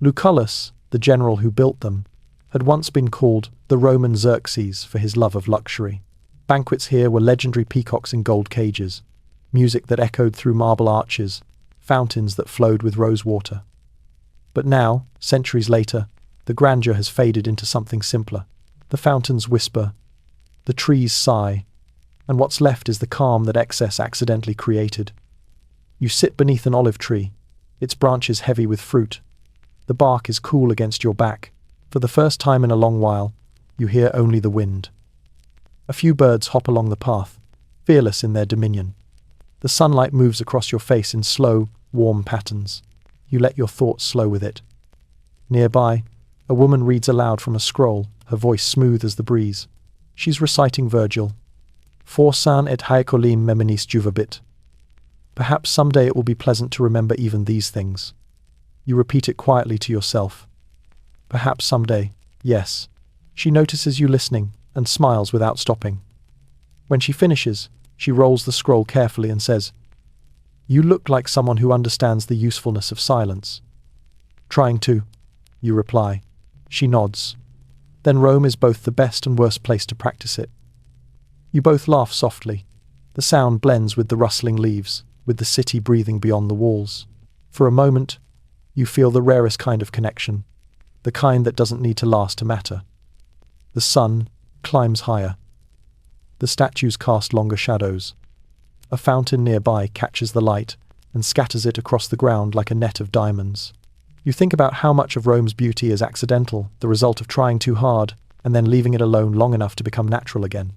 Lucullus, the general who built them, had once been called the Roman Xerxes for his love of luxury. Banquets here were legendary peacocks in gold cages, music that echoed through marble arches, fountains that flowed with rose water. But now, centuries later, the grandeur has faded into something simpler. The fountains whisper, the trees sigh, and what's left is the calm that excess accidentally created. You sit beneath an olive tree, its branches heavy with fruit. The bark is cool against your back. For the first time in a long while, you hear only the wind. A few birds hop along the path, fearless in their dominion. The sunlight moves across your face in slow, warm patterns. You let your thoughts slow with it. Nearby, a woman reads aloud from a scroll, her voice smooth as the breeze. She's reciting Virgil. Forsan et haecolim memenis juvabit. Perhaps someday it will be pleasant to remember even these things. You repeat it quietly to yourself. Perhaps someday, yes. She notices you listening and smiles without stopping. When she finishes, she rolls the scroll carefully and says, "You look like someone who understands the usefulness of silence." "Trying to," you reply. She nods. Then Rome is both the best and worst place to practice it. You both laugh softly. The sound blends with the rustling leaves, with the city breathing beyond the walls. For a moment, you feel the rarest kind of connection, the kind that doesn't need to last to matter. The sun climbs higher. The statues cast longer shadows. A fountain nearby catches the light and scatters it across the ground like a net of diamonds. You think about how much of Rome's beauty is accidental, the result of trying too hard and then leaving it alone long enough to become natural again.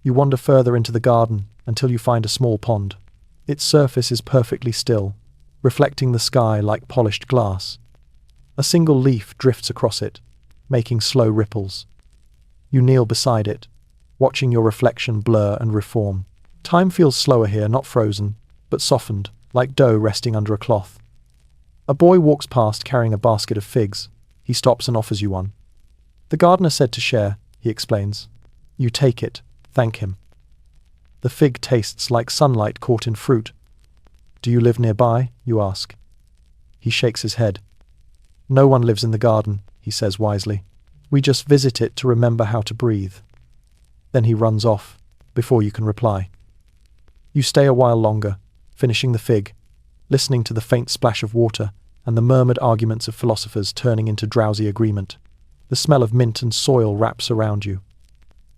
You wander further into the garden until you find a small pond. Its surface is perfectly still, reflecting the sky like polished glass. A single leaf drifts across it, making slow ripples. You kneel beside it, watching your reflection blur and reform. Time feels slower here, not frozen, but softened, like dough resting under a cloth. A boy walks past carrying a basket of figs. He stops and offers you one. "The gardener said to share," he explains. You take it, thank him. The fig tastes like sunlight caught in fruit. "Do you live nearby?" you ask. He shakes his head. "No one lives in the garden," he says wisely. "We just visit it to remember how to breathe." Then he runs off, before you can reply. You stay a while longer, finishing the fig, listening to the faint splash of water and the murmured arguments of philosophers turning into drowsy agreement. The smell of mint and soil wraps around you.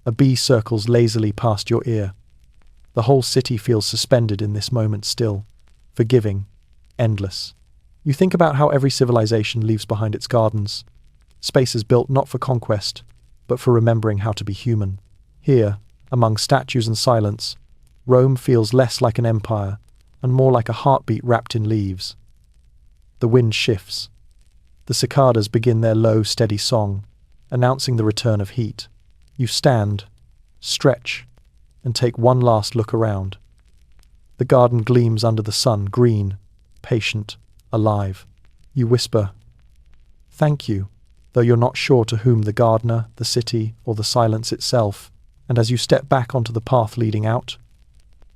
A bee circles lazily past your ear. The whole city feels suspended in this moment still, forgiving, endless. You think about how every civilization leaves behind its gardens, spaces built not for conquest, but for remembering how to be human. Here, among statues and silence, Rome feels less like an empire and more like a heartbeat wrapped in leaves. The wind shifts. The cicadas begin their low, steady song, announcing the return of heat. You stand, stretch, and take one last look around. The garden gleams under the sun, green, patient, alive. You whisper, "Thank you," though you're not sure to whom, the gardener, the city, or the silence itself. And as you step back onto the path leading out,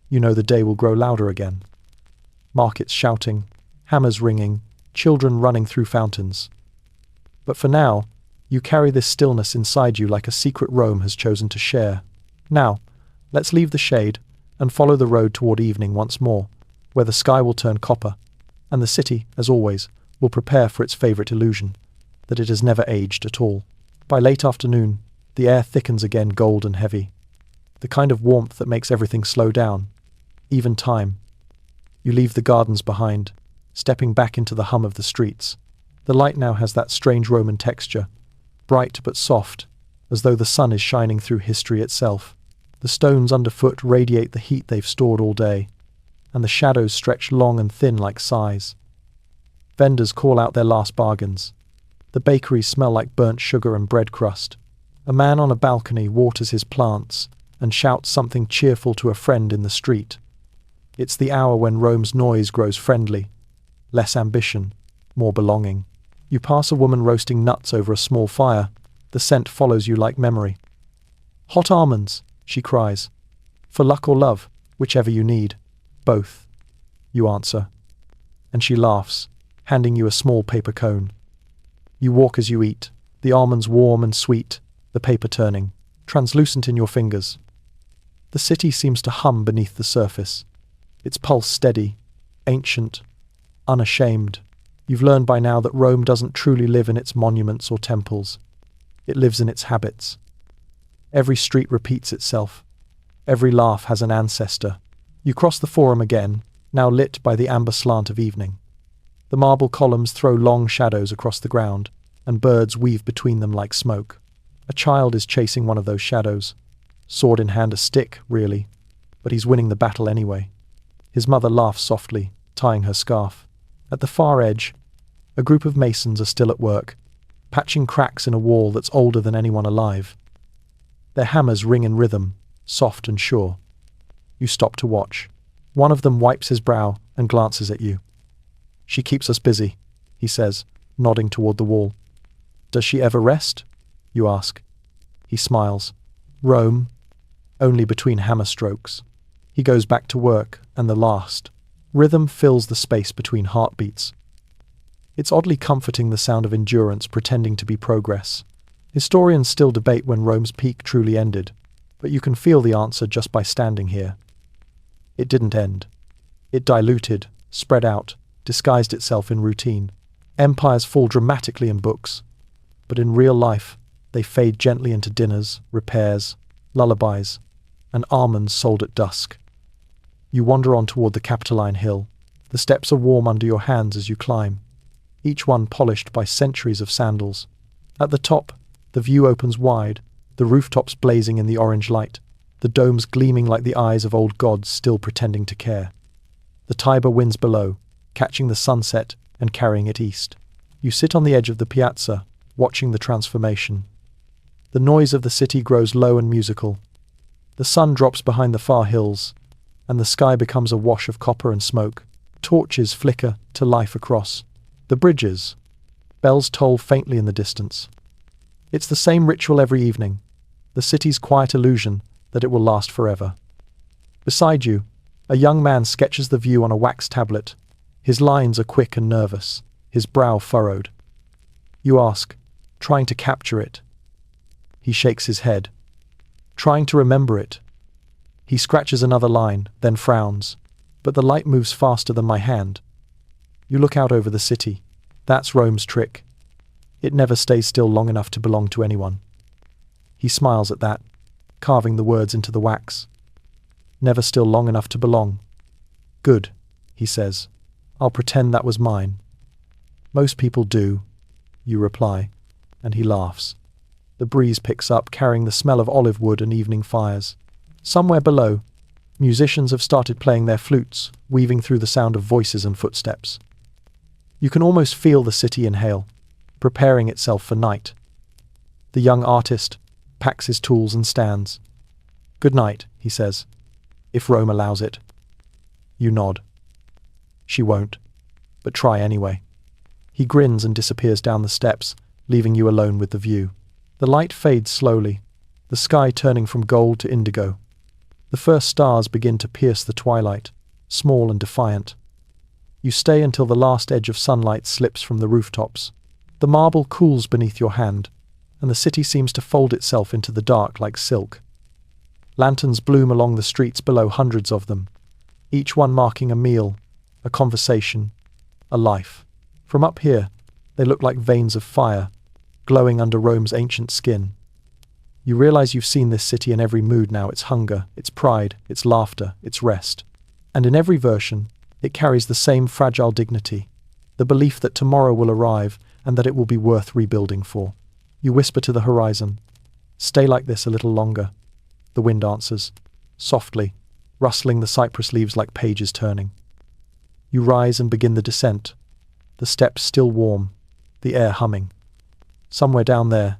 you know the day will grow louder again. Markets shouting, hammers ringing, children running through fountains. But for now, you carry this stillness inside you like a secret Rome has chosen to share. Now, let's leave the shade and follow the road toward evening once more, where the sky will turn copper, and the city, as always, will prepare for its favorite illusion, that it has never aged at all. By late afternoon, the air thickens again, gold and heavy, the kind of warmth that makes everything slow down, even time. You leave the gardens behind, stepping back into the hum of the streets. The light now has that strange Roman texture, bright but soft, as though the sun is shining through history itself. The stones underfoot radiate the heat they've stored all day, and the shadows stretch long and thin like sighs. Vendors call out their last bargains. The bakeries smell like burnt sugar and bread crust. A man on a balcony waters his plants and shouts something cheerful to a friend in the street. It's the hour when Rome's noise grows friendly. Less ambition, more belonging. You pass a woman roasting nuts over a small fire. The scent follows you like memory. "Hot almonds," she cries. "For luck or love, whichever you need." "Both," you answer. And she laughs, handing you a small paper cone. You walk as you eat, the almonds warm and sweet, the paper turning, translucent in your fingers. The city seems to hum beneath the surface, its pulse steady, ancient, unashamed. You've learned by now that Rome doesn't truly live in its monuments or temples. It lives in its habits. Every street repeats itself. Every laugh has an ancestor. You cross the Forum again, now lit by the amber slant of evening. The marble columns throw long shadows across the ground, and birds weave between them like smoke. A child is chasing one of those shadows. Sword in hand, a stick, really, but he's winning the battle anyway. His mother laughs softly, tying her scarf. At the far edge, a group of masons are still at work, patching cracks in a wall that's older than anyone alive. Their hammers ring in rhythm, soft and sure. You stop to watch. One of them wipes his brow and glances at you. "She keeps us busy," he says, nodding toward the wall. "Does she ever rest?" you ask. He smiles. "Rome, only between hammer strokes." He goes back to work, and the last rhythm fills the space between heartbeats. It's oddly comforting, the sound of endurance pretending to be progress. Historians still debate when Rome's peak truly ended, but you can feel the answer just by standing here. It didn't end. It diluted, spread out, disguised itself in routine. Empires fall dramatically in books, but in real life, they fade gently into dinners, repairs, lullabies, and almonds sold at dusk. You wander on toward the Capitoline Hill. The steps are warm under your hands as you climb, each one polished by centuries of sandals. At the top, the view opens wide, the rooftops blazing in the orange light, the domes gleaming like the eyes of old gods still pretending to care. The Tiber winds below, catching the sunset and carrying it east. You sit on the edge of the piazza, watching the transformation. The noise of the city grows low and musical. The sun drops behind the far hills, and the sky becomes a wash of copper and smoke. Torches flicker to life across the bridges. Bells toll faintly in the distance. It's the same ritual every evening, the city's quiet illusion that it will last forever. Beside you, a young man sketches the view on a wax tablet. His lines are quick and nervous, his brow furrowed. You ask, trying to capture it. He shakes his head. Trying to remember it. He scratches another line, then frowns. But the light moves faster than my hand. You look out over the city. That's Rome's trick. It never stays still long enough to belong to anyone. He smiles at that, carving the words into the wax. Never still long enough to belong. "Good," he says. "I'll pretend that was mine." "Most people do," you reply, and he laughs. The breeze picks up, carrying the smell of olive wood and evening fires. Somewhere below, musicians have started playing their flutes, weaving through the sound of voices and footsteps. You can almost feel the city inhale, preparing itself for night. The young artist packs his tools and stands. "Good night," he says, "if Rome allows it." You nod. She won't, but try anyway. He grins and disappears down the steps, leaving you alone with the view. The light fades slowly, the sky turning from gold to indigo. The first stars begin to pierce the twilight, small and defiant. You stay until the last edge of sunlight slips from the rooftops. The marble cools beneath your hand, and the city seems to fold itself into the dark like silk. Lanterns bloom along the streets below, hundreds of them, each one marking a meal, a conversation, a life. From up here, they look like veins of fire, glowing under Rome's ancient skin. You realize you've seen this city in every mood now, its hunger, its pride, its laughter, its rest. And in every version, it carries the same fragile dignity, the belief that tomorrow will arrive and that it will be worth rebuilding for. You whisper to the horizon, Stay like this a little longer, the wind answers, softly, rustling the cypress leaves like pages turning. You rise and begin the descent, the steps still warm, the air humming. Somewhere down there,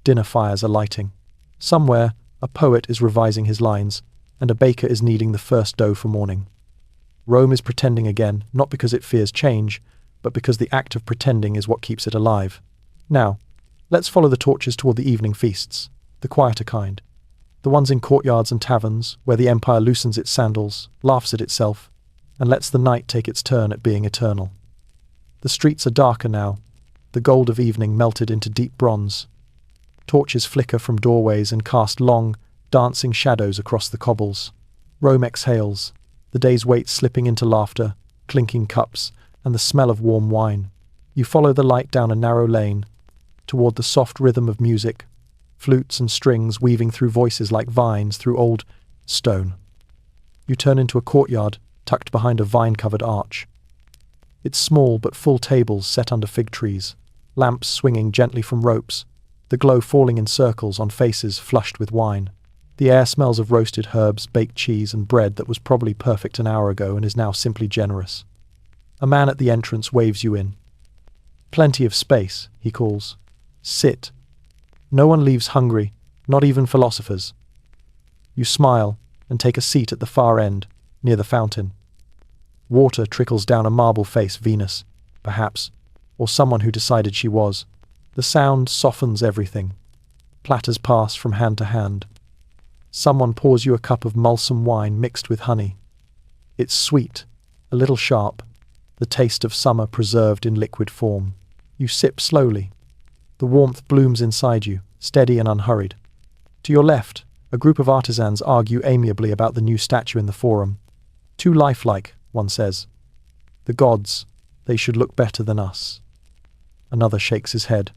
dinner fires are lighting. Somewhere, a poet is revising his lines, and a baker is kneading the first dough for morning. Rome is pretending again, not because it fears change, but because the act of pretending is what keeps it alive. Now, let's follow the torches toward the evening feasts, the quieter kind. The ones in courtyards and taverns, where the empire loosens its sandals, laughs at itself, and lets the night take its turn at being eternal. The streets are darker now, the gold of evening melted into deep bronze. Torches flicker from doorways and cast long, dancing shadows across the cobbles. Rome exhales, the day's weight slipping into laughter, clinking cups, and the smell of warm wine. You follow the light down a narrow lane, toward the soft rhythm of music, flutes and strings weaving through voices like vines through old stone. You turn into a courtyard tucked behind a vine-covered arch. It's small but full tables set under fig trees, lamps swinging gently from ropes, the glow falling in circles on faces flushed with wine. The air smells of roasted herbs, baked cheese, and bread that was probably perfect an hour ago and is now simply generous. A man at the entrance waves you in. "Plenty of space," he calls. "Sit." No one leaves hungry, not even philosophers. You smile and take a seat at the far end, near the fountain. Water trickles down a marble-faced Venus, perhaps, or someone who decided she was. The sound softens everything. Platters pass from hand to hand. Someone pours you a cup of mulsum wine mixed with honey. It's sweet, a little sharp, the taste of summer preserved in liquid form. You sip slowly. The warmth blooms inside you, steady and unhurried. To your left, a group of artisans argue amiably about the new statue in the forum. Too lifelike, one says. The gods, they should look better than us. Another shakes his head.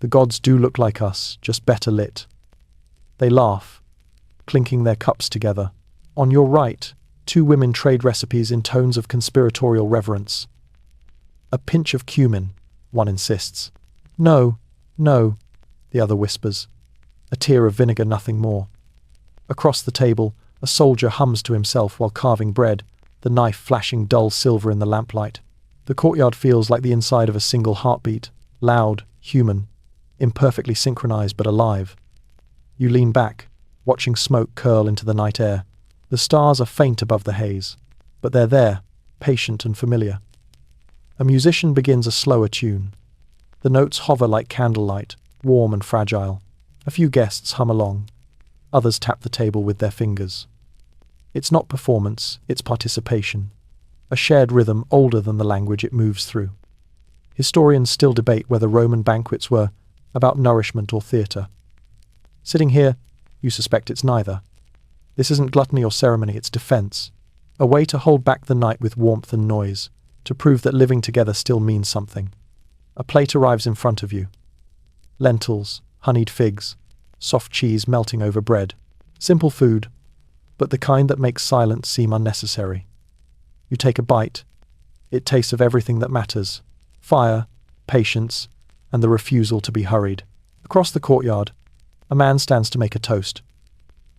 The gods do look like us, just better lit. They laugh, clinking their cups together. On your right, two women trade recipes in tones of conspiratorial reverence. "A pinch of cumin," one insists. "No, no," the other whispers. "A tear of vinegar, nothing more." Across the table, a soldier hums to himself while carving bread, the knife flashing dull silver in the lamplight. The courtyard feels like the inside of a single heartbeat, loud, human, imperfectly synchronized but alive. You lean back, watching smoke curl into the night air. The stars are faint above the haze, but they're there, patient and familiar. A musician begins a slower tune. The notes hover like candlelight, warm and fragile. A few guests hum along. Others tap the table with their fingers. It's not performance, it's participation. A shared rhythm older than the language it moves through. Historians still debate whether Roman banquets were about nourishment or theatre. Sitting here, you suspect it's neither. This isn't gluttony or ceremony, it's defense. A way to hold back the night with warmth and noise, to prove that living together still means something. A plate arrives in front of you. Lentils, honeyed figs, soft cheese melting over bread. Simple food, but the kind that makes silence seem unnecessary. You take a bite. It tastes of everything that matters. Fire, patience, and the refusal to be hurried. Across the courtyard, a man stands to make a toast.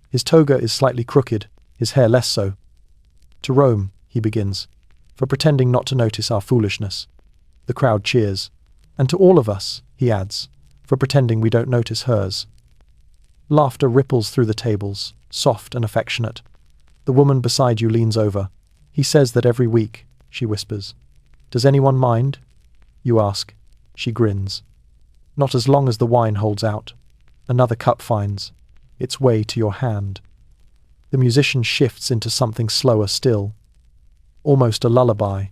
His toga is slightly crooked, his hair less so. "To Rome," he begins, "for pretending not to notice our foolishness." The crowd cheers. "And to all of us," he adds, "for pretending we don't notice hers." Laughter ripples through the tables, soft and affectionate. The woman beside you leans over. "He says that every week," she whispers. "Does anyone mind?" You ask. She grins. "Not as long as the wine holds out." Another cup finds its way to your hand. The musician shifts into something slower still, almost a lullaby.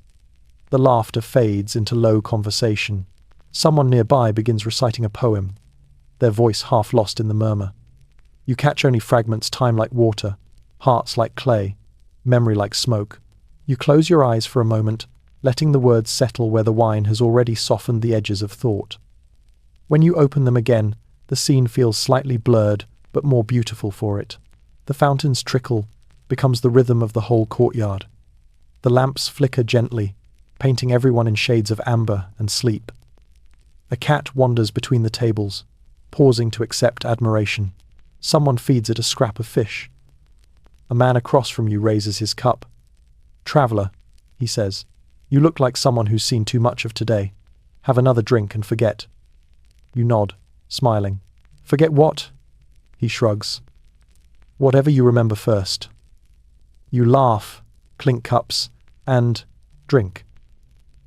The laughter fades into low conversation. Someone nearby begins reciting a poem, their voice half lost in the murmur. You catch only fragments, time like water, hearts like clay, memory like smoke. You close your eyes for a moment, letting the words settle where the wine has already softened the edges of thought. When you open them again, the scene feels slightly blurred, but more beautiful for it. The fountain's trickle becomes the rhythm of the whole courtyard. The lamps flicker gently, painting everyone in shades of amber and sleep. A cat wanders between the tables, pausing to accept admiration. Someone feeds it a scrap of fish. A man across from you raises his cup. "Traveller," he says, "you look like someone who's seen too much of today. Have another drink and forget." You nod, smiling. "Forget what?" He shrugs. "Whatever you remember first." You laugh, clink cups, and drink.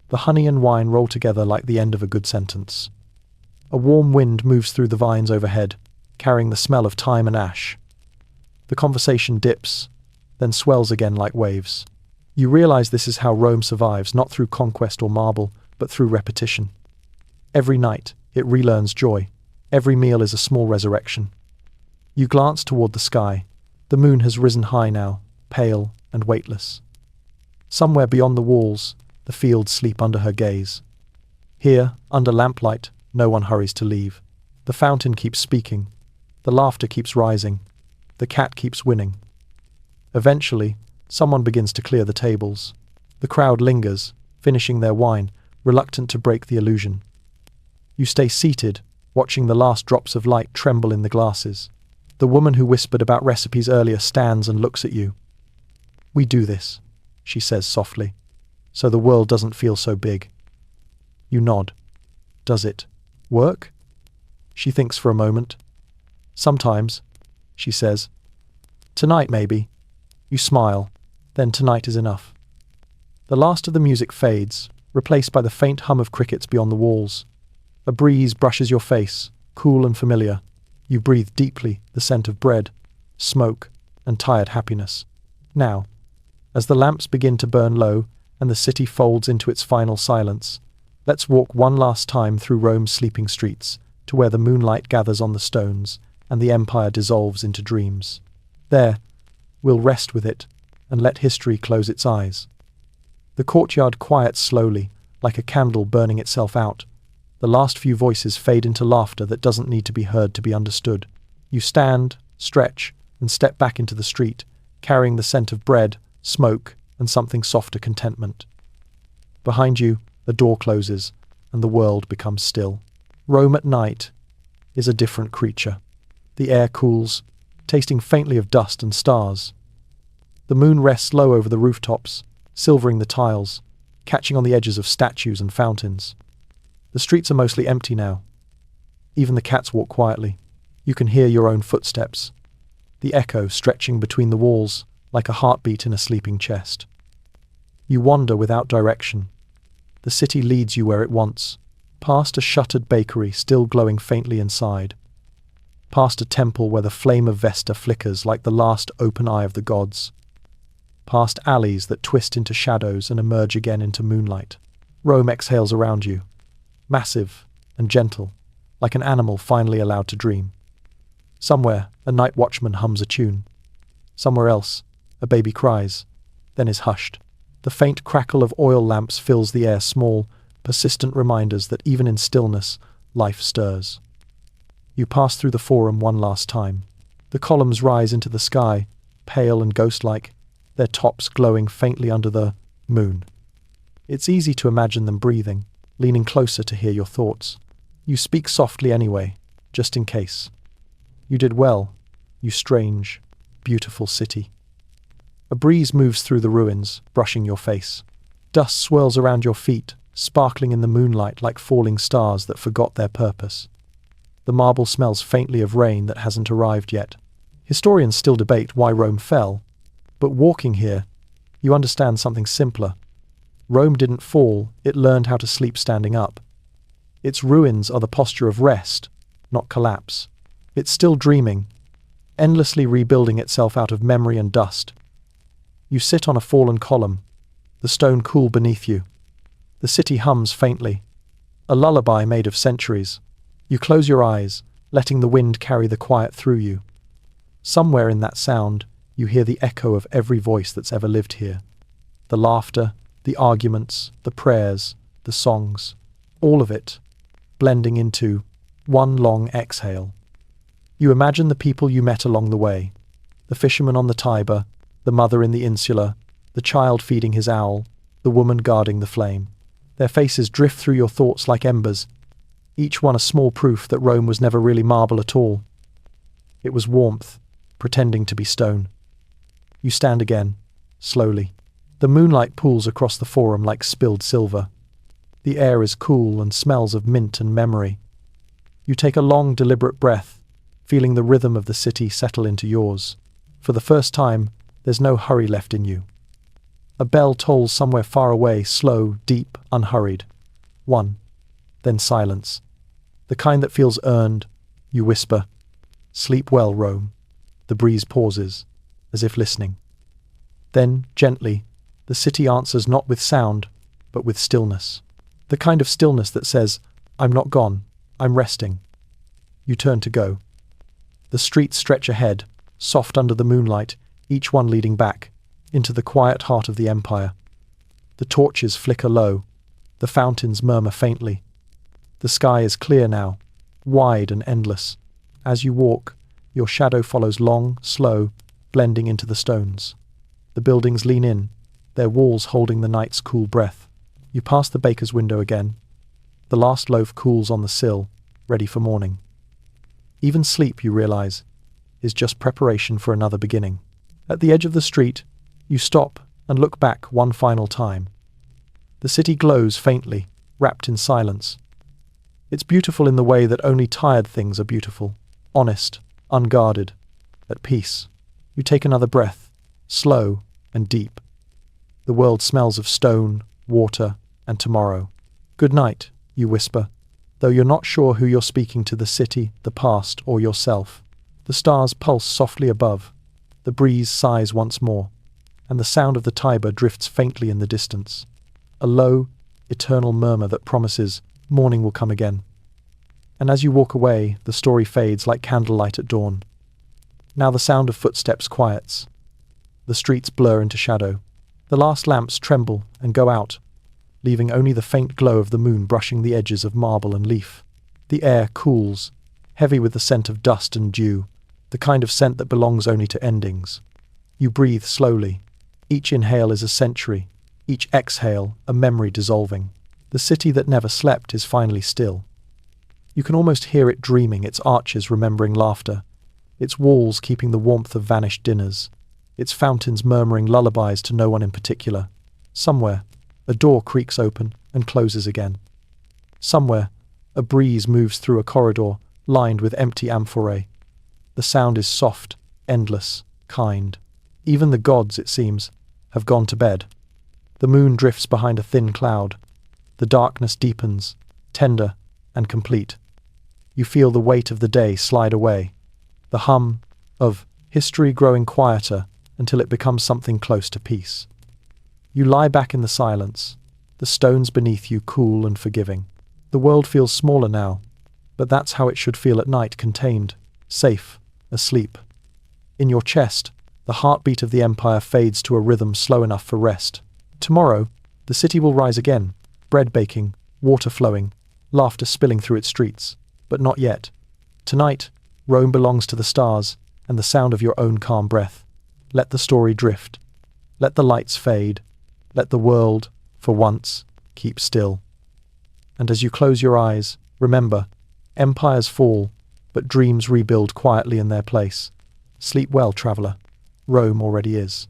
The honey and wine roll together like the end of a good sentence. A warm wind moves through the vines overhead, carrying the smell of thyme and ash. The conversation dips, then swells again like waves. You realize this is how Rome survives, not through conquest or marble, but through repetition. Every night, it relearns joy. Every meal is a small resurrection. You glance toward the sky. The moon has risen high now, pale and weightless. Somewhere beyond the walls, the fields sleep under her gaze. Here, under lamplight, no one hurries to leave. The fountain keeps speaking. The laughter keeps rising. The cat keeps winning. Eventually, someone begins to clear the tables. The crowd lingers, finishing their wine, reluctant to break the illusion. You stay seated, watching the last drops of light tremble in the glasses. The woman who whispered about recipes earlier stands and looks at you. "We do this," she says softly, "so the world doesn't feel so big." You nod. "Does it work?" She thinks for a moment. "Sometimes," she says. "Tonight, maybe." You smile. Then tonight is enough. The last of the music fades, replaced by the faint hum of crickets beyond the walls. A breeze brushes your face, cool and familiar. You breathe deeply the scent of bread, smoke, and tired happiness. Now, as the lamps begin to burn low and the city folds into its final silence, let's walk one last time through Rome's sleeping streets to where the moonlight gathers on the stones and the empire dissolves into dreams. There, we'll rest with it and let history close its eyes. The courtyard quiets slowly, like a candle burning itself out. The last few voices fade into laughter that doesn't need to be heard to be understood. You stand, stretch, and step back into the street, carrying the scent of bread, smoke, and something softer contentment. Behind you, the door closes, and the world becomes still. Rome at night is a different creature. The air cools, tasting faintly of dust and stars. The moon rests low over the rooftops, silvering the tiles, catching on the edges of statues and fountains. The streets are mostly empty now. Even the cats walk quietly. You can hear your own footsteps, the echo stretching between the walls like a heartbeat in a sleeping chest. You wander without direction. The city leads you where it wants, past a shuttered bakery still glowing faintly inside, past a temple where the flame of Vesta flickers like the last open eye of the gods, past alleys that twist into shadows and emerge again into moonlight. Rome exhales around you, massive and gentle, like an animal finally allowed to dream. Somewhere, a night watchman hums a tune. Somewhere else, a baby cries, then is hushed. The faint crackle of oil lamps fills the air, small, persistent reminders that even in stillness, life stirs. You pass through the forum one last time. The columns rise into the sky, pale and ghost-like, their tops glowing faintly under the moon. It's easy to imagine them breathing, leaning closer to hear your thoughts. You speak softly anyway, just in case. You did well, you strange, beautiful city. A breeze moves through the ruins, brushing your face. Dust swirls around your feet, sparkling in the moonlight like falling stars that forgot their purpose. The marble smells faintly of rain that hasn't arrived yet. Historians still debate why Rome fell, but walking here, you understand something simpler. Rome didn't fall, it learned how to sleep standing up. Its ruins are the posture of rest, not collapse. It's still dreaming, endlessly rebuilding itself out of memory and dust. You sit on a fallen column, the stone cool beneath you. The city hums faintly, a lullaby made of centuries. You close your eyes, letting the wind carry the quiet through you. Somewhere in that sound, you hear the echo of every voice that's ever lived here. The laughter, the arguments, the prayers, the songs, all of it, blending into one long exhale. You imagine the people you met along the way, the fisherman on the Tiber, the mother in the insula, the child feeding his owl, the woman guarding the flame. Their faces drift through your thoughts like embers, each one a small proof that Rome was never really marble at all. It was warmth, pretending to be stone. You stand again, slowly. The moonlight pools across the forum like spilled silver. The air is cool and smells of mint and memory. You take a long, deliberate breath, feeling the rhythm of the city settle into yours. For the first time, there's no hurry left in you. A bell tolls somewhere far away, slow, deep, unhurried. 1. Then silence. The kind that feels earned. You whisper, "Sleep well, Rome." The breeze pauses, as if listening. Then, gently, the city answers not with sound, but with stillness. The kind of stillness that says, "I'm not gone, I'm resting." You turn to go. The streets stretch ahead, soft under the moonlight, each one leading back, into the quiet heart of the empire. The torches flicker low, the fountains murmur faintly. The sky is clear now, wide and endless. As you walk, your shadow follows long, slow, blending into the stones. The buildings lean in, their walls holding the night's cool breath. You pass the baker's window again. The last loaf cools on the sill, ready for morning. Even sleep, you realize, is just preparation for another beginning. At the edge of the street, you stop and look back one final time. The city glows faintly, wrapped in silence. It's beautiful in the way that only tired things are beautiful, honest, unguarded, at peace. You take another breath, slow and deep. The world smells of stone, water, and tomorrow. "Good night," you whisper, though you're not sure who you're speaking to, the city, the past, or yourself. The stars pulse softly above. The breeze sighs once more, and the sound of the Tiber drifts faintly in the distance. A low, eternal murmur that promises morning will come again. And as you walk away, the story fades like candlelight at dawn. Now the sound of footsteps quiets. The streets blur into shadow. The last lamps tremble and go out, leaving only the faint glow of the moon brushing the edges of marble and leaf. The air cools, heavy with the scent of dust and dew, the kind of scent that belongs only to endings. You breathe slowly. Each inhale is a century, each exhale a memory dissolving. The city that never slept is finally still. You can almost hear it dreaming, its arches remembering laughter, its walls keeping the warmth of vanished dinners, its fountains murmuring lullabies to no one in particular. Somewhere, a door creaks open and closes again. Somewhere, a breeze moves through a corridor lined with empty amphorae. The sound is soft, endless, kind. Even the gods, it seems, have gone to bed. The moon drifts behind a thin cloud. The darkness deepens, tender and complete. You feel the weight of the day slide away, the hum of history growing quieter until it becomes something close to peace. You lie back in the silence, the stones beneath you cool and forgiving. The world feels smaller now, but that's how it should feel at night, contained, safe, asleep. In your chest, the heartbeat of the empire fades to a rhythm slow enough for rest. Tomorrow, the city will rise again, bread baking, water flowing, laughter spilling through its streets. But not yet. Tonight, Rome belongs to the stars and the sound of your own calm breath. Let the story drift. Let the lights fade. Let the world, for once, keep still. And as you close your eyes, remember, empires fall, but dreams rebuild quietly in their place. Sleep well, traveller. Rome already is.